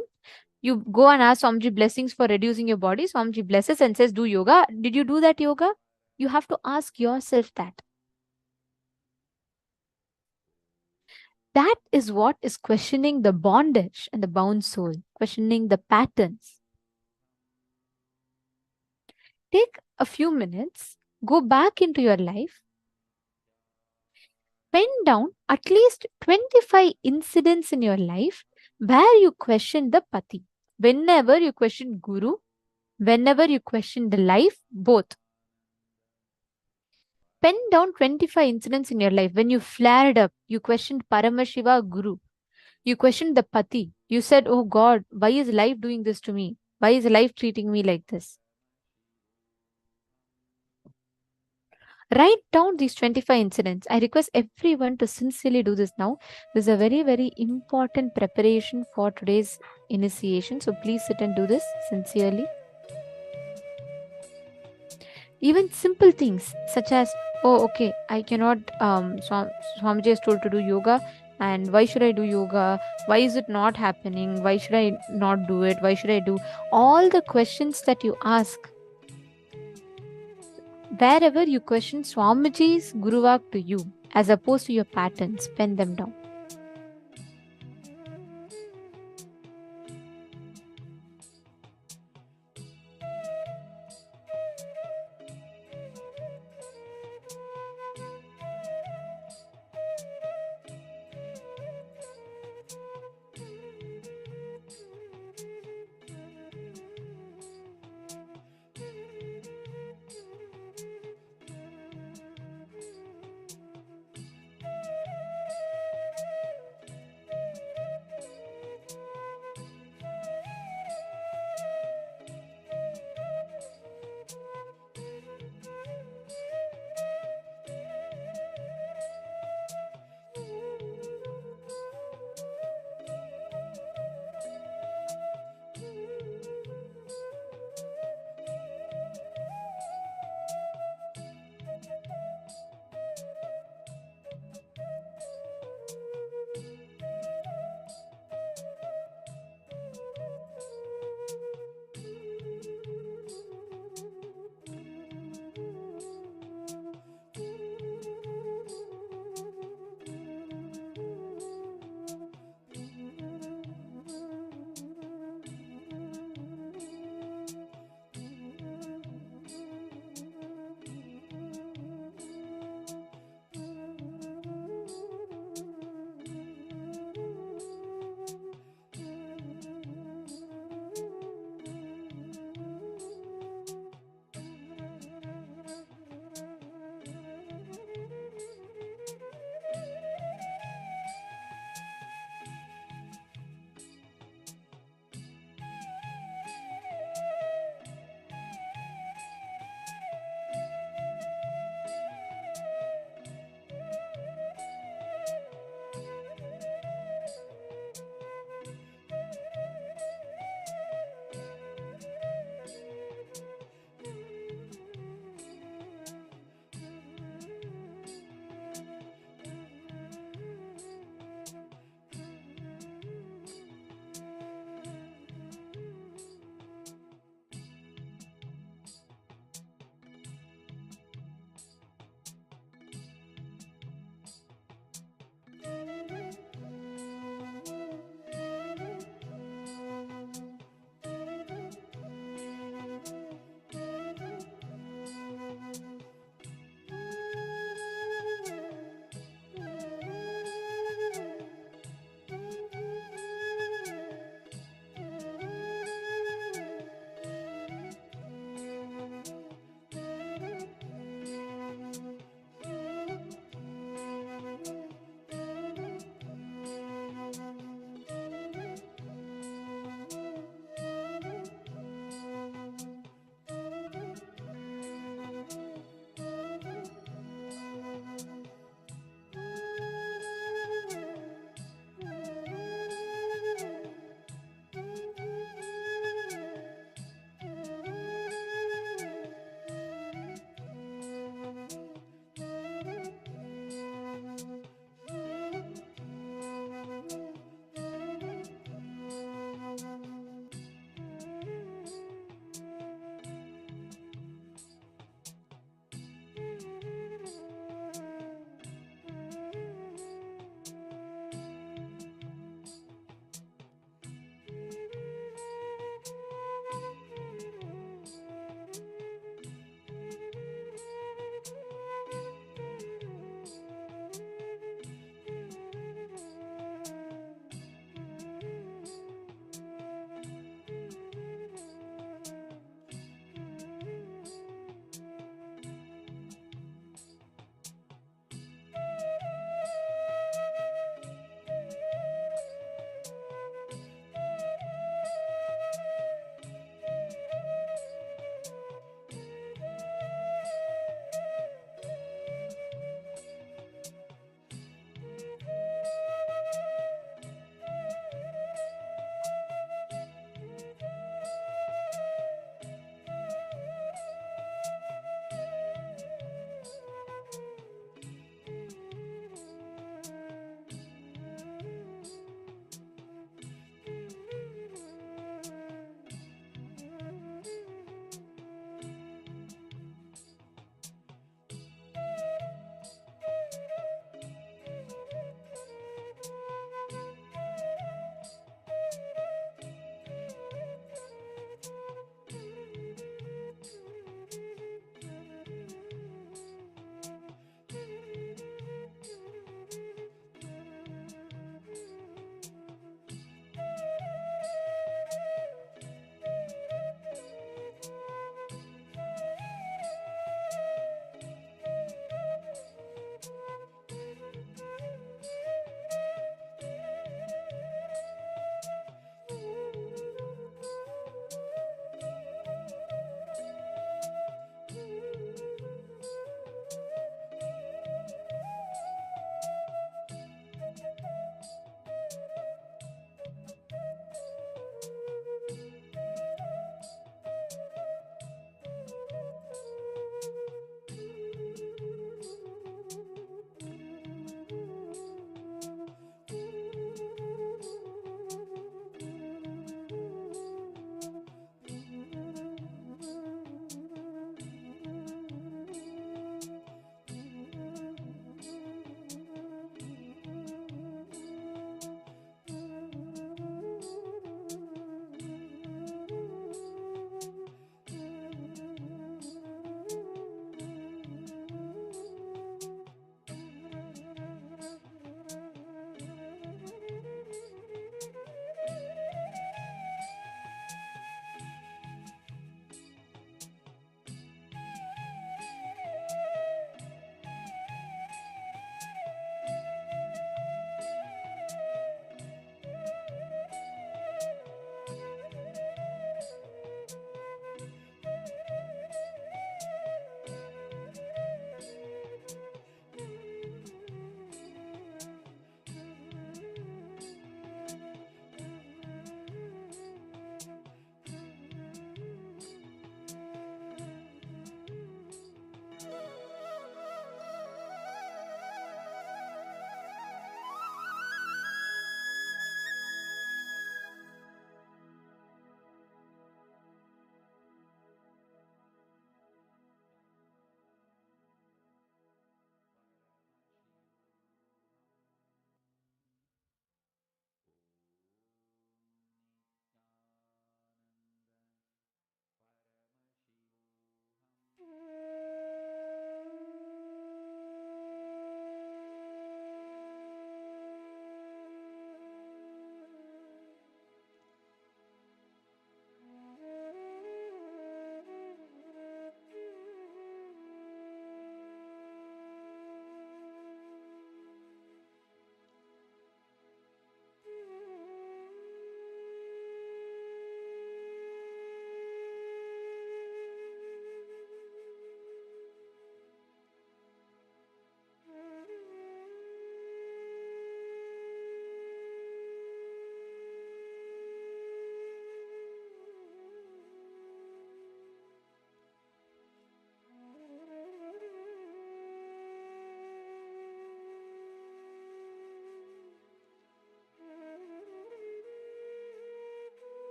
You go and ask Swamiji blessings for reducing your body. Swamiji blesses and says, do yoga. Did you do that yoga? You have to ask yourself that. That is what is questioning the bondage and the bound soul, questioning the patterns. Take a few minutes, go back into your life, pen down at least 25 incidents in your life where you question the Pati. Whenever you question Guru, whenever you question the life, both. Pen down 25 incidents in your life. When you flared up, you questioned Paramashiva Guru. You questioned the Pati. You said, oh God, why is life doing this to me? Why is life treating me like this? Write down these 25 incidents. I request everyone to sincerely do this now. This is a very, very important preparation for today's initiation. So please sit and do this sincerely. Even simple things such as, oh, okay, I cannot, Swamiji is told to do yoga. And why should I do yoga? Why is it not happening? Why should I not do it? Why should I do? All the questions that you ask. Wherever you question Swamiji's Guru Vak to you, as opposed to your patterns, pen them down.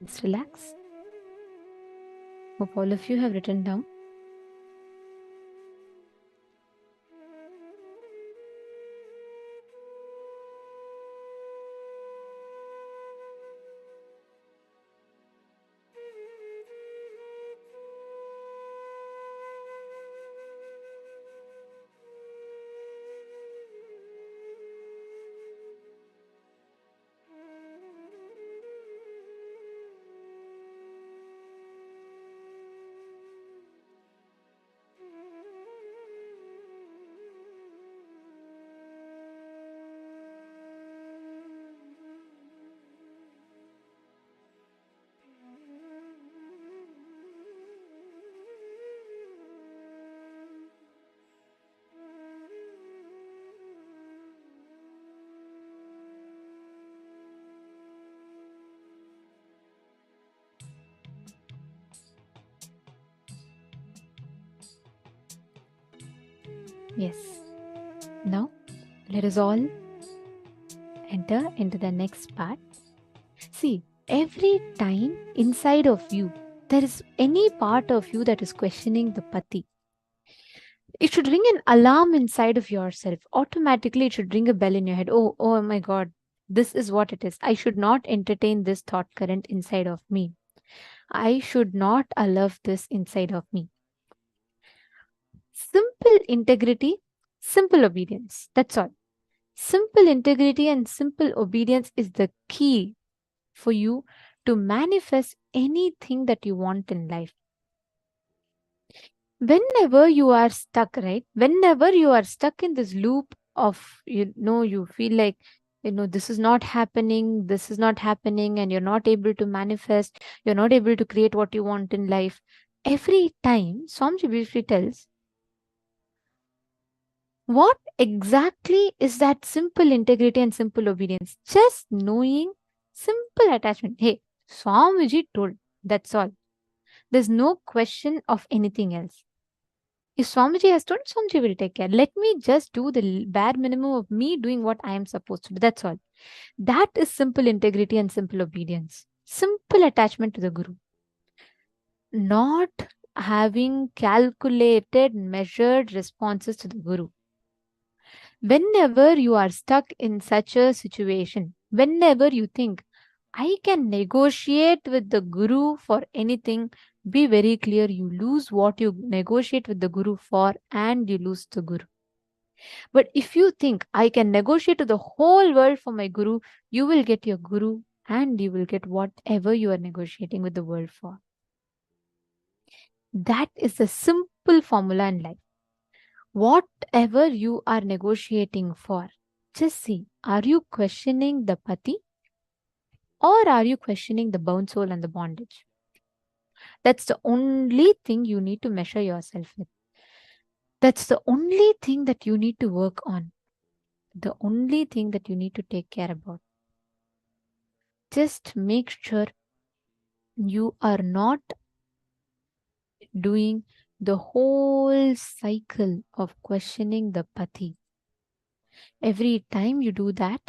Just relax. Hope all of you have written down. Yes. Now, let us all enter into the next part. See, every time inside of you, there is any part of you that is questioning the pati. It should ring an alarm inside of yourself. Automatically, it should ring a bell in your head. Oh my God, this is what it is. I should not entertain this thought current inside of me. I should not allow this inside of me. Simple integrity, simple obedience. That's all. Simple integrity and simple obedience is the key for you to manifest anything that you want in life. Whenever you are stuck, right? Whenever you are stuck in this loop of, you feel like, this is not happening, and you're not able to manifest, you're not able to create what you want in life. Every time, Swamiji briefly tells, what exactly is that simple integrity and simple obedience? Just knowing simple attachment. Hey, Swamiji told, that's all. There's no question of anything else. If Swamiji has told, Swamiji will take care. Let me just do the bare minimum of me doing what I am supposed to do. That's all. That is simple integrity and simple obedience. Simple attachment to the Guru. Not having calculated, measured responses to the Guru. Whenever you are stuck in such a situation, whenever you think, I can negotiate with the Guru for anything, be very clear, you lose what you negotiate with the Guru for and you lose the Guru. But if you think, I can negotiate to the whole world for my Guru, you will get your Guru and you will get whatever you are negotiating with the world for. That is the simple formula in life. Whatever you are negotiating for, just see, are you questioning the pati or are you questioning the bound soul and the bondage? That's the only thing you need to measure yourself with. That's the only thing that you need to work on. The only thing that you need to take care about. Just make sure you are not doing the whole cycle of questioning the pati. Every time you do that,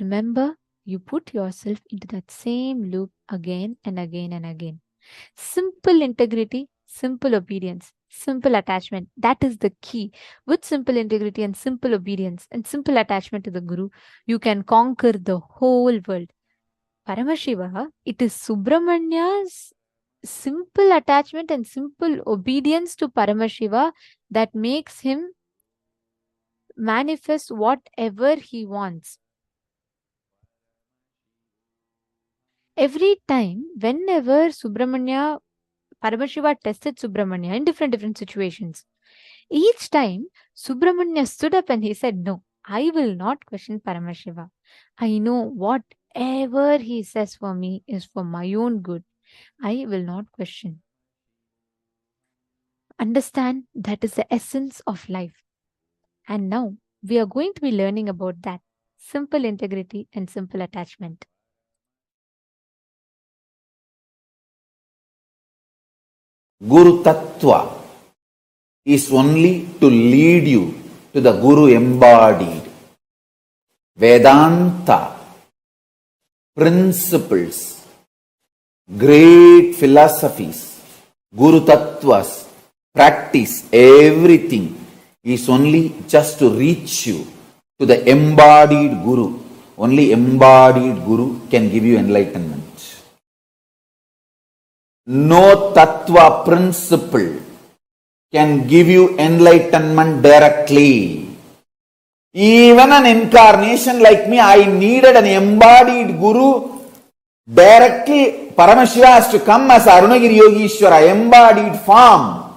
remember, you put yourself into that same loop again and again and again. Simple integrity, simple obedience, simple attachment. That is the key. With simple integrity and simple obedience and simple attachment to the Guru, you can conquer the whole world. Paramashiva, it is Subramanya's simple attachment and simple obedience to Paramashiva that makes him manifest whatever he wants. Every time, whenever Paramashiva tested Subramanya in different situations, each time Subramanya stood up and he said, no, I will not question Paramashiva. I know whatever he says for me is for my own good. I will not question. Understand that is the essence of life. And now we are going to be learning about that. Simple integrity and simple attachment. Guru Tattva is only to lead you to the Guru embodied. Vedanta principles great philosophies, Guru Tattvas, practice, everything is only just to reach you to the embodied Guru. Only embodied Guru can give you enlightenment. No Tattva principle can give you enlightenment directly. Even an incarnation like me, I needed an embodied Guru directly. Paramashiva has to come as Arunagiri Yogishwara, embodied form,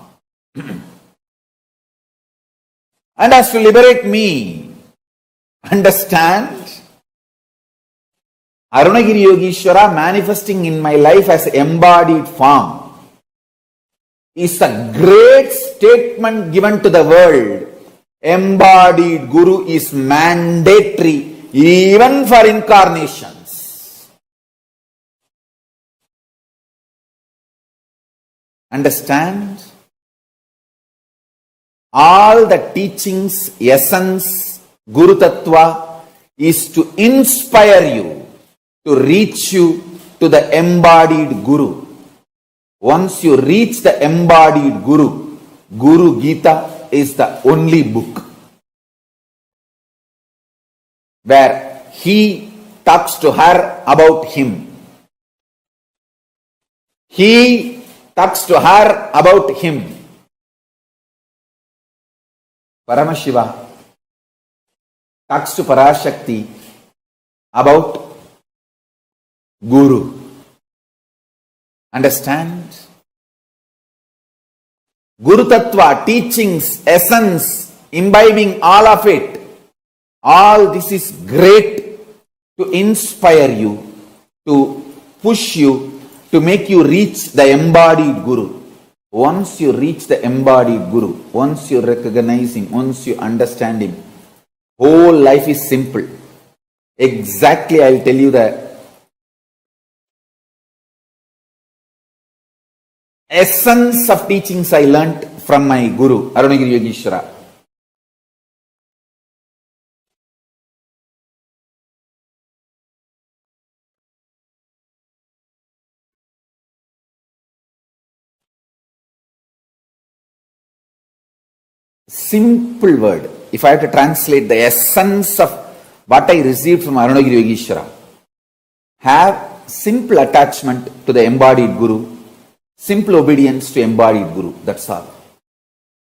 and has to liberate me. Understand? Arunagiri Yogishwara manifesting in my life as embodied form is a great statement given to the world. Embodied Guru is mandatory even for incarnations. Understand? All the teachings, essence, Guru Tattva is to inspire you, to reach you to the embodied Guru. Once you reach the embodied Guru, Guru Gita is the only book where he talks to her about him. He talks to her about him. Paramashiva talks to Parashakti about Guru. Understand? Guru Tattva, teachings, essence, imbibing all of it. All this is great to inspire you, to push you, to make you reach the embodied Guru. Once you reach the embodied Guru, once you recognize him, once you understand him, whole life is simple. Exactly, I will tell you the essence of teachings I learnt from my Guru, Arunagiri Yogishwara. Simple word. If I have to translate the essence of what I received from Arunagiri Yogishwara, have simple attachment to the embodied Guru, simple obedience to embodied Guru. That's all.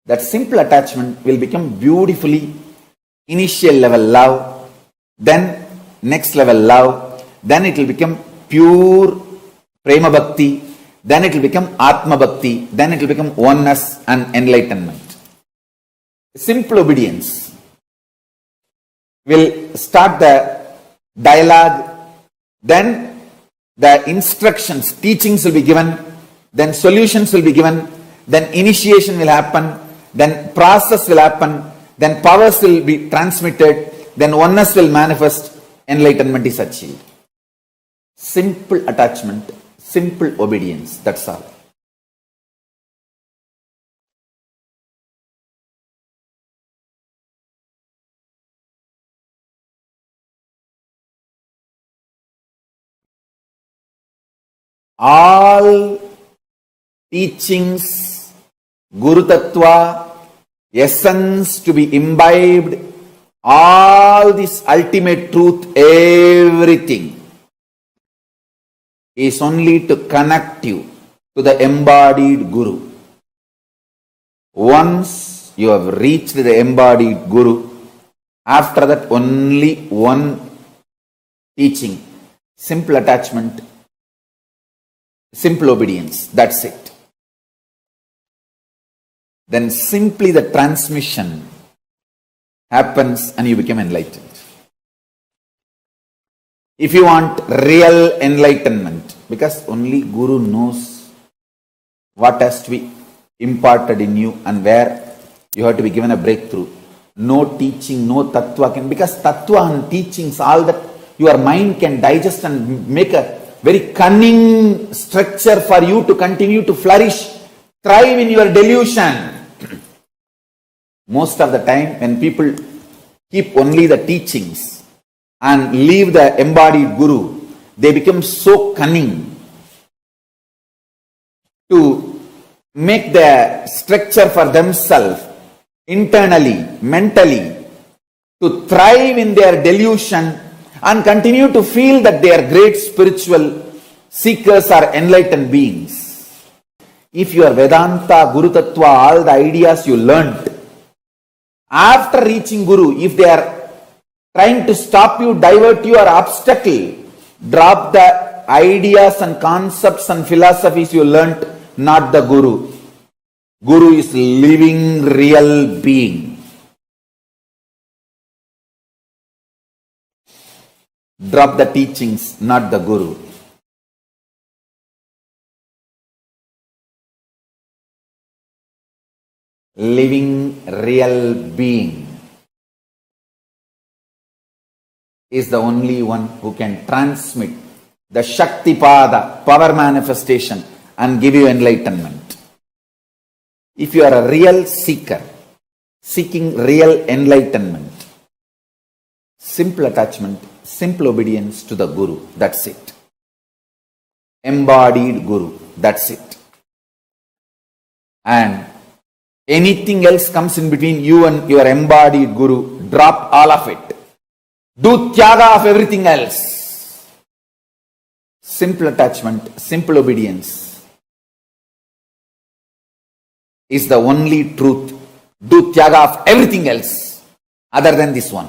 That simple attachment will become beautifully initial level love, then next level love, then it will become pure prema bhakti, then it will become atma bhakti, then it will become oneness and enlightenment. Simple obedience will start the dialogue, then the instructions, teachings will be given, then solutions will be given, then initiation will happen, then process will happen, then powers will be transmitted, then oneness will manifest, enlightenment is achieved. Simple attachment, simple obedience, that's all. All teachings, Guru Tattva, essence to be imbibed, all this ultimate truth, everything is only to connect you to the embodied Guru. Once you have reached the embodied Guru, after that only one teaching, simple attachment, simple obedience, that's it. Then simply the transmission happens and you become enlightened. If you want real enlightenment, because only Guru knows what has to be imparted in you and where you have to be given a breakthrough. No teaching, no tattva can, because tattva and teachings, all that your mind can digest and make a very cunning structure for you to continue to flourish, thrive in your delusion. Most of the time when people keep only the teachings and leave the embodied Guru, they become so cunning. to make the structure for themselves internally, mentally, to thrive in their delusion and continue to feel that they are great spiritual seekers or enlightened beings. If your Vedanta, Guru Tattva, all the ideas you learnt, after reaching Guru, if they are trying to stop you, divert you or obstacle, drop the ideas and concepts and philosophies you learnt, not the Guru. Guru is living real being. Drop the teachings, not the Guru. Living real being is the only one who can transmit the Shaktipada, power manifestation, and give you enlightenment. If you are a real seeker, seeking real enlightenment, simple attachment, simple obedience to the Guru, that's it. Embodied Guru, that's it. And anything else comes in between you and your embodied Guru, drop all of it. Do tyaga of everything else. Simple attachment, simple obedience is the only truth. Do tyaga of everything else other than this one.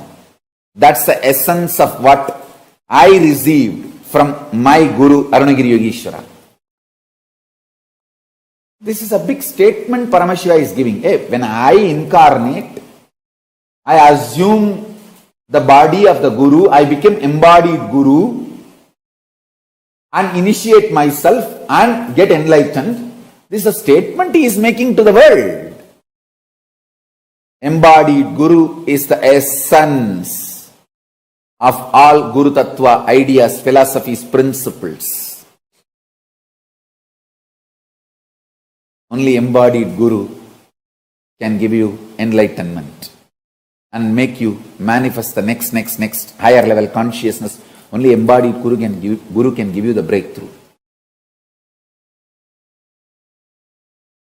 That's the essence of what I received from my Guru Arunagiri Yogeshwara. This is a big statement Paramashiva is giving. Hey, when I incarnate, I assume the body of the Guru, I become embodied Guru and initiate myself and get enlightened. This is a statement he is making to the world. Embodied Guru is the essence of all Guru Tattva ideas, philosophies, principles. Only embodied Guru can give you enlightenment and make you manifest the next higher level consciousness. Only embodied Guru can give you the breakthrough.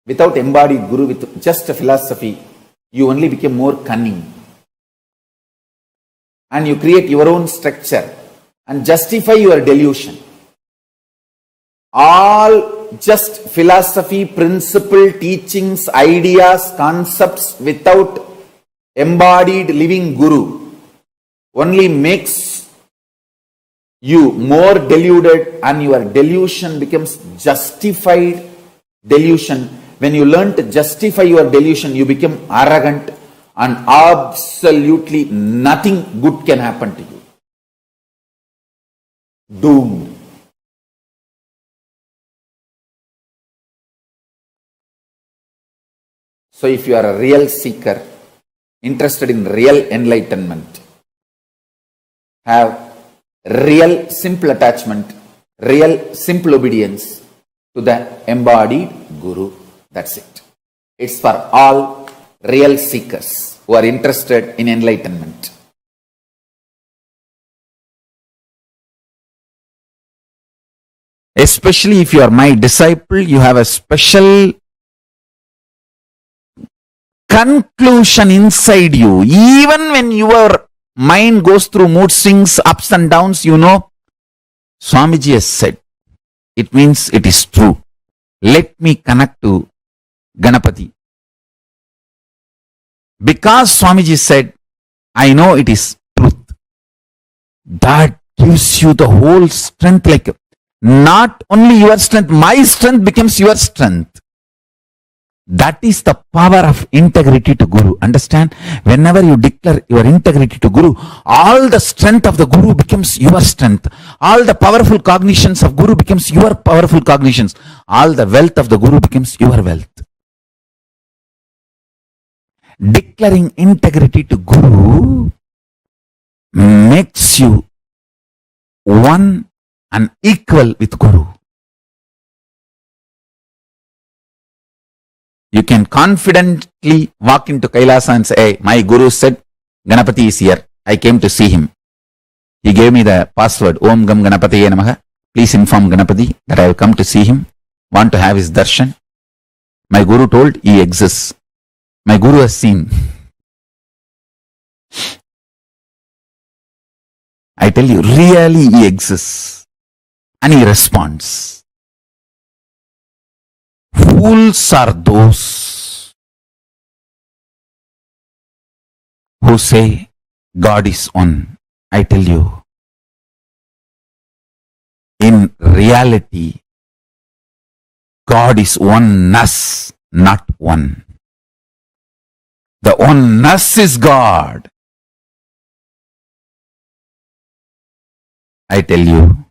Without embodied Guru, with just a philosophy, you only become more cunning. And you create your own structure and justify your delusion. All just philosophy, principle, teachings, ideas, concepts without embodied living Guru only makes you more deluded and your delusion becomes justified delusion. When you learn to justify your delusion, you become arrogant and absolutely nothing good can happen to you. Doomed. So if you are a real seeker, interested in real enlightenment, have real simple attachment, real simple obedience to the embodied Guru. That's it. It's for all real seekers who are interested in enlightenment. Especially if you are my disciple, you have a special conclusion inside you. Even when your mind goes through mood swings, ups and downs, you know, Swamiji has said, it means it is true. Let me connect to Ganapati. Because Swamiji said, I know it is truth. That gives you the whole strength, like not only your strength, my strength becomes your strength. That is the power of integrity to Guru. Understand? Whenever you declare your integrity to Guru, all the strength of the Guru becomes your strength. All the powerful cognitions of Guru becomes your powerful cognitions. All the wealth of the Guru becomes your wealth. Declaring integrity to Guru makes you one and equal with Guru. You can confidently walk into Kailasa and say, hey, my Guru said Ganapati is here. I came to see him. He gave me the password, Om Gam Ganapatiye Namaha. Please inform Ganapati that I have come to see him. Want to have his darshan? My Guru told he exists. My Guru has seen. I tell you, really he exists. And he responds. Fools are those who say God is one. I tell you, in reality, God is oneness, not one. The oneness is God. I tell you,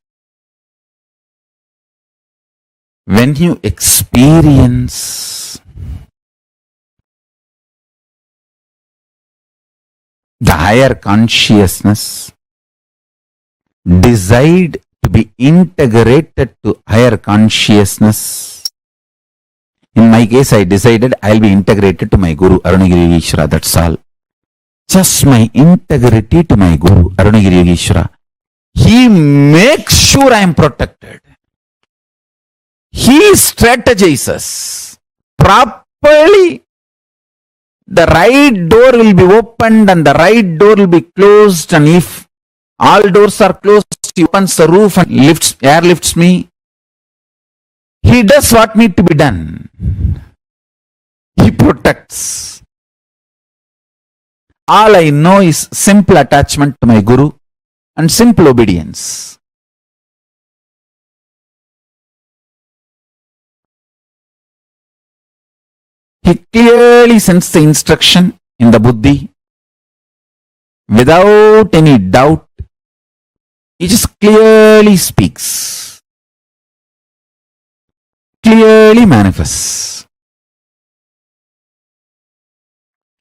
when you experience the higher consciousness, decide to be integrated to higher consciousness. In my case, I decided I'll be integrated to my Guru, Arunagiri Yogeshwara, that's all. Just my integrity to my Guru, Arunagiri Yogeshwara. He makes sure I am protected. He strategizes properly. The right door will be opened and the right door will be closed, and if all doors are closed, he opens the roof and airlifts me. He does what needs to be done. He protects. All I know is simple attachment to my Guru and simple obedience. He clearly sends the instruction in the buddhi without any doubt. He just clearly speaks, clearly manifests.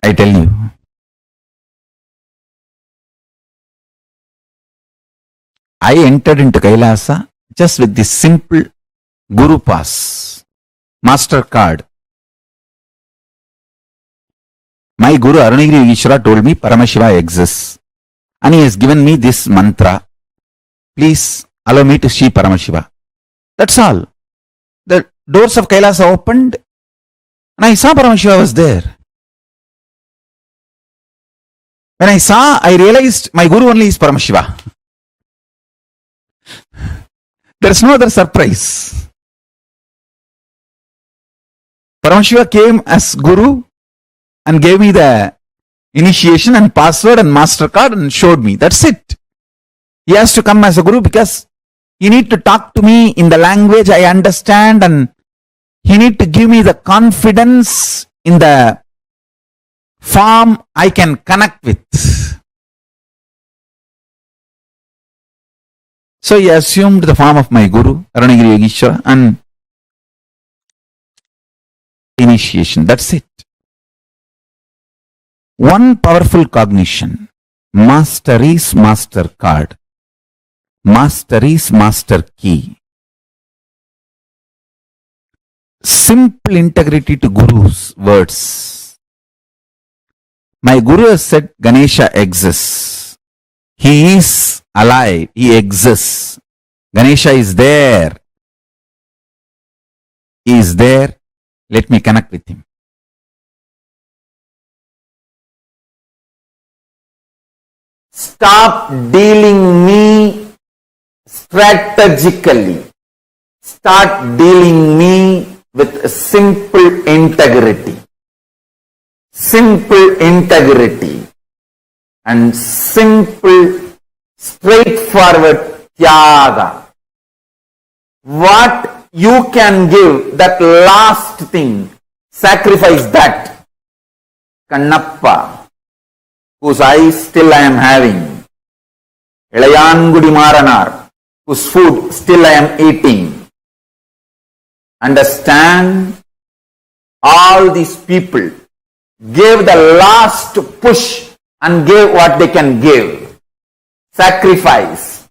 I tell you, I entered into KAILASA just with this simple Guru Pass, Master Card. My Guru Arunagiri Yogeshwara told me Paramashiva exists, and he has given me this mantra. Please allow me to see Paramashiva. That's all. The doors of KAILASA opened and I saw Paramashiva was there. When I saw, I realized my Guru only is Paramashiva. There is no other surprise. Paramashiva came as Guru and gave me the initiation and password and master card and showed me. That's it. He has to come as a Guru because he need to talk to me in the language I understand, and he need to give me the confidence in the form I can connect with. So he assumed the form of my Guru, Arunagiri Yogeshwara, and initiation. That's it. One powerful cognition. Master is master card. Master is master key. Simple integrity to Guru's words. My Guru has said Ganesha exists. He is alive. He exists. Ganesha is there. He is there. Let me connect with him. Stop dealing me strategically. Start dealing me with simple integrity. Simple integrity and simple straightforward tyaga. What you can give, that last thing, sacrifice that. Kannappa, whose eyes still I am having. Ilayangudi Maranar, whose food still I am eating. Understand, all these people gave the last push and gave what they can give. Sacrifice.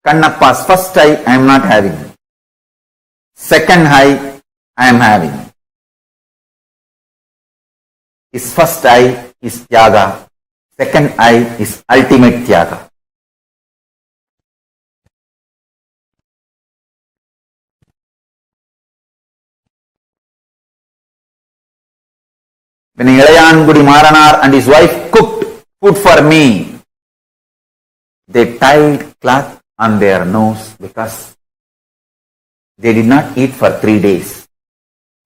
Kannappa's first eye I am not having. Second eye I am having. His first eye is Tyaga. Second eye is ultimate Tyaga. when Ilayangudi Maranar and his wife cooked food for me, they tied cloth on their nose because they did not eat for 3 days.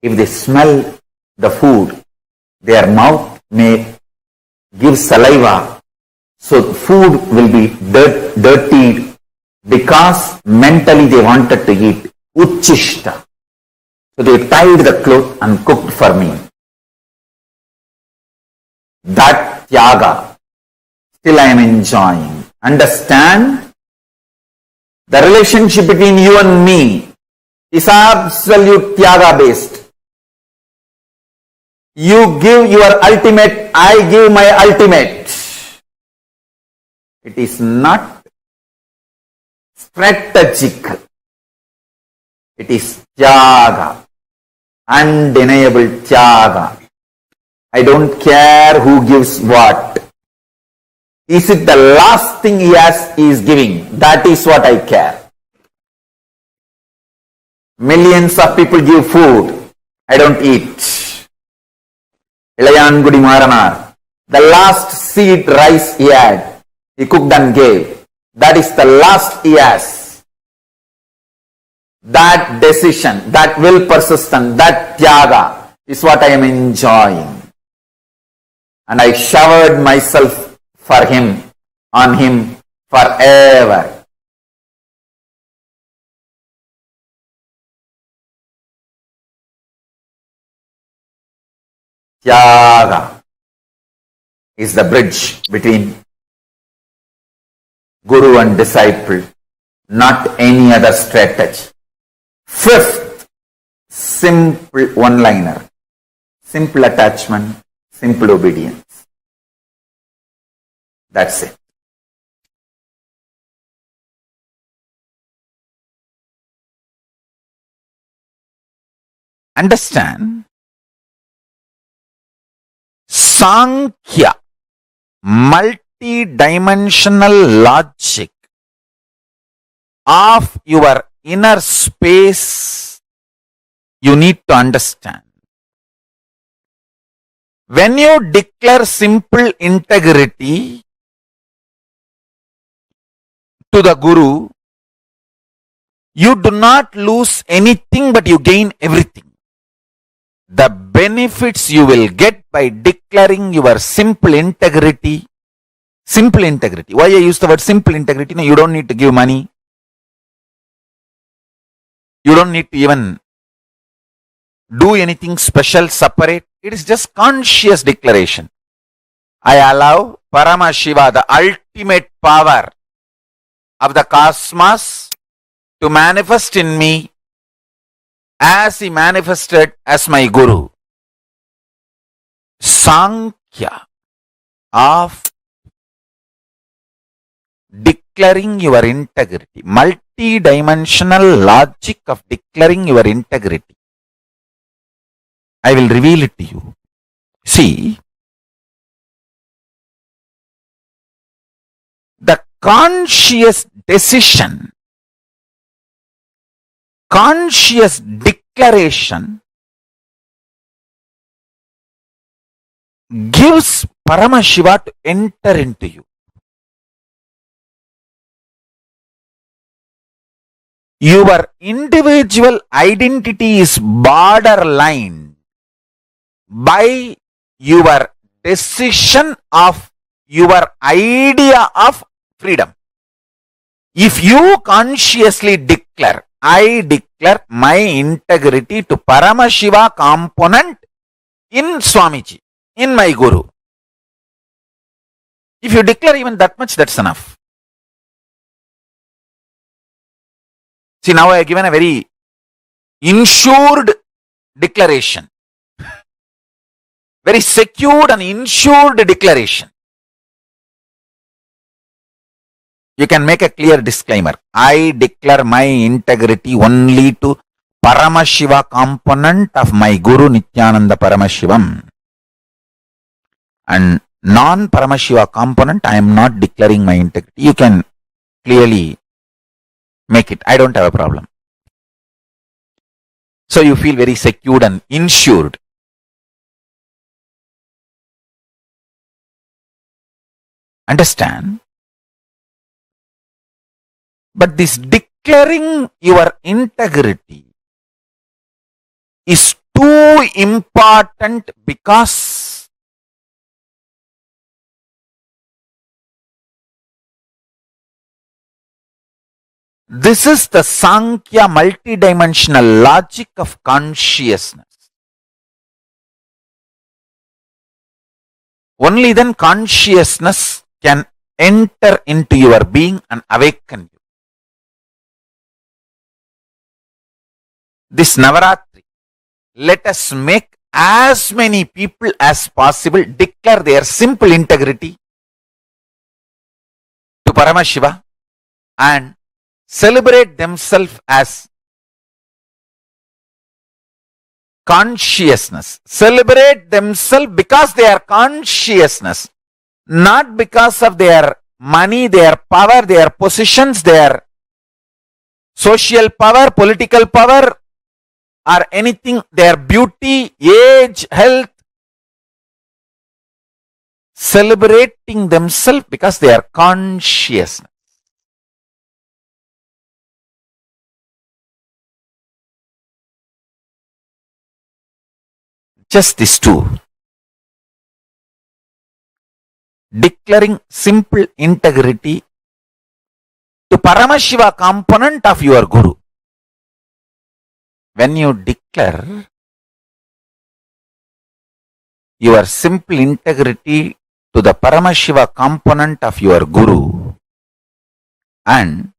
If they smell the food, their mouth may give saliva, so food will be dirtied because mentally they wanted to eat. Uchishta. So they tied the cloth and cooked for me. That tyaga, still I am enjoying. Understand? The relationship between you and me is absolute tyaga based. You give your ultimate, I give my ultimate. It is not strategical. It is tyaga, undeniable tyaga. I don't care who gives what. Is it the last thing he is giving? That is what I care. Millions of people give food. I don't eat. Ilayangudi Maranar, the last seed rice he had, he cooked and gave. That is the last he has. That decision, that will persistent, that tyaga is what I am enjoying. And I showered myself for him, on him forever. Tyaga is the bridge between Guru and disciple, not any other strategy. Fifth, simple one-liner, simple attachment, simple obedience. That's it. Understand? Sankhya, multi-dimensional logic of your inner space, you need to understand. When you declare simple integrity to the Guru, you do not lose anything but you gain everything. The benefits you will get by declaring your simple integrity. Simple integrity. Why I use the word simple integrity? No, you don't need to give money. You don't need to even do anything special, separate. It is just conscious declaration. I allow Paramashiva, the ultimate power of the cosmos, to manifest in me as he manifested as my Guru. Sankhya of declaring your integrity, multi-dimensional logic of declaring your integrity. I will reveal it to you. See, the conscious decision, conscious declaration gives Paramashiva to enter into you. Your individual identity is borderline by your decision of your idea of freedom. If you consciously declare, I declare my integrity to Paramashiva component in Swamiji, in my Guru. If you declare even that much, that's enough. See, now I have given a very insured declaration. Very secured and insured declaration. You can make a clear disclaimer. I declare my integrity only to Paramashiva component of my Guru Nityananda Paramashivam. And non-Paramashiva component, I am not declaring my integrity. You can clearly make it. I don't have a problem. So you feel very secured and insured. Understand? But this declaring your integrity is too important because this is the Sankhya multidimensional logic of consciousness. Only then consciousness can enter into your being and awaken you. This Navaratri, let us make as many people as possible declare their simple integrity to Paramashiva and celebrate themselves as consciousness. Celebrate themselves because they are consciousness, not because of their money, their power, their positions, their social power, political power, or anything, their beauty, age, health. Celebrating themselves because they are consciousness. Just these two. Declaring simple integrity to Paramashiva component of your Guru. When you declare your simple integrity to the Paramashiva component of your Guru and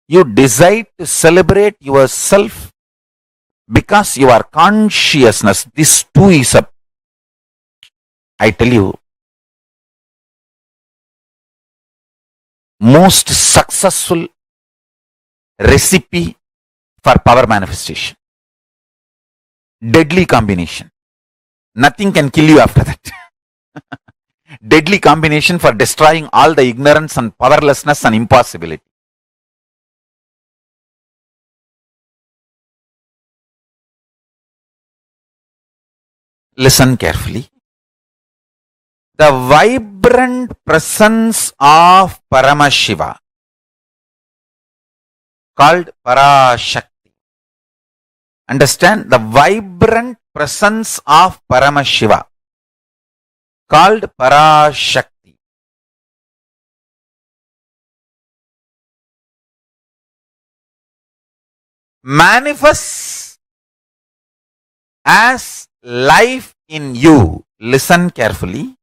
you decide to celebrate yourself because you are consciousness, this too is a, I tell you, most successful recipe for power manifestation. Deadly combination. Nothing can kill you after that. Deadly combination for destroying all the ignorance and powerlessness and impossibility. Listen carefully. The vibrant presence of Paramashiva called Parashakti. Understand? The vibrant presence of Paramashiva called Parashakti manifests as life in you. Listen carefully.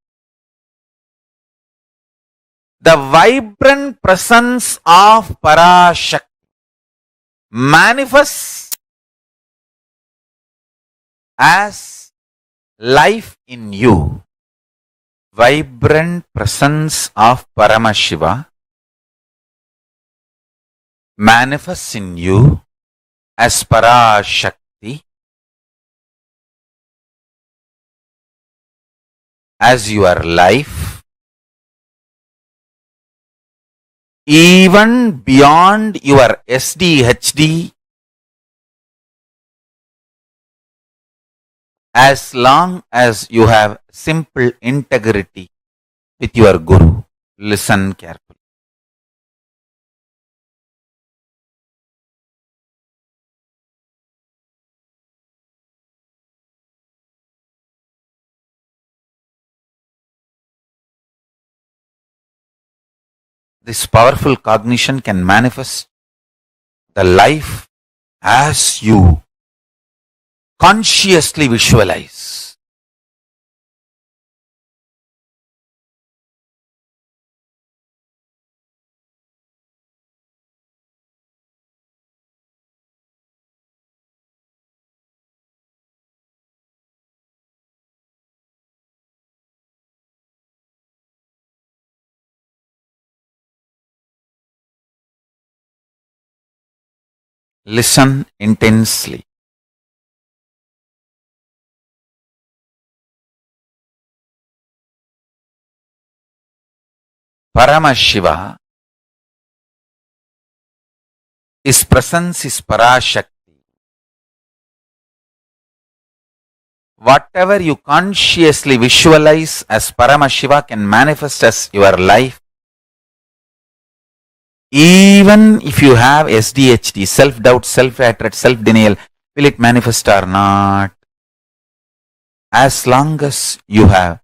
The vibrant presence of Parashakti manifests as life in you. Vibrant presence of Paramashiva manifests in you as Parashakti, as your life, even beyond your SDHD, as long as you have simple integrity with your Guru. Listen carefully. This powerful cognition can manifest the life as you consciously visualize. Listen intensely. Paramashiva, his presence is Parashakti. whatever you consciously visualize as Paramashiva can manifest as your life. Even if you have SDHD, self-doubt, self-hatred, self-denial, will it manifest or not? As long as you have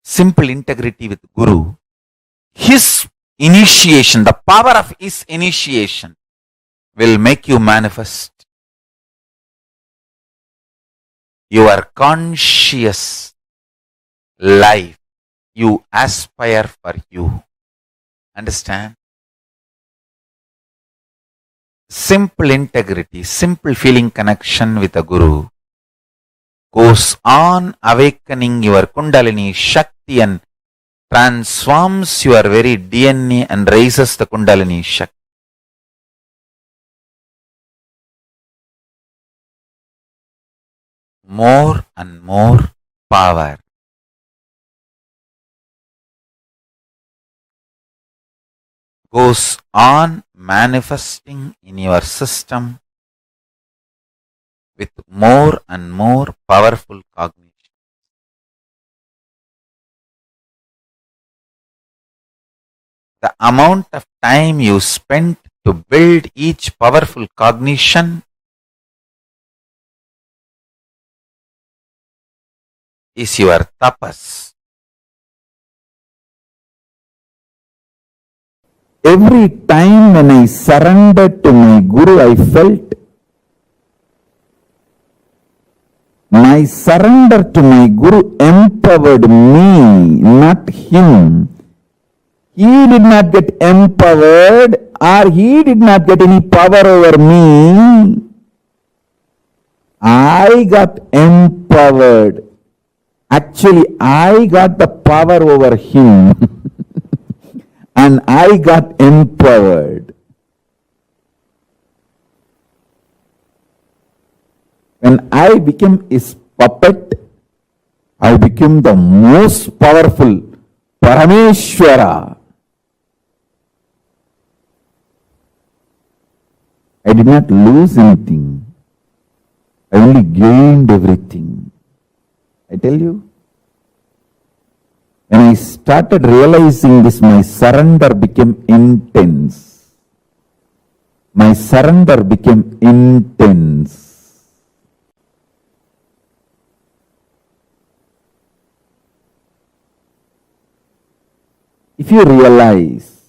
simple integrity with Guru, his initiation, the power of his initiation will make you manifest your conscious life you aspire for you. Understand? Simple integrity, simple feeling connection with a Guru goes on awakening your Kundalini Shakti and transforms your very DNA and raises the Kundalini Shakti. More and more power. Goes on manifesting in your system with more and more powerful cognition. The amount of time you spent to build each powerful cognition is your tapas. Every time when I surrendered to my Guru, I felt my surrender to my Guru empowered me, not him. He did not get empowered, or he did not get any power over me. I got empowered. Actually, I got the power over him. And I got empowered. When I became his puppet, I became the most powerful Parameshwara. I did not lose anything. I only gained everything. I tell you. When I started realizing this, my surrender became intense. My surrender became intense. If you realize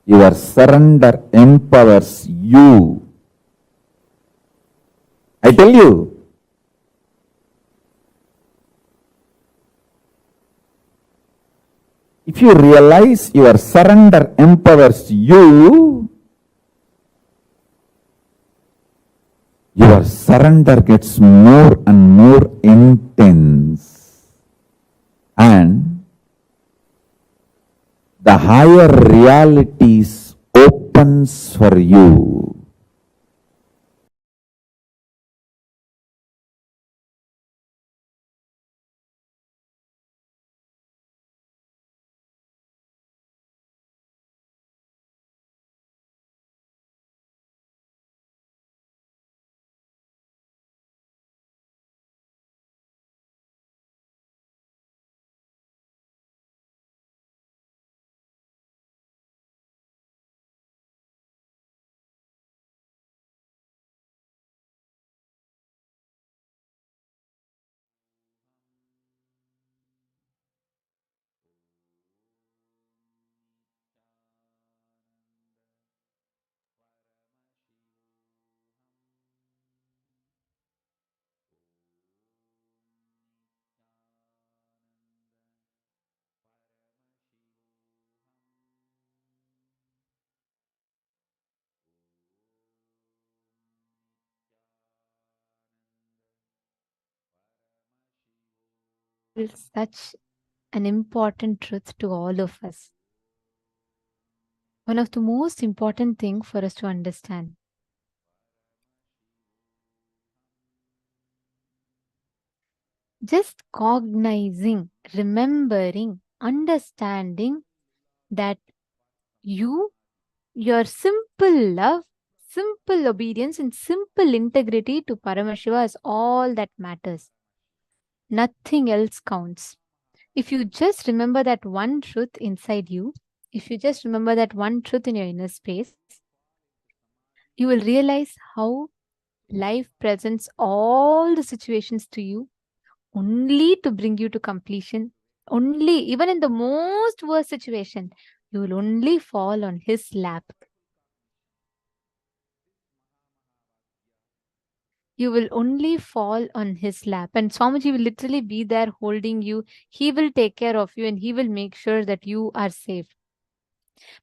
your surrender empowers you, I tell you, if you realize your surrender empowers you, your surrender gets more and more intense. And the higher realities opens for you. Is such an important truth to all of us. One of the most important things for us to understand. Just cognizing, remembering, understanding that your simple love, simple obedience and simple integrity to Paramashiva is all that matters. Nothing else counts. If you just remember that one truth inside you, if you just remember that one truth in your inner space, you will realize how life presents all the situations to you only to bring you to completion. Only, even in the most worst situation, you will only fall on his lap. You will only fall on his lap. And Swamiji will literally be there holding you. He will take care of you and he will make sure that you are safe.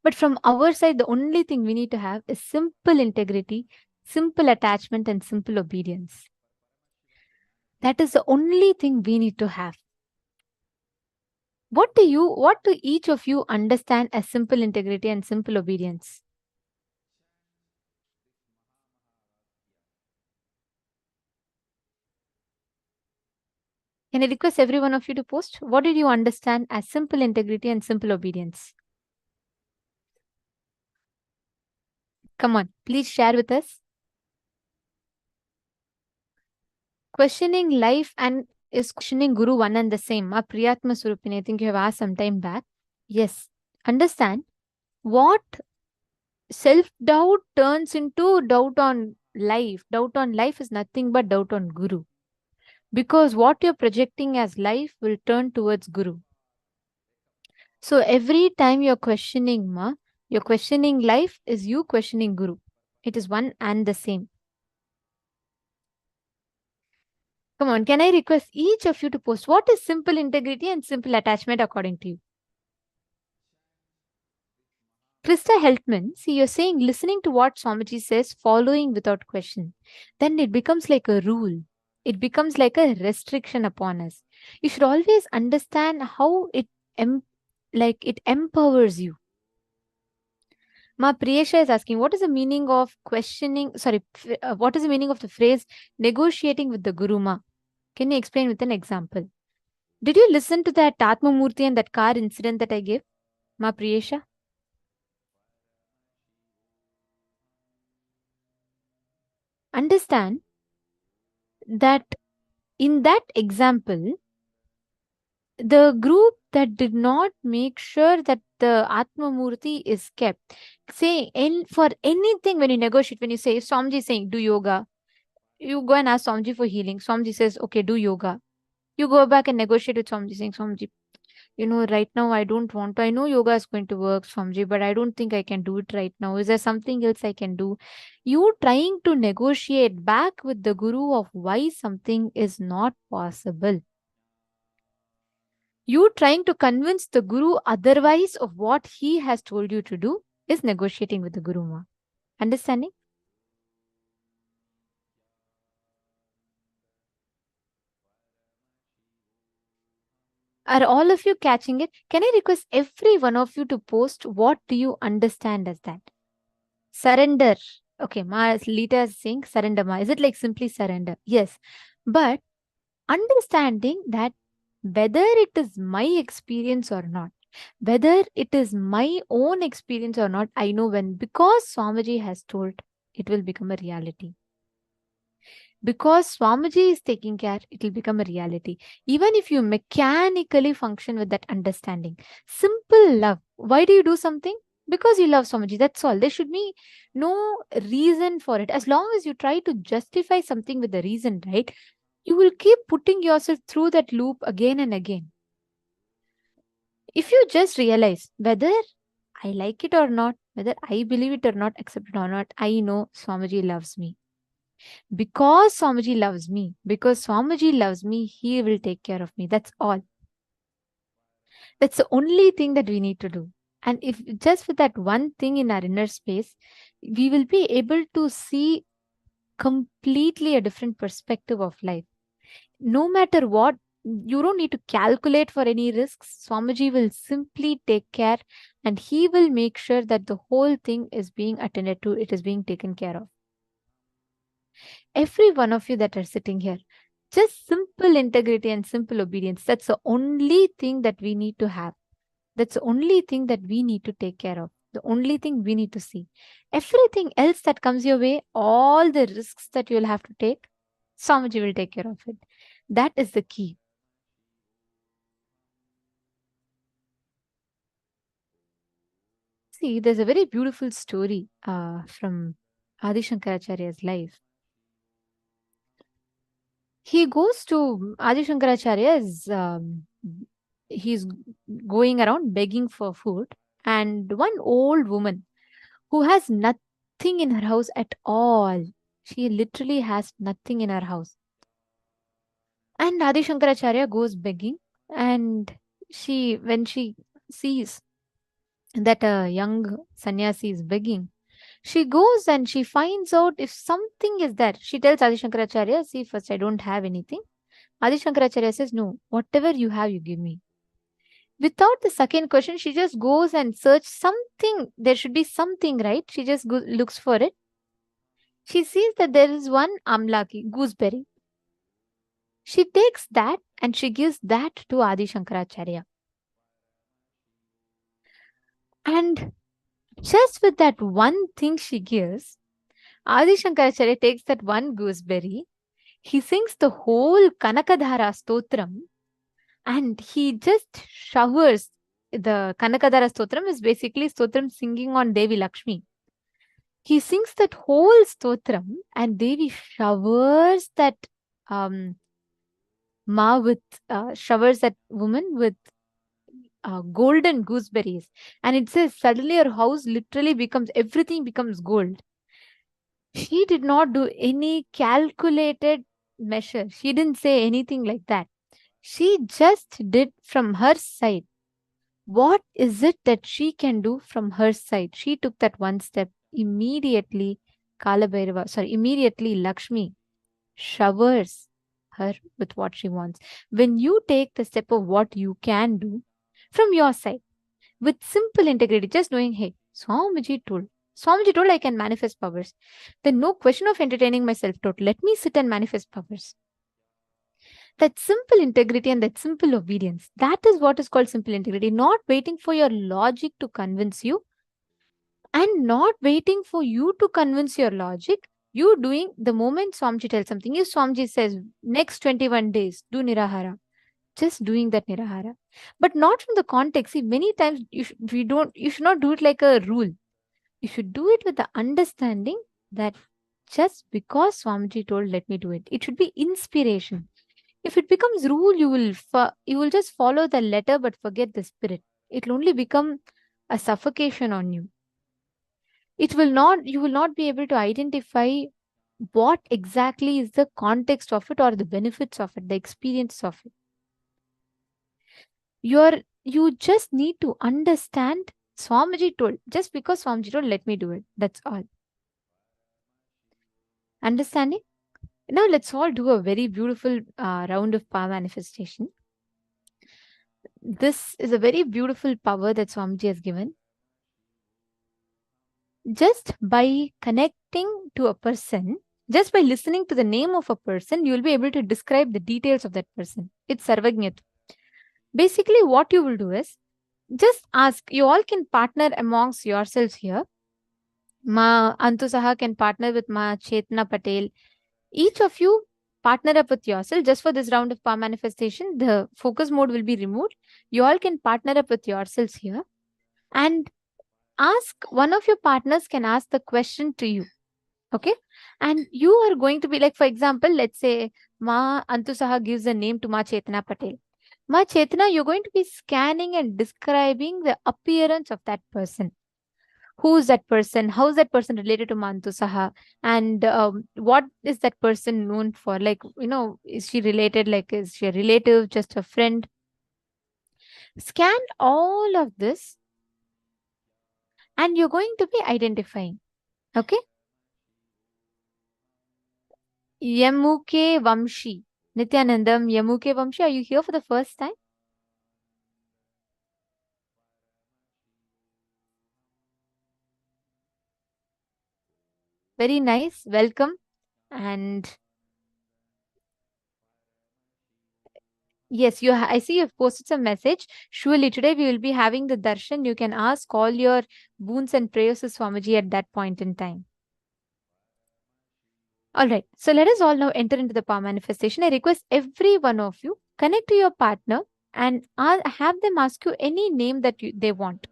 But from our side, the only thing we need to have is simple integrity, simple attachment, and simple obedience. That is the only thing we need to have. What do each of you understand as simple integrity and simple obedience? Can I request every one of you to post? What did you understand as simple integrity and simple obedience? Come on, please share with us. Questioning life and is questioning Guru one and the same? Priyatma Surupini, I think you have asked some time back. Yes. Understand what self-doubt turns into doubt on life. Doubt on life is nothing but doubt on Guru. Because what you're projecting as life will turn towards Guru. So every time you're questioning you're questioning life is you questioning Guru. It is one and the same. Come on, can I request each of you to post what is simple integrity and simple attachment according to you? Krista Heltman, see, you're saying listening to what Swamiji says, following without question. Then it becomes like a rule. It becomes like a restriction upon us. You should always understand how it empowers you. Ma Priyesha is asking, what is the meaning of questioning? What is the meaning of the phrase negotiating with the Guru Ma? Can you explain with an example? Did you listen to that Atma Murti and that car incident that I gave? Ma Priyesha? Understand that in that example, the group that did not make sure that the Atma Murti is kept, say, for anything when you negotiate, when you say, Swamiji is saying, do yoga, you go and ask Swamiji for healing. Swamiji says, okay, do yoga. You go back and negotiate with Swamiji saying, Swamiji, right now I don't want to. I know yoga is going to work, Swamiji, but I don't think I can do it right now. Is there something else I can do? You trying to negotiate back with the Guru of why something is not possible. You trying to convince the Guru otherwise of what he has told you to do is negotiating with the Guru Ma. Understanding? Are all of you catching it? Can I request every one of you to post what do you understand as that? Surrender. Okay, Ma Lita is saying surrender, Ma. Is it like simply surrender? Yes. But understanding that whether it is my experience or not, whether it is my own experience or not, I know when, because Swamiji has told, it will become a reality. Because Swamiji is taking care, it will become a reality. Even if you mechanically function with that understanding. Simple love. Why do you do something? Because you love Swamiji. That's all. There should be no reason for it. As long as you try to justify something with a reason, right? You will keep putting yourself through that loop again and again. If you just realize whether I like it or not, whether I believe it or not, accept it or not, I know Swamiji loves me. Because Swamiji loves me, he will take care of me. That's all. That's the only thing that we need to do. And if just with that one thing in our inner space, we will be able to see completely a different perspective of life. No matter what, you don't need to calculate for any risks. Swamiji will simply take care and he will make sure that the whole thing is being attended to, it is being taken care of. Every one of you that are sitting here, just simple integrity and simple obedience. That's the only thing that we need to have. That's the only thing that we need to take care of. The only thing we need to see. Everything else that comes your way, all the risks that you'll have to take, Swamiji will take care of it. That is the key. See, there's a very beautiful story from Adi Shankaracharya's life. He goes to Adi Shankaracharya's, he's going around begging for food, and one old woman who has nothing in her house at all. She literally has nothing in her house. And Adi Shankaracharya goes begging, and when she sees that a young sannyasi is begging, she goes and she finds out if something is there. She tells Adi Shankaracharya, see, first I don't have anything. Adi Shankaracharya says, no, whatever you have, you give me. Without the second question, she just goes and searches something. There should be something, right? She just looks for it. She sees that there is one amlaki, gooseberry. She takes that and she gives that to Adi Shankaracharya. And just with that one thing she gives, Adi Shankaracharya takes that one gooseberry, he sings the whole Kanakadhara Stotram, and he just showers. The Kanakadhara Stotram is basically Stotram singing on Devi Lakshmi. He sings that whole Stotram, and Devi showers that showers that woman with golden gooseberries. And it says suddenly her house literally becomes, everything becomes gold. She did not do any calculated measure. She didn't say anything like that. She just did from her side. What is it that she can do from her side? She took that one step. Immediately, immediately Lakshmi showers her with what she wants. When you take the step of what you can do from your side, with simple integrity, just knowing, hey, Swamiji told I can manifest powers. Then no question of entertaining my self-doubt. Let me sit and manifest powers. That simple integrity and that simple obedience, that is what is called simple integrity. Not waiting for your logic to convince you, and not waiting for you to convince your logic. You doing, the moment Swamiji tells something, if Swamiji says next 21 days, do Nirahara, just doing that Nirahara. But not from the context. See, many times you should not do it like a rule. You should do it with the understanding that just because Swamiji told, let me do it. It should be inspiration. If it becomes rule, you will just follow the letter but forget the spirit. It will only become a suffocation on you. You will not be able to identify what exactly is the context of it or the benefits of it, the experience of it. You just need to understand Swamiji told. Just because Swamiji told, let me do it. That's all. Understanding? Now let's all do a very beautiful round of power manifestation. This is a very beautiful power that Swamiji has given. Just by connecting to a person, just by listening to the name of a person, you will be able to describe the details of that person. It's Sarvajñat. Basically, what you will do is, just ask, you all can partner amongst yourselves here. Ma Antusaha can partner with Ma Chetna Patel. Each of you partner up with yourself. Just for this round of power manifestation, the focus mode will be removed. You all can partner up with yourselves here. And ask, one of your partners can ask the question to you. Okay. And you are going to be like, for example, let's say Ma Antusaha gives a name to Ma Chetna Patel. Ma Chetna, you're going to be scanning and describing the appearance of that person. Who is that person? How is that person related to Ma Antusaha? And what is that person known for? Like, is she related? Like, is she a relative, just a friend? Scan all of this and you're going to be identifying. Okay. Yamuke Vamshi. Nityanandam, Yamuke Vamshi, are you here for the first time? Very nice. Welcome. And Yes, I see you've posted some message. Surely today we will be having the darshan. You can ask all your boons and prayers to Swamiji at that point in time. All right. So let us all now enter into the power manifestation. I request every one of you connect to your partner and have them ask you any name that they want.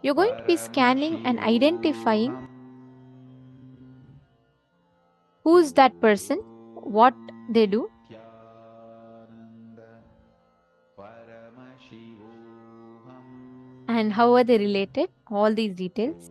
You're going to be scanning and identifying who's that person, what they do, and how are they related, all these details.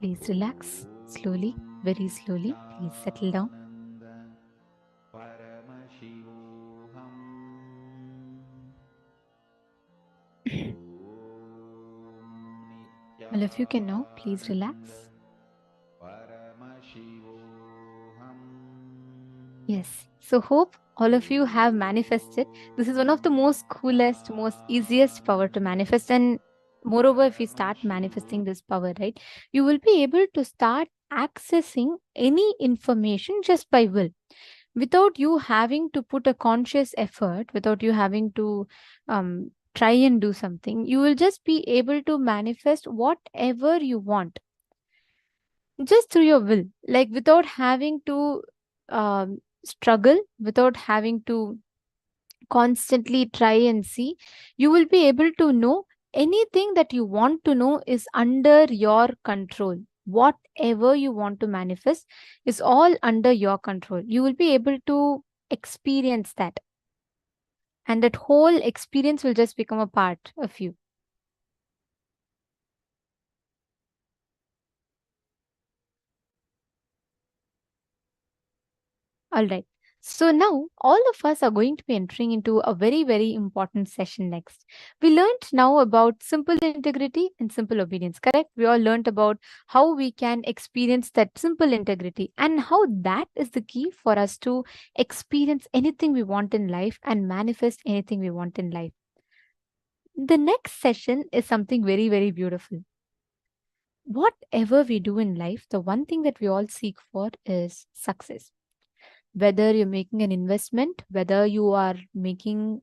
Please relax slowly, very slowly. Please settle down. All of you can now please relax. Yes. So hope all of you have manifested. This is one of the most coolest, most easiest power to manifest. And moreover, if you start manifesting this power, right, you will be able to start accessing any information just by will, without you having to put a conscious effort, without you having to try and do something. You will just be able to manifest whatever you want just through your will, like without having to struggle, without having to constantly try and see. You will be able to know anything that you want to know is under your control. Whatever you want to manifest is all under your control. You will be able to experience that, and that whole experience will just become a part of you. All right. So now all of us are going to be entering into a very, very important session next. We learned now about simple integrity and simple obedience, correct? We all learned about how we can experience that simple integrity and how that is the key for us to experience anything we want in life and manifest anything we want in life. The next session is something very, very beautiful. Whatever we do in life, the one thing that we all seek for is success. Whether you're making an investment, whether you are making,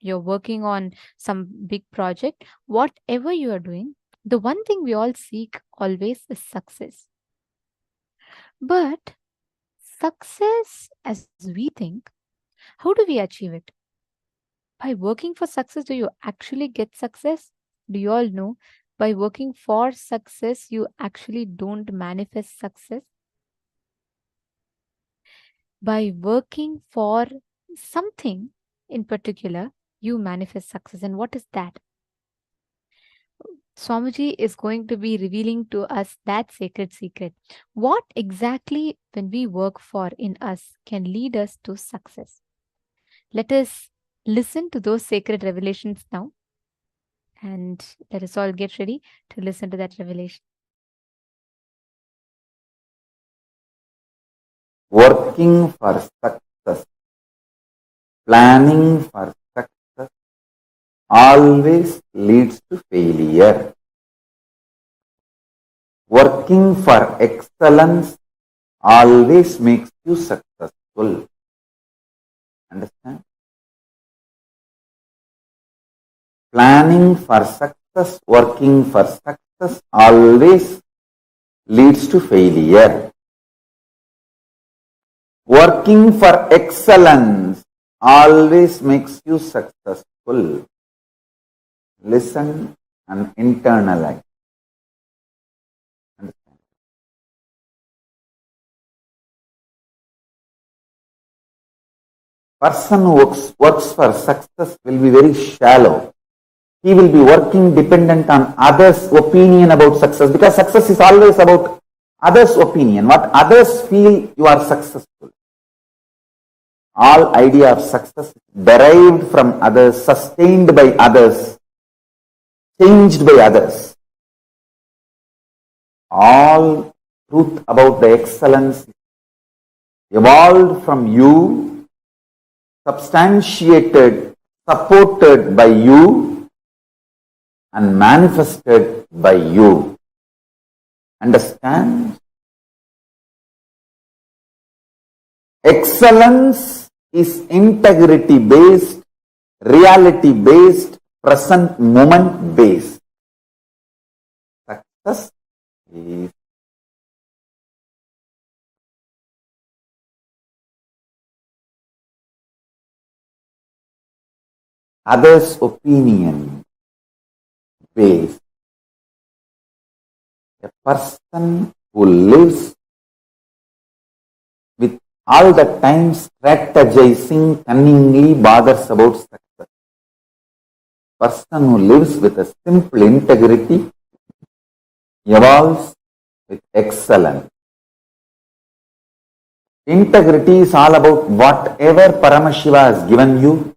you're working on some big project, whatever you are doing, the one thing we all seek always is success. But success, as we think, how do we achieve it? By working for success, do you actually get success? Do you all know? By working for success, you actually don't manifest success. By working for something in particular, you manifest success. And what is that? Swamiji is going to be revealing to us that sacred secret. What exactly, when we work for in us, can lead us to success? Let us listen to those sacred revelations now. And let us all get ready to listen to that revelation. Working for success, planning for success always leads to failure. Working for excellence always makes you successful. Understand? Planning for success, working for success always leads to failure. Working for excellence always makes you successful. Listen and internalize. Understand? Person who works for success will be very shallow. He will be working dependent on others' opinion about success, because success is always about others' opinion. What others feel you are successful. All idea of success derived from others, sustained by others, changed by others. All truth about the excellence evolved from you, substantiated, supported by you, and manifested by you. Understand? Excellence is integrity based, reality based, present moment based. Success is others' opinion based. A person who lives with all the time strategizing cunningly bothers about success. Person who lives with a simple integrity evolves with excellence. Integrity is all about whatever Paramashiva has given you,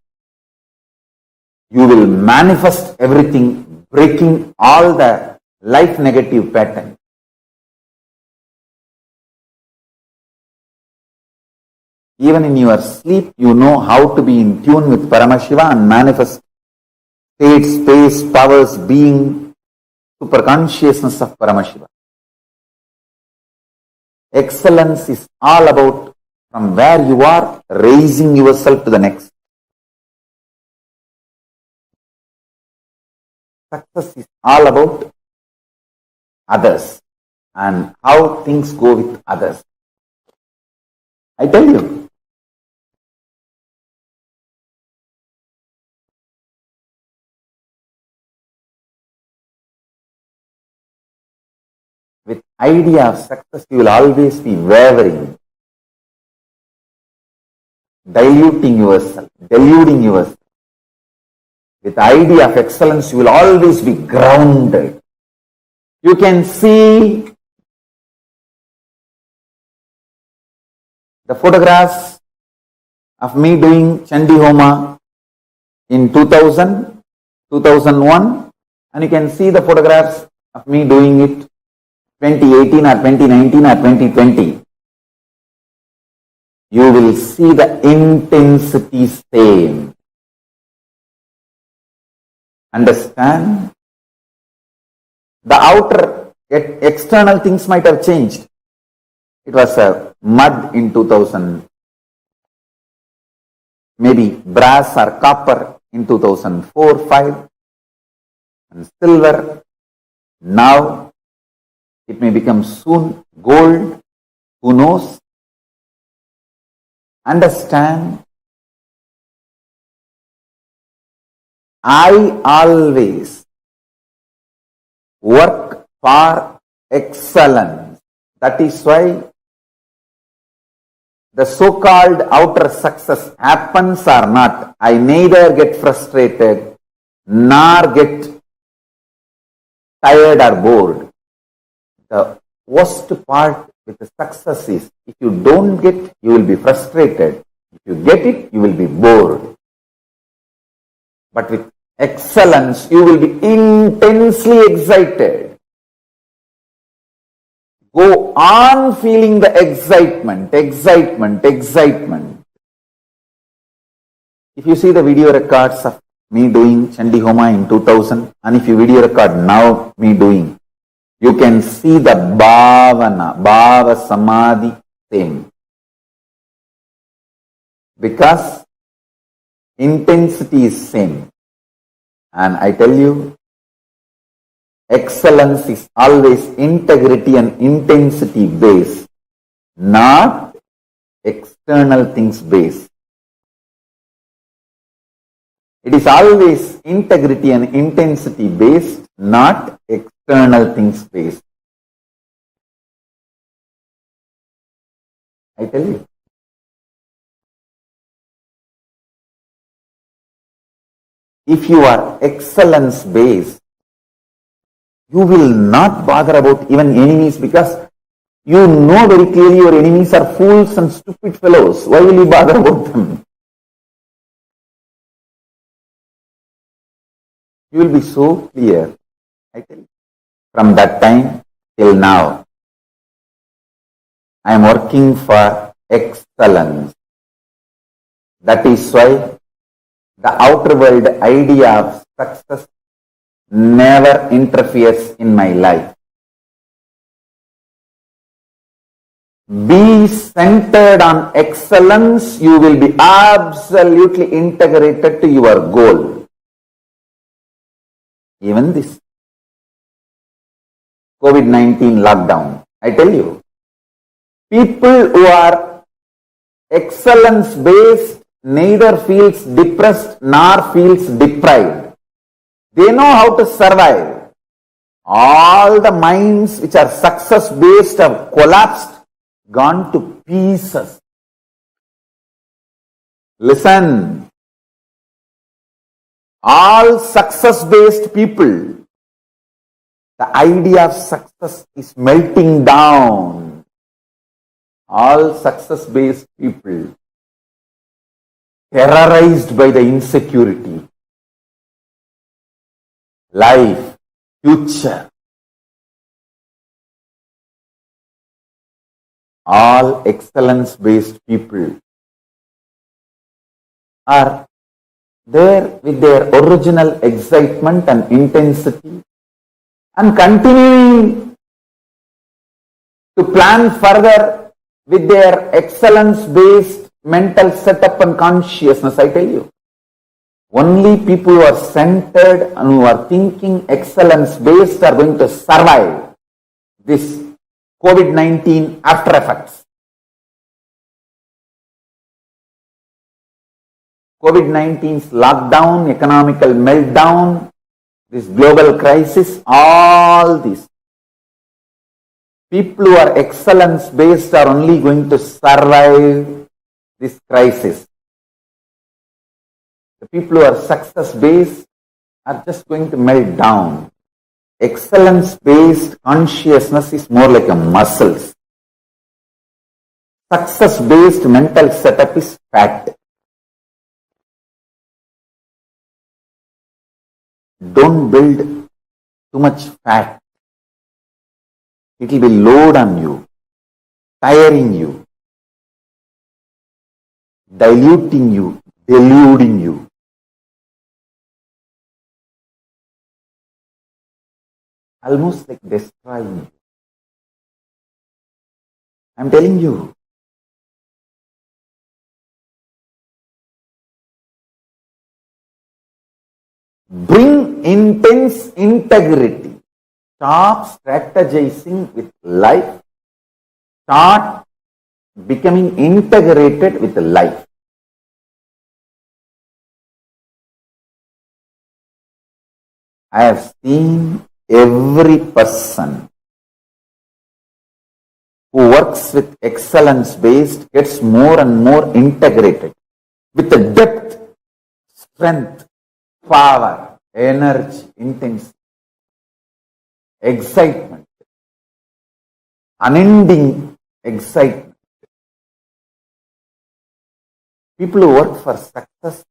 you will manifest everything, breaking all the life negative patterns. Even in your sleep, you know how to be in tune with Paramashiva and manifest state, space, powers, being, super consciousness of Paramashiva. Excellence is all about from where you are, raising yourself to the next. Success is all about others and how things go with others. I tell you, with idea of success, you will always be wavering, diluting yourself, deluding yourself. With the idea of excellence, you will always be grounded. You can see the photographs of me doing Chandi Homa in 2000, 2001, and you can see the photographs of me doing it 2018 or 2019 or 2020. You will see the intensity same. Understand? The outer external things might have changed. It was a mud in 2000, maybe brass or copper in 2004-5, and silver. Now it may become soon gold. Who knows? Understand? I always work for excellence. That is why the so-called outer success happens or not, I neither get frustrated nor get tired or bored. The worst part with the success is, if you don't get, you will be frustrated. If you get it, you will be bored. But with excellence, you will be intensely excited. Go on feeling the excitement. If you see the video records of me doing Chandi Homa in 2000, and if you video record now me doing, you can see the Bhava Samadhi same. Because intensity is same. And I tell you, excellence is always integrity and intensity based, not external things based. It is always integrity and intensity based, not external things based. I tell you. If you are excellence based, you will not bother about even enemies, because you know very clearly your enemies are fools and stupid fellows. Why will you bother about them? You will be so clear. I tell you. From that time till now, I am working for excellence. That is why the outer world idea of success never interferes in my life. Be centered on excellence, you will be absolutely integrated to your goal. Even this COVID-19 lockdown, I tell you, people who are excellence based neither feels depressed nor feels deprived. They know how to survive. All the minds which are success based have collapsed, gone to pieces. Listen. All success based people, the idea of success is melting down. All success based people, terrorized by the insecurity, life, future. All excellence based people are there with their original excitement and intensity, and continuing to plan further with their excellence based mental setup and consciousness. I tell you, only people who are centered and who are thinking excellence based are going to survive this COVID-19 after effects. COVID-19's lockdown, economical meltdown, this global crisis, all this. People who are excellence based are only going to survive this crisis. The people who are success based are just going to melt down. Excellence based consciousness is more like a muscle. Success based mental setup is fat. Don't build too much fat. It will be load on you, tiring you, diluting you, deluding you. Almost like destroying you. I'm telling you. Bring intense integrity. Stop strategizing with life. Start becoming integrated with life. I have seen every person who works with excellence-based gets more and more integrated with the depth, strength, power, energy, intensity, excitement, unending excitement. People who work for success,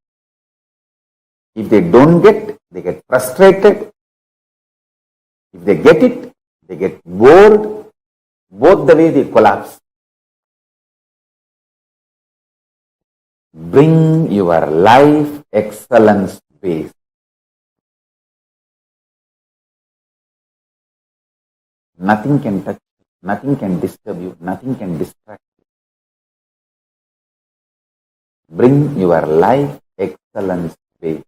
if they don't get, they get frustrated. If they get it, they get bored. Both the way they collapse. Bring your life excellence base. Nothing can touch you, nothing can disturb you, nothing can distract you. Bring your life excellence base.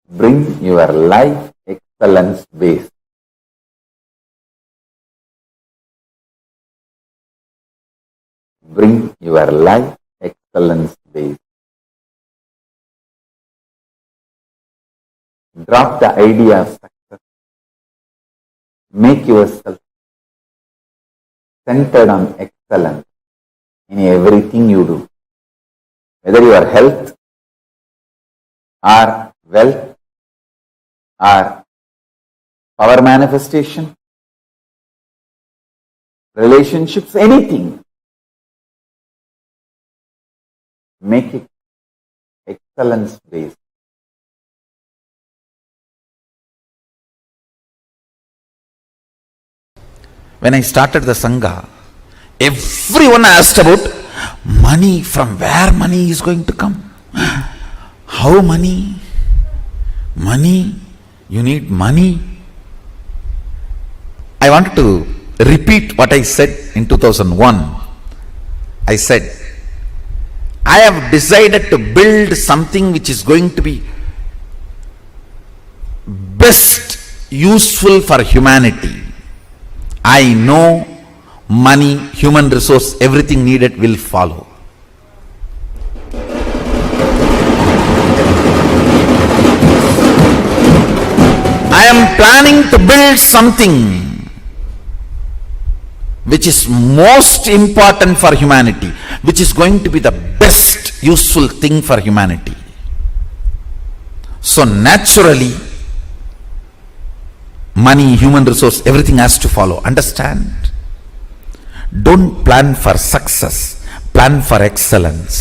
Bring your life excellence base. Bring your life excellence base. Drop the idea of success. Make yourself centered on excellence in everything you do. Whether your health or wealth or power manifestation, relationships, anything. Make it excellence based. When I started the Sangha, everyone asked about money, from where money is going to come. How money? Money? You need money? I wanted to repeat what I said in 2001. I said, I have decided to build something which is going to be best useful for humanity. I know money, human resource, everything needed will follow. I am planning to build something which is most important for humanity, which is going to be the best useful thing for humanity. So naturally, money, human resource, everything has to follow. Understand? Don't plan for success, plan for excellence.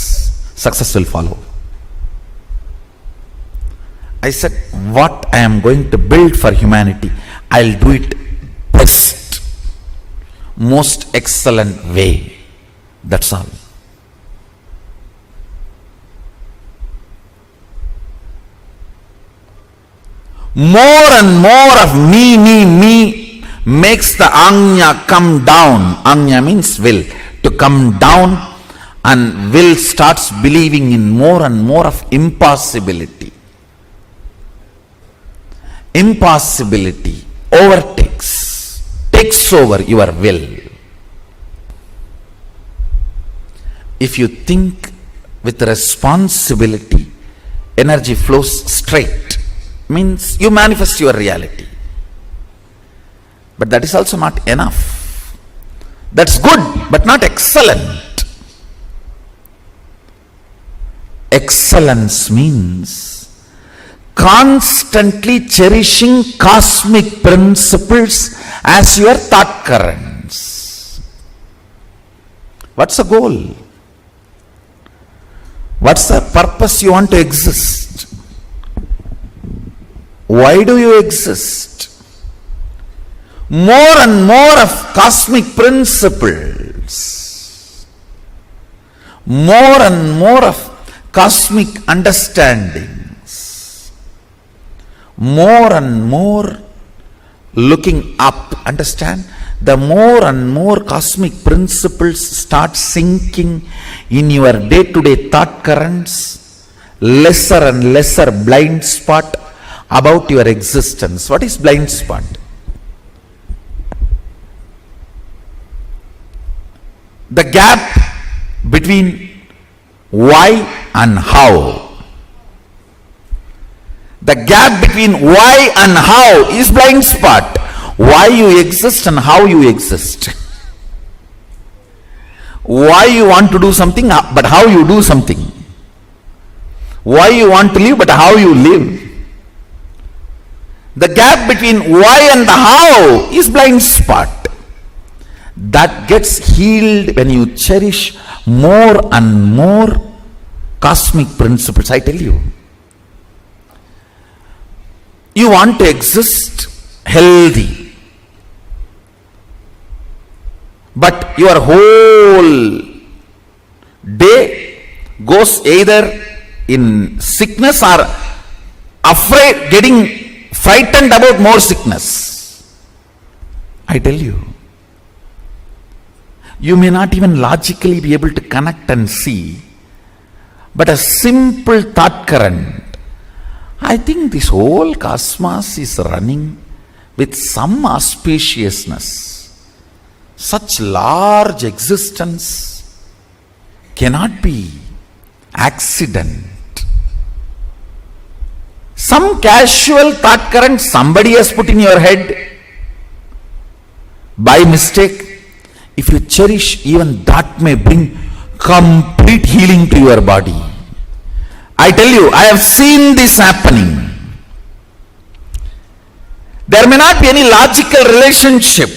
Success will follow. I said, what I am going to build for humanity, I'll do it best, most excellent way. That's all. More and more of me makes the Anya come down. Anya means will. To come down, and will starts believing in more and more of impossibility. Impossibility takes over your will. If you think with responsibility, energy flows straight. Means you manifest your reality. But that is also not enough. That's good, but not excellent. Excellence means constantly cherishing cosmic principles as your thought currents. What's the goal? What's the purpose you want to exist? Why do you exist? More and more of cosmic principles, more and more of cosmic understandings, more and more looking up. Understand? The more and more cosmic principles start sinking in your day-to-day thought currents, lesser and lesser blind spot about your existence. What is blind spot? The gap between why and how. The gap between why and how is blind spot. Why you exist and how you exist. Why you want to do something, but how you do something. Why you want to live, but how you live. The gap between why and the how is blind spot. That gets healed when you cherish more and more cosmic principles. I tell you, you want to exist healthy, but your whole day goes either in sickness or afraid, getting frightened about more sickness. I tell you, you may not even logically be able to connect and see, but a simple thought current. I think this whole cosmos is running with some auspiciousness. Such large existence cannot be accident. Some casual thought current somebody has put in your head by mistake. If you cherish, even that may bring complete healing to your body. I tell you, I have seen this happening. There may not be any logical relationship.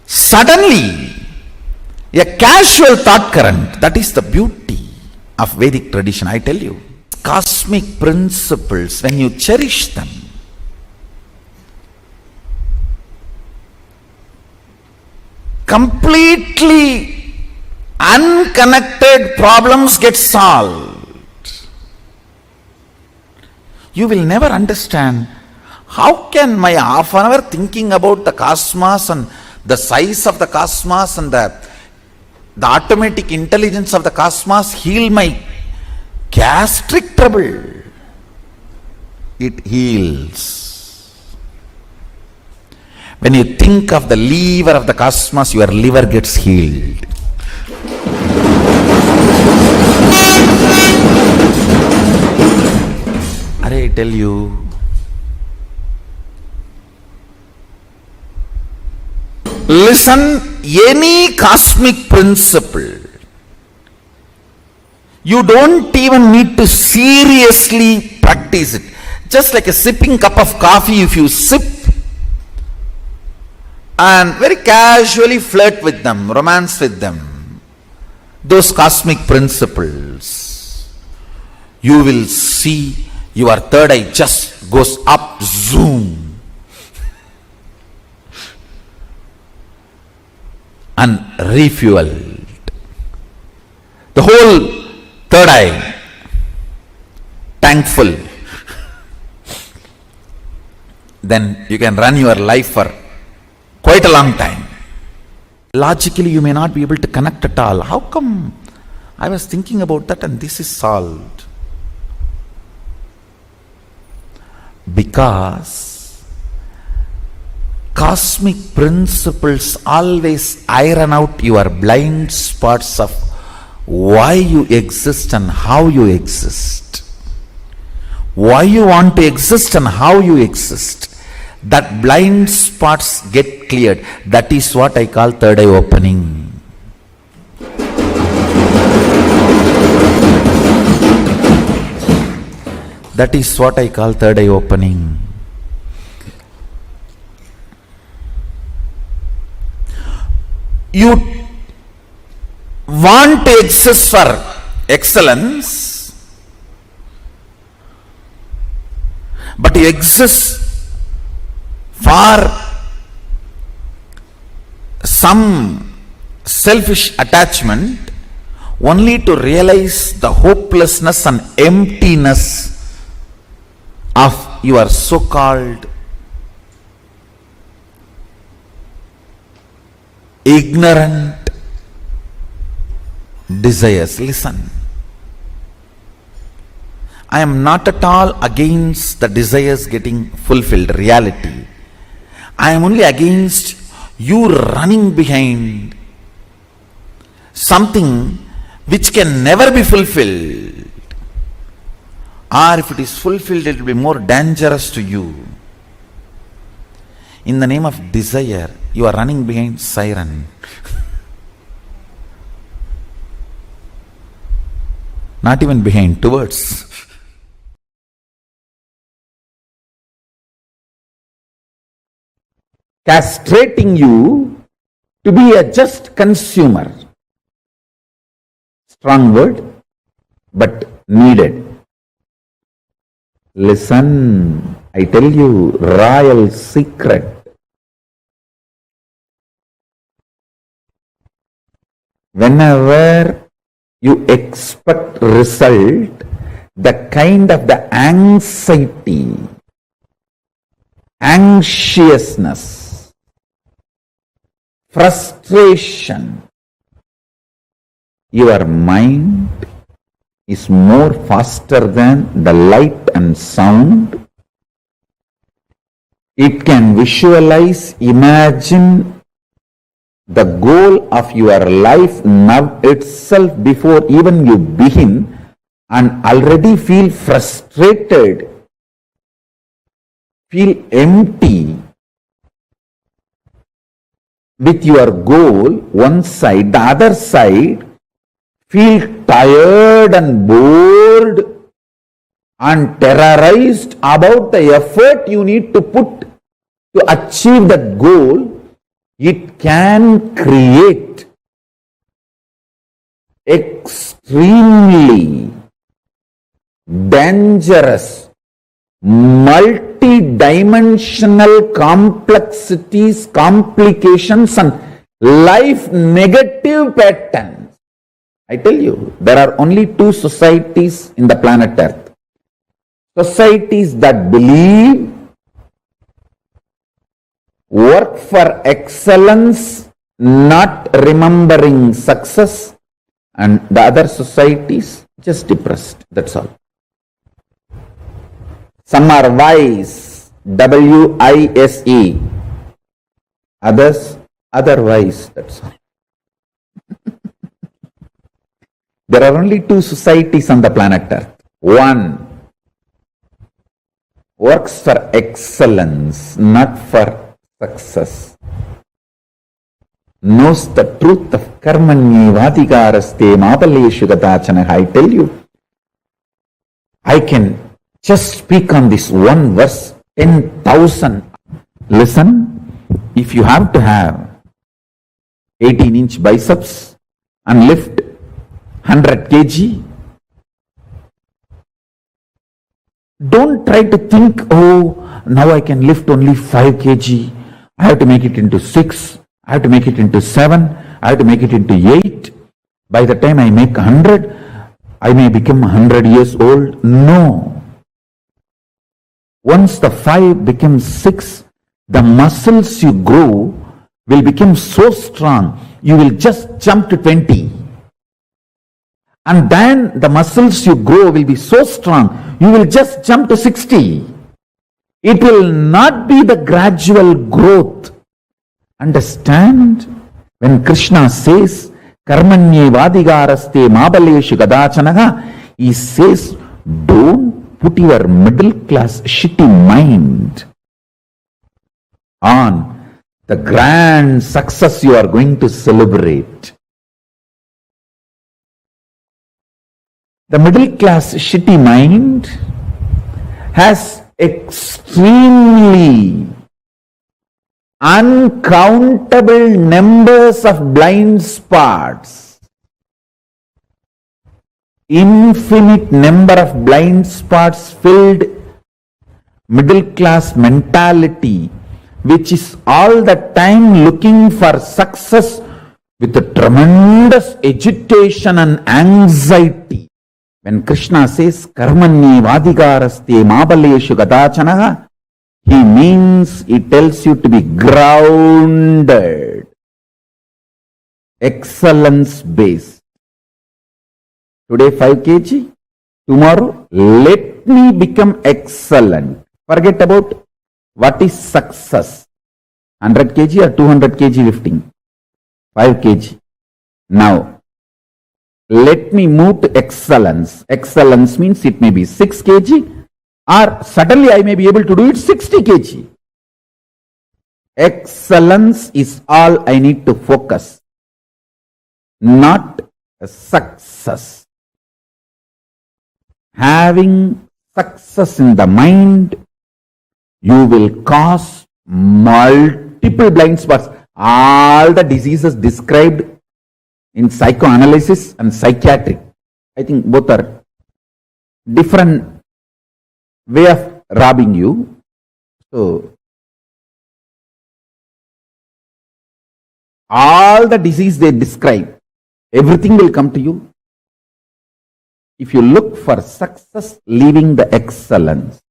Suddenly, a casual thought current, that is the beauty of Vedic tradition, I tell you. Cosmic principles, when you cherish them, completely unconnected problems get solved. You will never understand, how can my half an hour thinking about the cosmos and the size of the cosmos and the automatic intelligence of the cosmos heal my gastric trouble? It heals. When you think of the lever of the cosmos, your liver gets healed. I tell you, listen, any cosmic principle, you don't even need to seriously practice it. Just like a sipping cup of coffee, if you sip and very casually flirt with them, romance with them, those cosmic principles, you will see your third eye just goes up, zoom, and refueled. The whole third eye tank full. Then you can run your life for quite a long time. Logically, you may not be able to connect at all. How come I was thinking about that and this is solved? Because cosmic principles always iron out your blind spots of why you exist and how you exist. Why you want to exist and how you exist. That blind spots get cleared. That is what I call third eye opening. That is what I call third eye opening. You want to exist for excellence, but you exist for some selfish attachment only to realize the hopelessness and emptiness of your so-called ignorant desires. Listen, I am not at all against the desires getting fulfilled, reality. I am only against you running behind something which can never be fulfilled, or if it is fulfilled, it will be more dangerous to you. In the name of desire, you are running behind siren. Not even behind, towards. Castrating you to be a just consumer. Strong word, but needed. Listen, I tell you, royal secret. Whenever you expect result, the kind of the anxiety, anxiousness, frustration, your mind is more faster than the light and sound. It can visualize, imagine the goal of your life now itself before even you begin, and already feel frustrated, feel empty with your goal, one side. The other side, feel tired and bored and terrorized about the effort you need to put to achieve that goal. It can create extremely dangerous, multi-dimensional complexities, complications, and life negative patterns. I tell you, there are only two societies in the planet Earth. Societies that believe, work for excellence, not remembering success, and the other societies just depressed. That's all. Some are wise, W-I-S-E. Others, otherwise. That's all. There are only two societies on the planet Earth. One works for excellence, not for success. Knows the truth of karmanyevadhikaraste mapaleshu gadachana. I tell you, I can just speak on this one verse 10,000. Listen, if you have to have 18-inch biceps and lift 100 kg, don't try to think, oh, now I can lift only 5 kg. I have to make it into 6. I have to make it into 7. I have to make it into 8. By the time I make 100, I may become 100 years old. No. Once the 5 becomes 6, the muscles you grow will become so strong, you will just jump to 20. And then the muscles you grow will be so strong, you will just jump to 60. It will not be the gradual growth. Understand? When Krishna says, Karmanyevadhikaraste mabaleshu gadachanaha, he says, don't put your middle class shitty mind on the grand success you are going to celebrate. The middle class shitty mind has extremely uncountable numbers of blind spots, infinite number of blind spots filled middle class mentality, which is all the time looking for success with a tremendous agitation and anxiety. When Krishna says, Karmanni Vadigaraste Mabaleshu Gadachanaha, he means, he tells you to be grounded, excellence based. Today 5 kg, tomorrow let me become excellent. Forget about what is success. 100 kg or 200 kg lifting. 5 kg. Now, let me move to excellence. Excellence means it may be 6 kg or suddenly I may be able to do it 60 kg. Excellence is all I need to focus, not success. Having success in the mind, you will cause multiple blind spots. All the diseases described in psychoanalysis and psychiatric, I think both are different way of robbing you. So, all the disease they describe, everything will come to you if you look for success, leaving the excellence.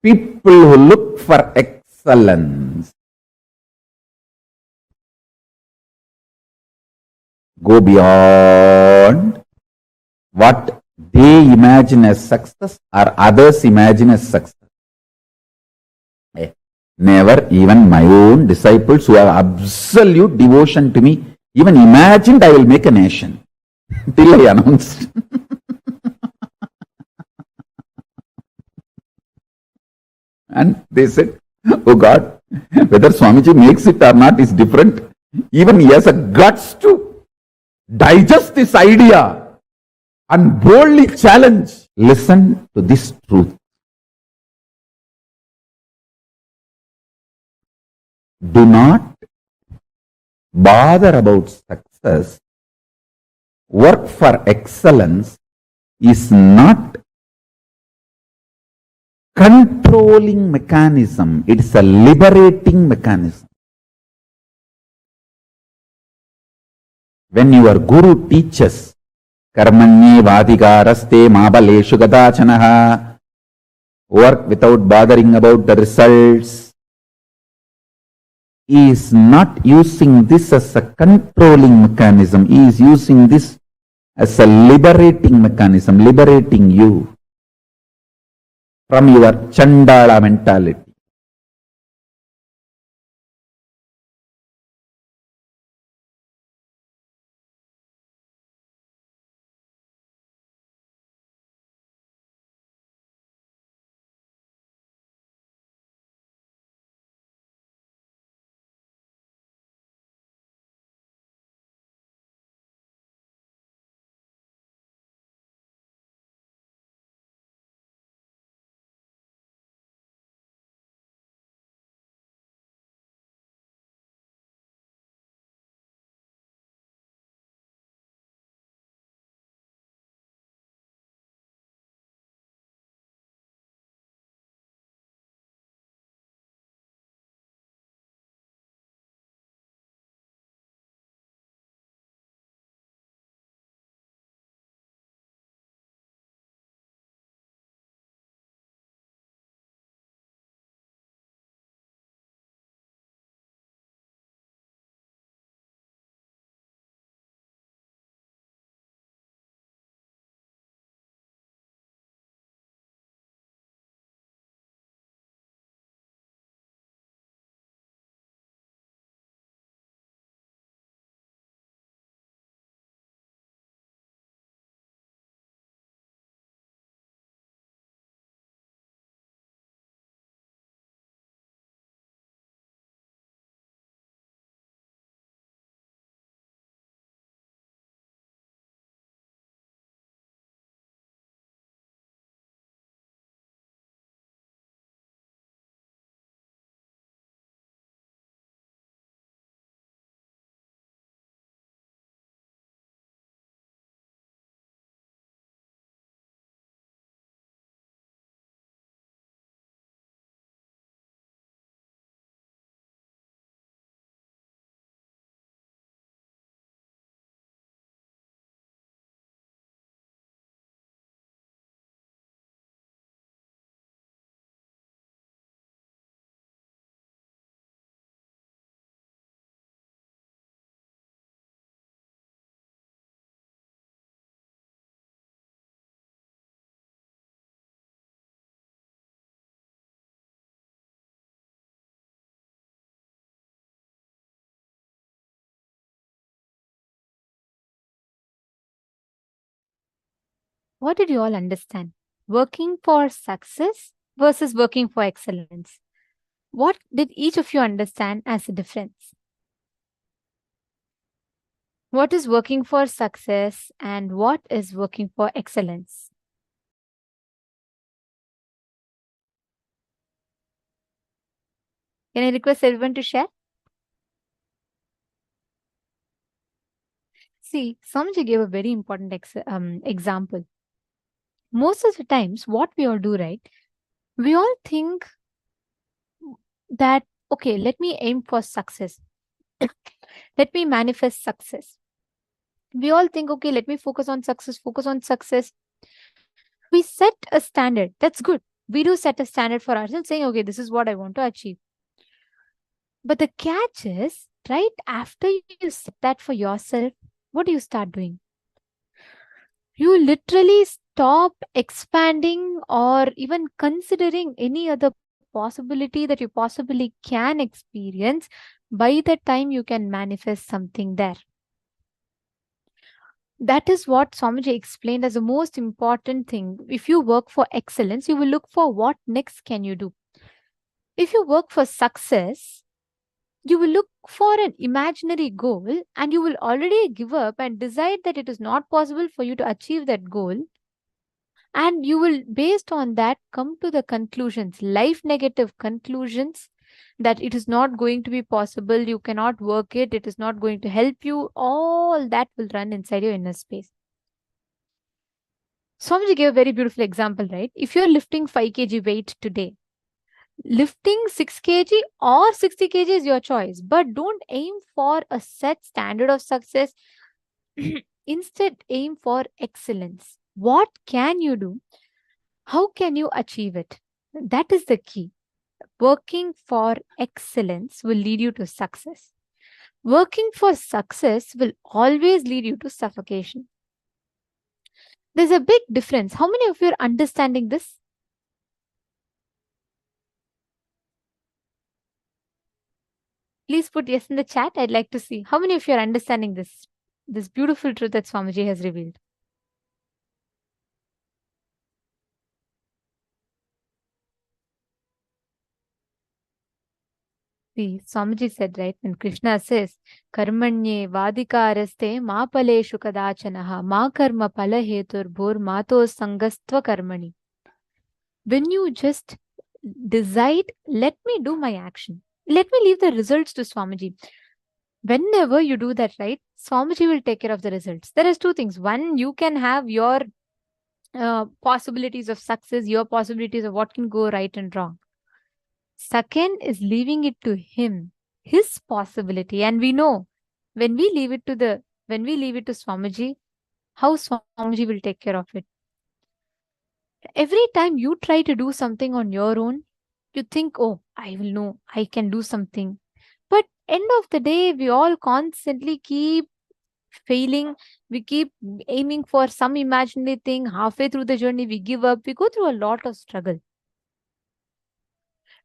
People who look for excellence go beyond what they imagine as success or others imagine as success. Never even my own disciples who have absolute devotion to me even imagined I will make a nation till I announced. And they said, oh God, whether Swamiji makes it or not is different. Even he has a guts to digest this idea and boldly challenge. Listen to this truth. Do not bother about success. Work for excellence is not controlling mechanism. It is a liberating mechanism. When your guru teaches, Karmanye Vadigaraste Mabaleshu Gadachanaha, work without bothering about the results, he is not using this as a controlling mechanism. He is using this as a liberating mechanism, liberating you from your Chandala mentality. What did you all understand? Working for success versus working for excellence. What did each of you understand as a difference? What is working for success and what is working for excellence? Can I request everyone to share? See, Swamiji gave a very important example. Most of the times, what we all do, right? We all think that, okay, let me aim for success. Let me manifest success. We all think, okay, let me focus on success, focus on success. We set a standard. That's good. We do set a standard for ourselves, saying, okay, this is what I want to achieve. But the catch is, right after you set that for yourself, what do you start doing? You literally stop expanding or even considering any other possibility that you possibly can experience by the time you can manifest something there. That is what Swamiji explained as the most important thing. If you work for excellence, you will look for what next can you do. If you work for success, you will look for an imaginary goal and you will already give up and decide that it is not possible for you to achieve that goal. And you will, based on that, come to the conclusions, life negative conclusions, that it is not going to be possible, you cannot work it, it is not going to help you. All that will run inside your inner space. Swamiji gave a very beautiful example, right? If you're lifting 5 kg weight today, lifting 6 kg or 60 kg is your choice, but don't aim for a set standard of success. Instead, aim for excellence. What can you do? How can you achieve it? That is the key. Working for excellence will lead you to success. Working for success will always lead you to suffocation. There's a big difference. How many of you are understanding this? Please put yes in the chat. I'd like to see how many of you are understanding this beautiful truth that Swamiji has revealed. See, Swamiji said, right, when Krishna says, Karmanye vadikaraste ma paleshu kadachanaha ma karma palahetur bhur mato sangastva karmani. When you just decide, let me do my action. Let me leave the results to Swamiji. Whenever you do that, right, Swamiji will take care of the results. There is two things. One, you can have your possibilities of success, your possibilities of what can go right and wrong. Second is leaving it to him, his possibility. And we know when we leave it to Swamiji, how Swamiji will take care of it. Every time you try to do something on your own, you think, oh, I will know, I can do something. But end of the day, we all constantly keep failing. We keep aiming for some imaginary thing. Halfway through the journey, we give up. We go through a lot of struggle.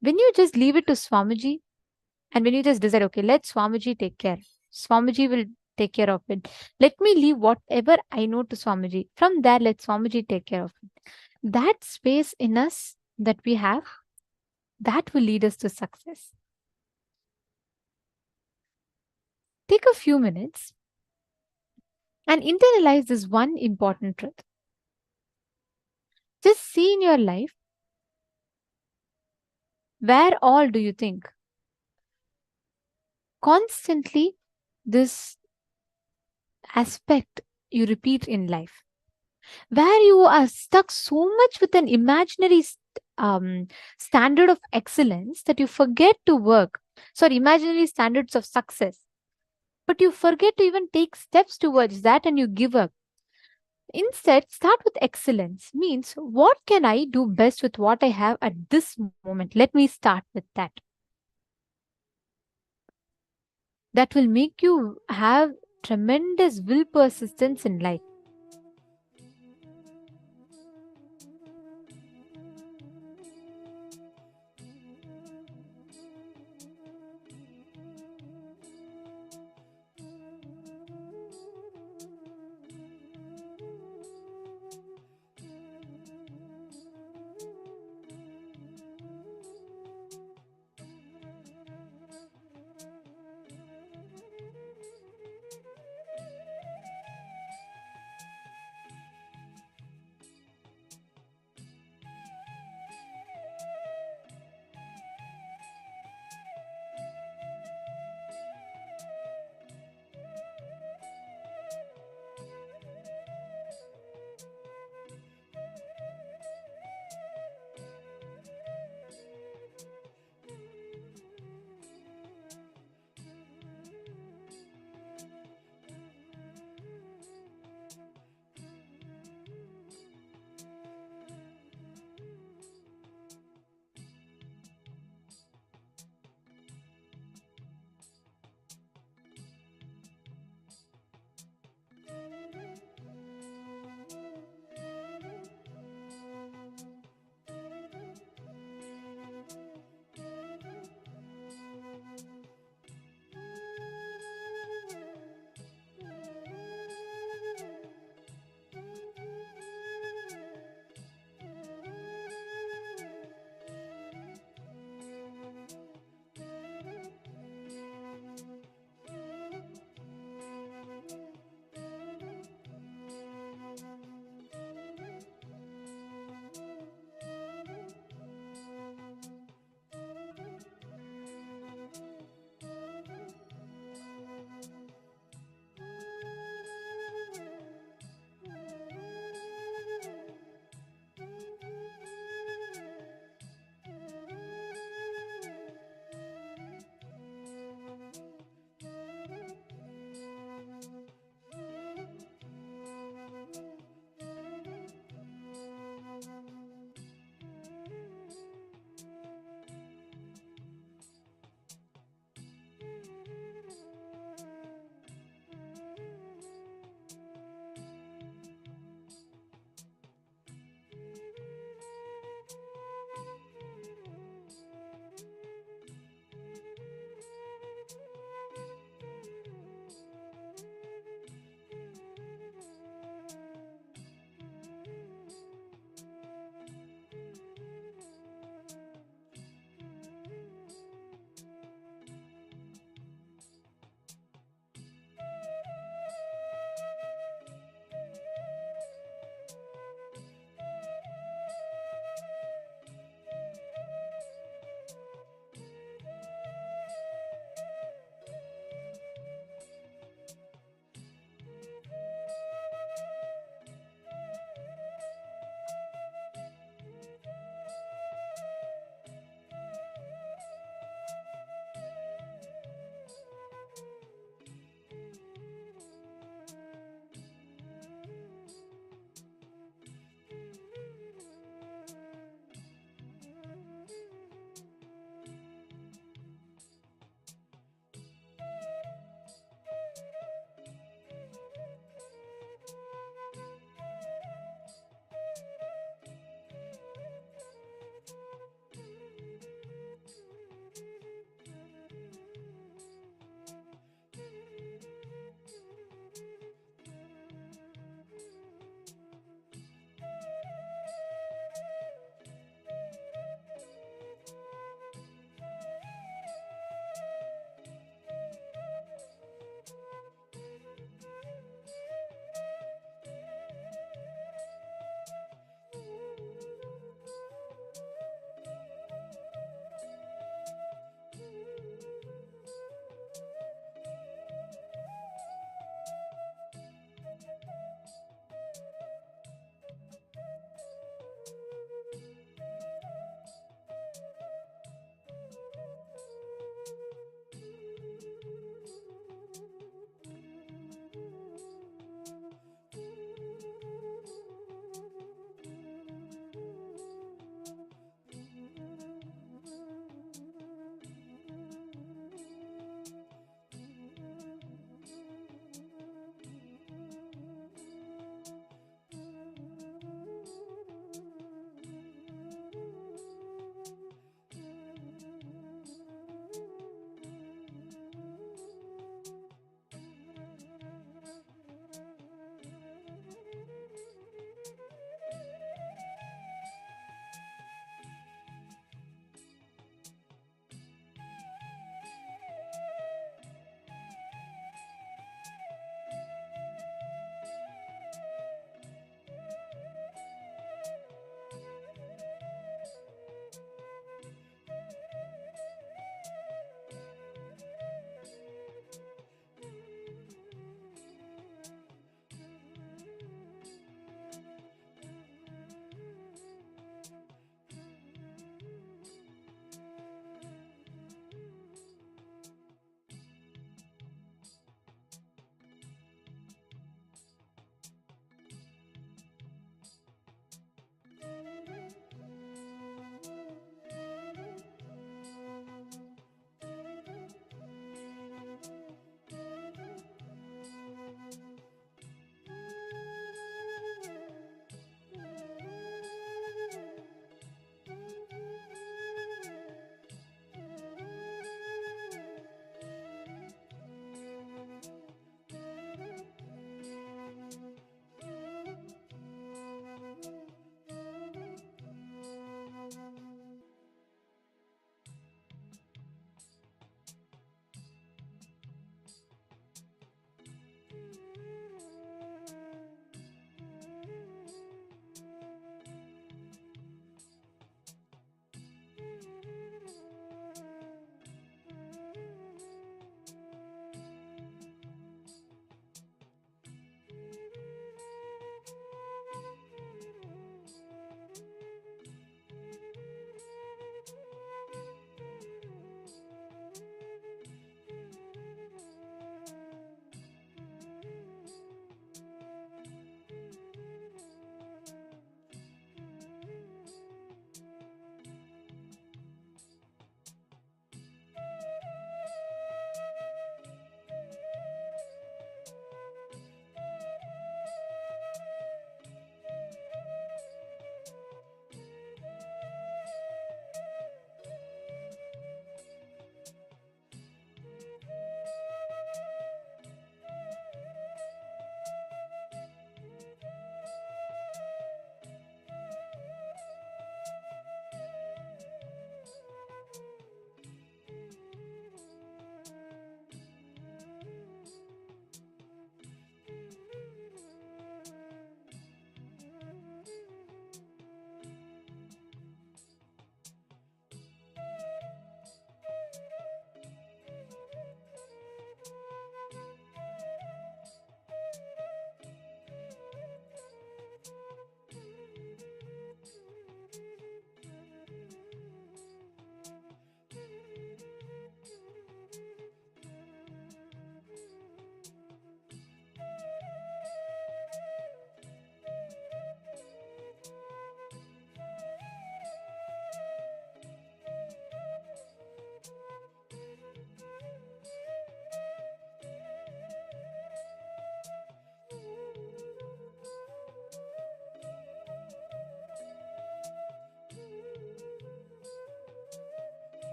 When you just leave it to Swamiji, and when you just decide, okay, let Swamiji take care. Swamiji will take care of it. Let me leave whatever I know to Swamiji. From there, let Swamiji take care of it. That space in us that we have, that will lead us to success. Take a few minutes and internalize this one important truth. Just see in your life, where all do you think constantly this aspect you repeat in life, where you are stuck so much with an imaginary standard of excellence that you forget to work, imaginary standards of success, but you forget to even take steps towards that and you give up. Instead, start with excellence. Means, what can I do best with what I have at this moment? Let me start with that. That will make you have tremendous will persistence in life.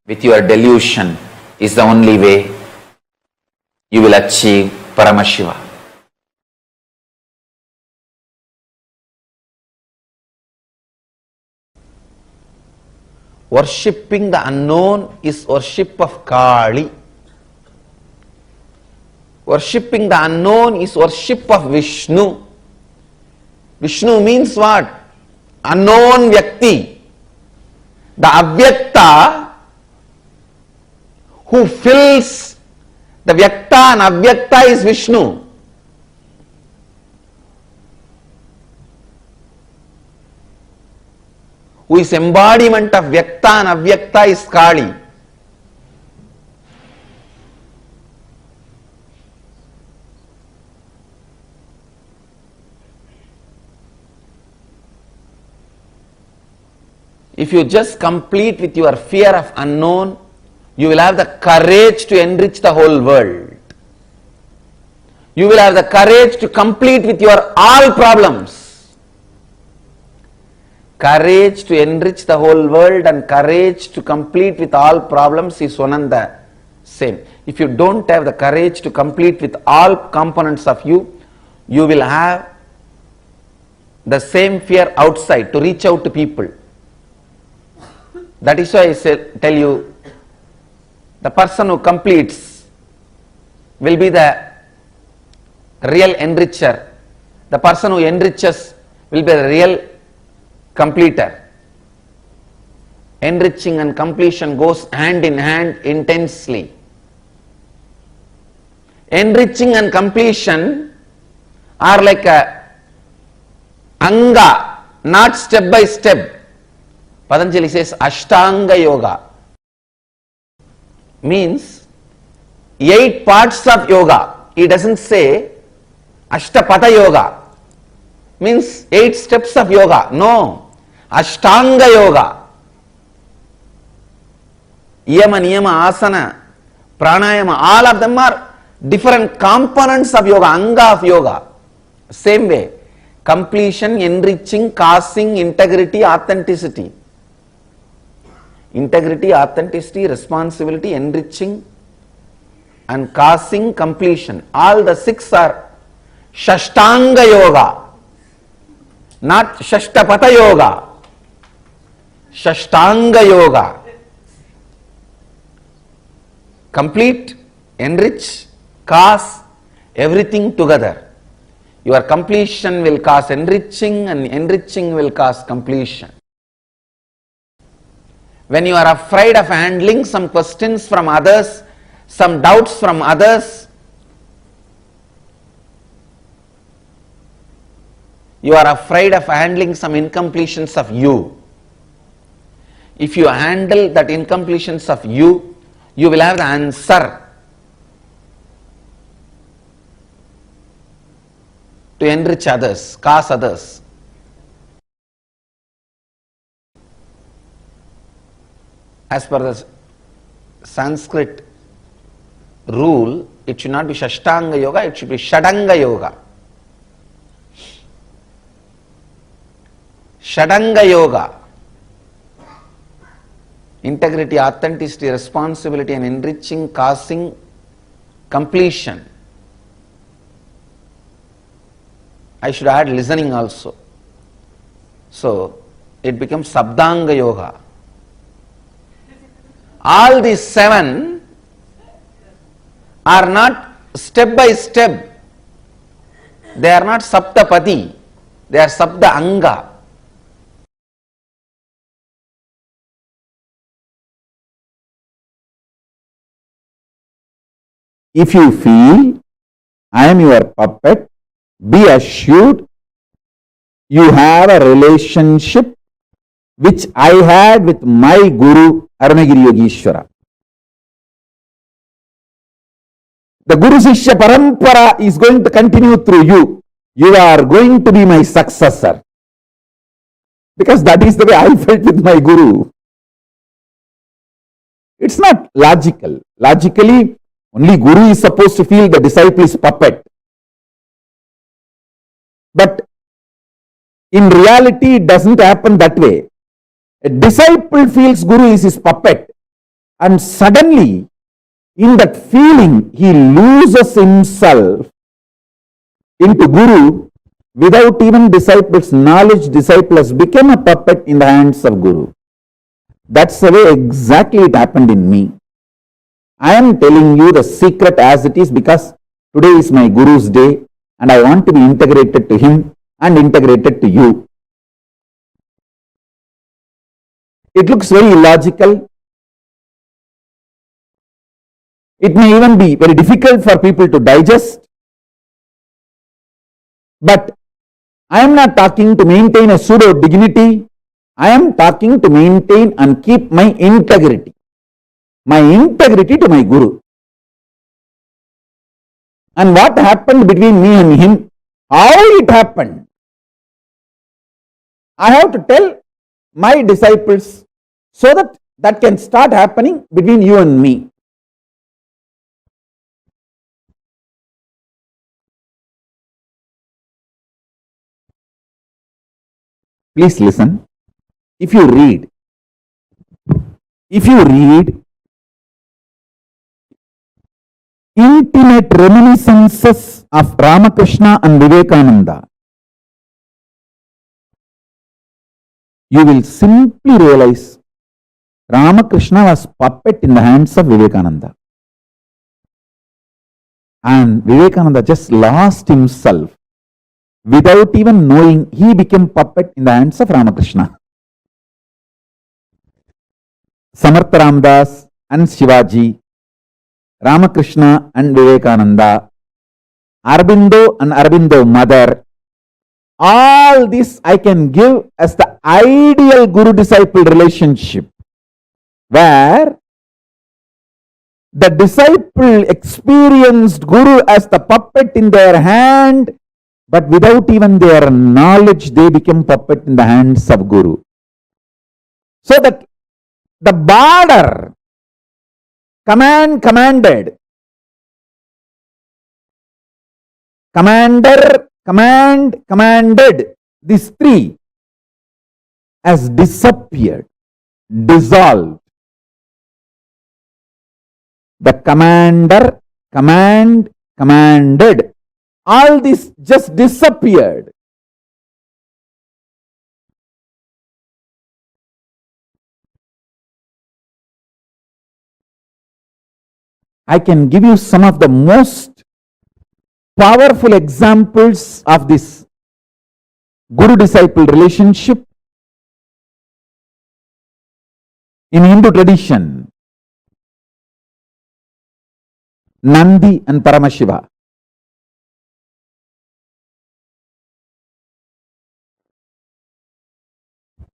with your delusion is the only way you will achieve Paramashiva. Worshipping the unknown is worship of Kali. Worshipping the unknown is worship of Vishnu. Vishnu means what? Unknown Vyakti. The Avyakta who fills the Vyakta and Avyakta is Vishnu. Who is embodiment of Vyakta and Avyakta is Kali. If you just complete with your fear of unknown, you will have the courage to enrich the whole world. You will have the courage to complete with your all problems. Courage to enrich the whole world and courage to complete with all problems is one and the same. If you don't have the courage to complete with all components of you, you will have the same fear outside to reach out to people. That is why I tell you, the person who completes will be the real enricher. The person who enriches will be the real completer. Enriching and completion goes hand in hand intensely. Enriching and completion are like a anga, not step by step. Patanjali says Ashtanga Yoga means 8 parts of yoga. He doesn't say Ashtapatha Yoga means 8 steps of yoga. No, Ashtanga Yoga. Yama, Niyama, Asana, Pranayama, all of them are different components of yoga, anga of yoga. Same way, completion, enriching, causing, integrity, authenticity. Integrity, authenticity, responsibility, enriching and causing, completion. All the 6 are Shashtanga Yoga, not Shashtapatha Yoga. Shashtanga Yoga. Complete, enrich, cause, everything together. Your completion will cause enriching and enriching will cause completion. When you are afraid of handling some questions from others, some doubts from others, you are afraid of handling some incompletions of you. If you handle that incompletions of you, you will have the answer to enrich others, cause others. As per the Sanskrit rule, it should not be Shashtanga Yoga, it should be Shadanga Yoga. Shadanga Yoga. Integrity, authenticity, responsibility and enriching, causing, completion. I should add listening also. So, it becomes Sabdanga Yoga. All these 7 are not step by step. They are not Saptapati. They are Sabda Anga. If you feel I am your puppet, be assured you have a relationship which I had with my Guru Arunagiri Yogeshwara. The Guru Sishya Parampara is going to continue through you. You are going to be my successor. Because that is the way I felt with my Guru. It's not logical. Logically, only Guru is supposed to feel the disciple is puppet. But in reality, it doesn't happen that way. A disciple feels Guru is his puppet And suddenly, in that feeling, he loses himself into Guru without even disciples' knowledge. Disciple has become a puppet in the hands of Guru. That's the way exactly it happened in me. I am telling you the secret as it is because today is my Guru's day and I want to be integrated to him and integrated to you. It looks very illogical. It may even be very difficult for people to digest. But I am not talking to maintain a pseudo dignity. I am talking to maintain and keep my integrity to my Guru. And what happened between me and him? How it happened? I have to tell my disciples so that that can start happening between you and me. Please listen. If you read intimate reminiscences of Ramakrishna and Vivekananda, you will simply realize Ramakrishna was puppet in the hands of Vivekananda. And Vivekananda just lost himself. Without even knowing, he became puppet in the hands of Ramakrishna. Samartha Ramdas and Shivaji, Ramakrishna and Vivekananda, Aurobindo and Aurobindo mother, all this I can give as the ideal guru-disciple relationship, where the disciple experienced Guru as the puppet in their hand, but without even their knowledge, they became puppet in the hands of Guru. So that the border, commanded, commander, commanded, these three has disappeared, dissolved. The commander, commanded, all this just disappeared. I can give you some of the most powerful examples of this guru-disciple relationship in Hindu tradition. Nandi and Paramashiva.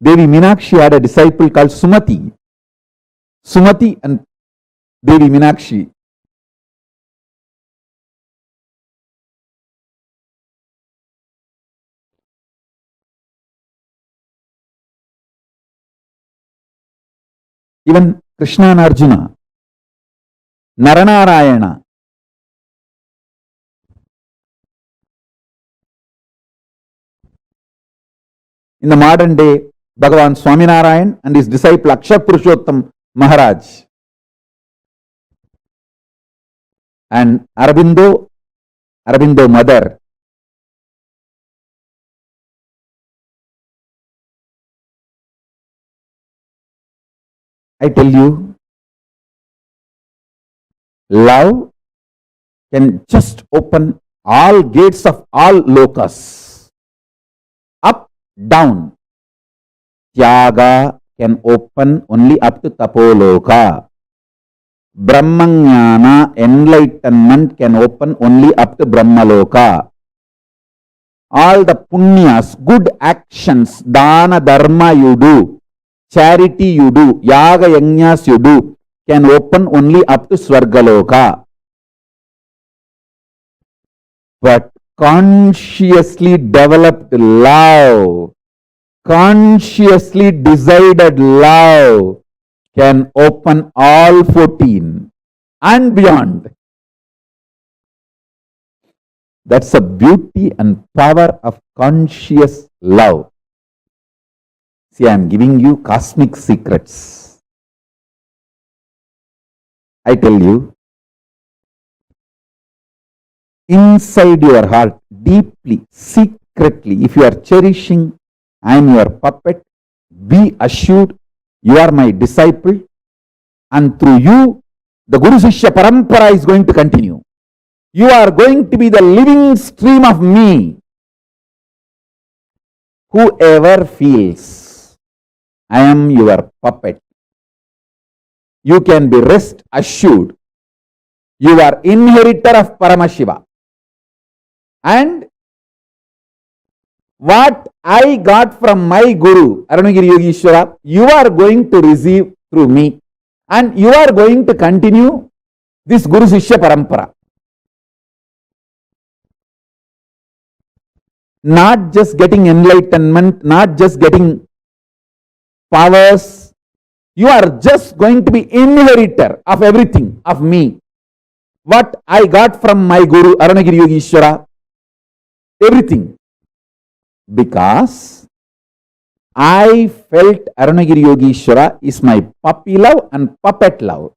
Devi Meenakshi had a disciple called Sumati. Sumati and Devi Meenakshi. Even Krishna and Arjuna, Naranarayana. In the modern day, Bhagavan Swaminarayan and his disciple Akshar Purushottam Maharaj. And Aurobindo mother. I tell you, love can just open all gates of all lokas. Up, down. Tyaga can open only up to Tapoloka. Brahmanyana, enlightenment, can open only up to Brahmaloka. All the punyas, good actions, dana dharma you do, charity you do, yaga yajnas you do, can open only up to Swargaloka. But consciously developed love, consciously decided love, can open all 14 and beyond. That's the beauty and power of conscious love. See, I am giving you cosmic secrets. I tell you, inside your heart, deeply, secretly, if you are cherishing, I am your puppet, be assured you are my disciple, and through you, the Guru Shishya Parampara is going to continue. You are going to be the living stream of me. Whoever feels I am your puppet, you can be rest assured you are inheritor of Paramashiva. And what I got from my Guru, Arunagiri Yogishwara, you are going to receive through me. And you are going to continue this Guru Shishya Parampara. Not just getting enlightenment, not just getting powers. You are just going to be inheritor of everything, of me. What I got from my Guru, Arunagiri Yogishwara, everything. Because I felt Arunagiri Yogishwara is my puppy love and puppet love.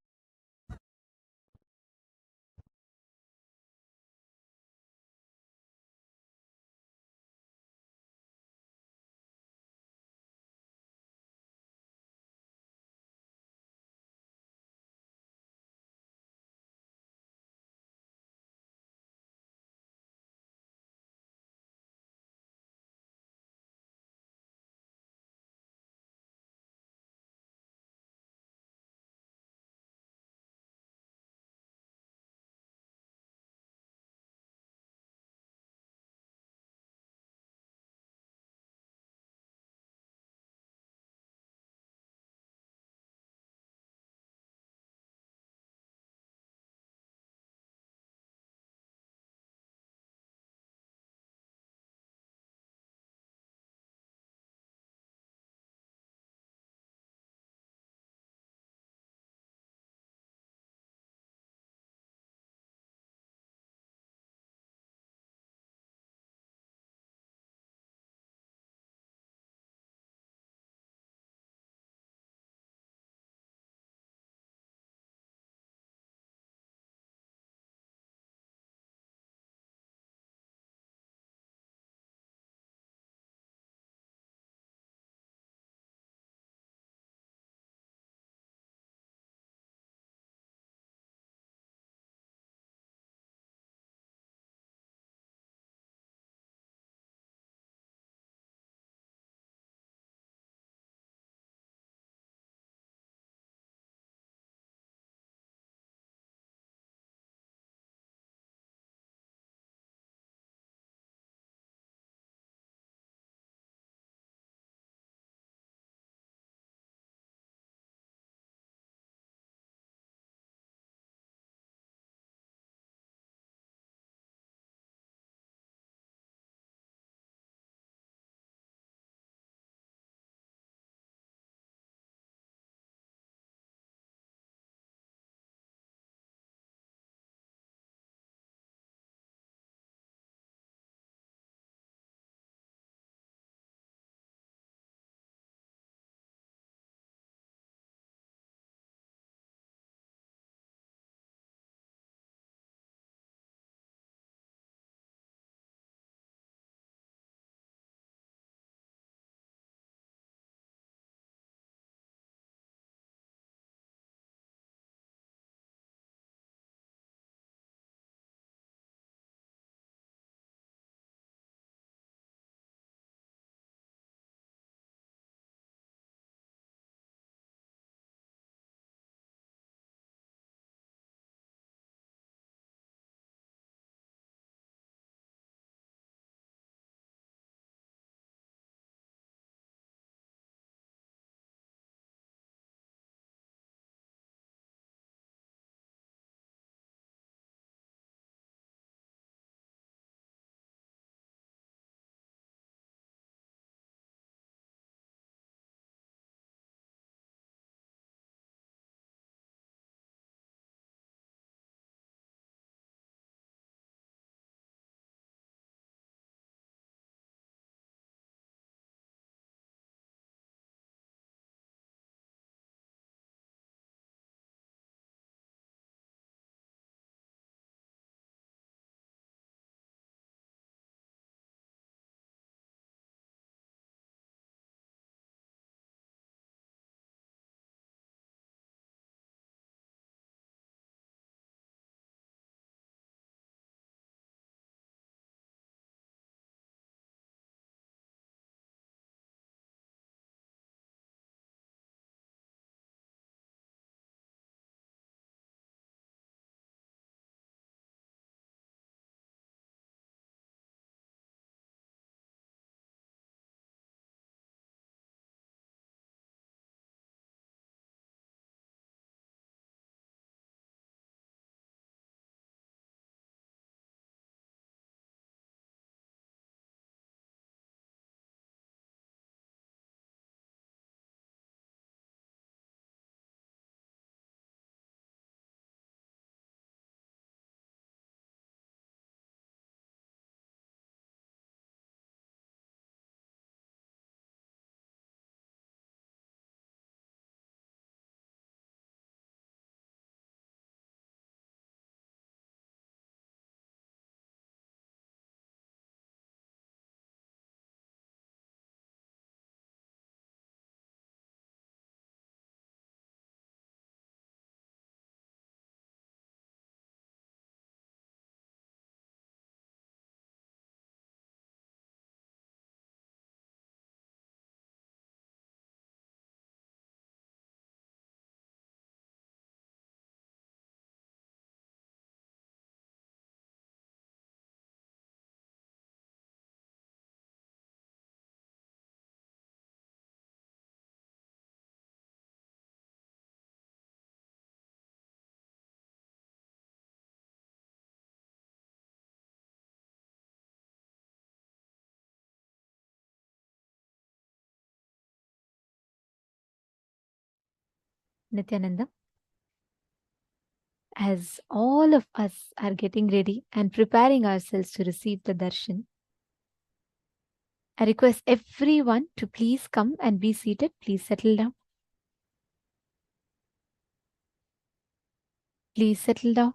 Nityananda, as all of us are getting ready and preparing ourselves to receive the darshan, I request everyone to please come and be seated. Please settle down. Please settle down.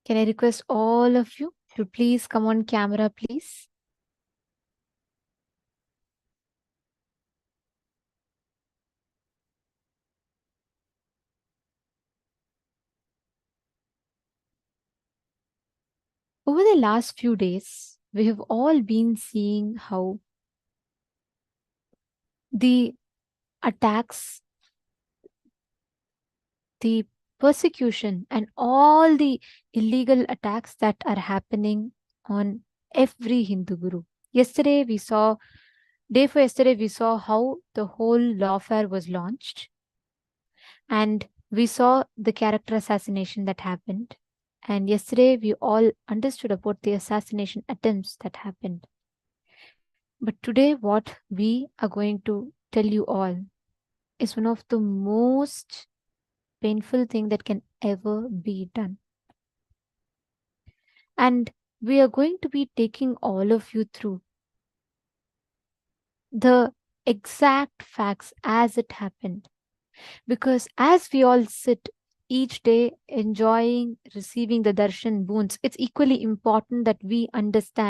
Can I request all of you to please come on camera, please? Over the last few days, we have all been seeing how the attacks, the persecution, and all the illegal attacks that are happening on every Hindu guru. Day before yesterday, we saw how the whole lawfare was launched. And we saw the character assassination that happened. And yesterday, we all understood about the assassination attempts that happened. But today, what we are going to tell you all is one of the most painful thing that can ever be done. And we are going to be taking all of you through the exact facts as it happened. Because as we all sit each day enjoying receiving the darshan boons, it's equally important that we understand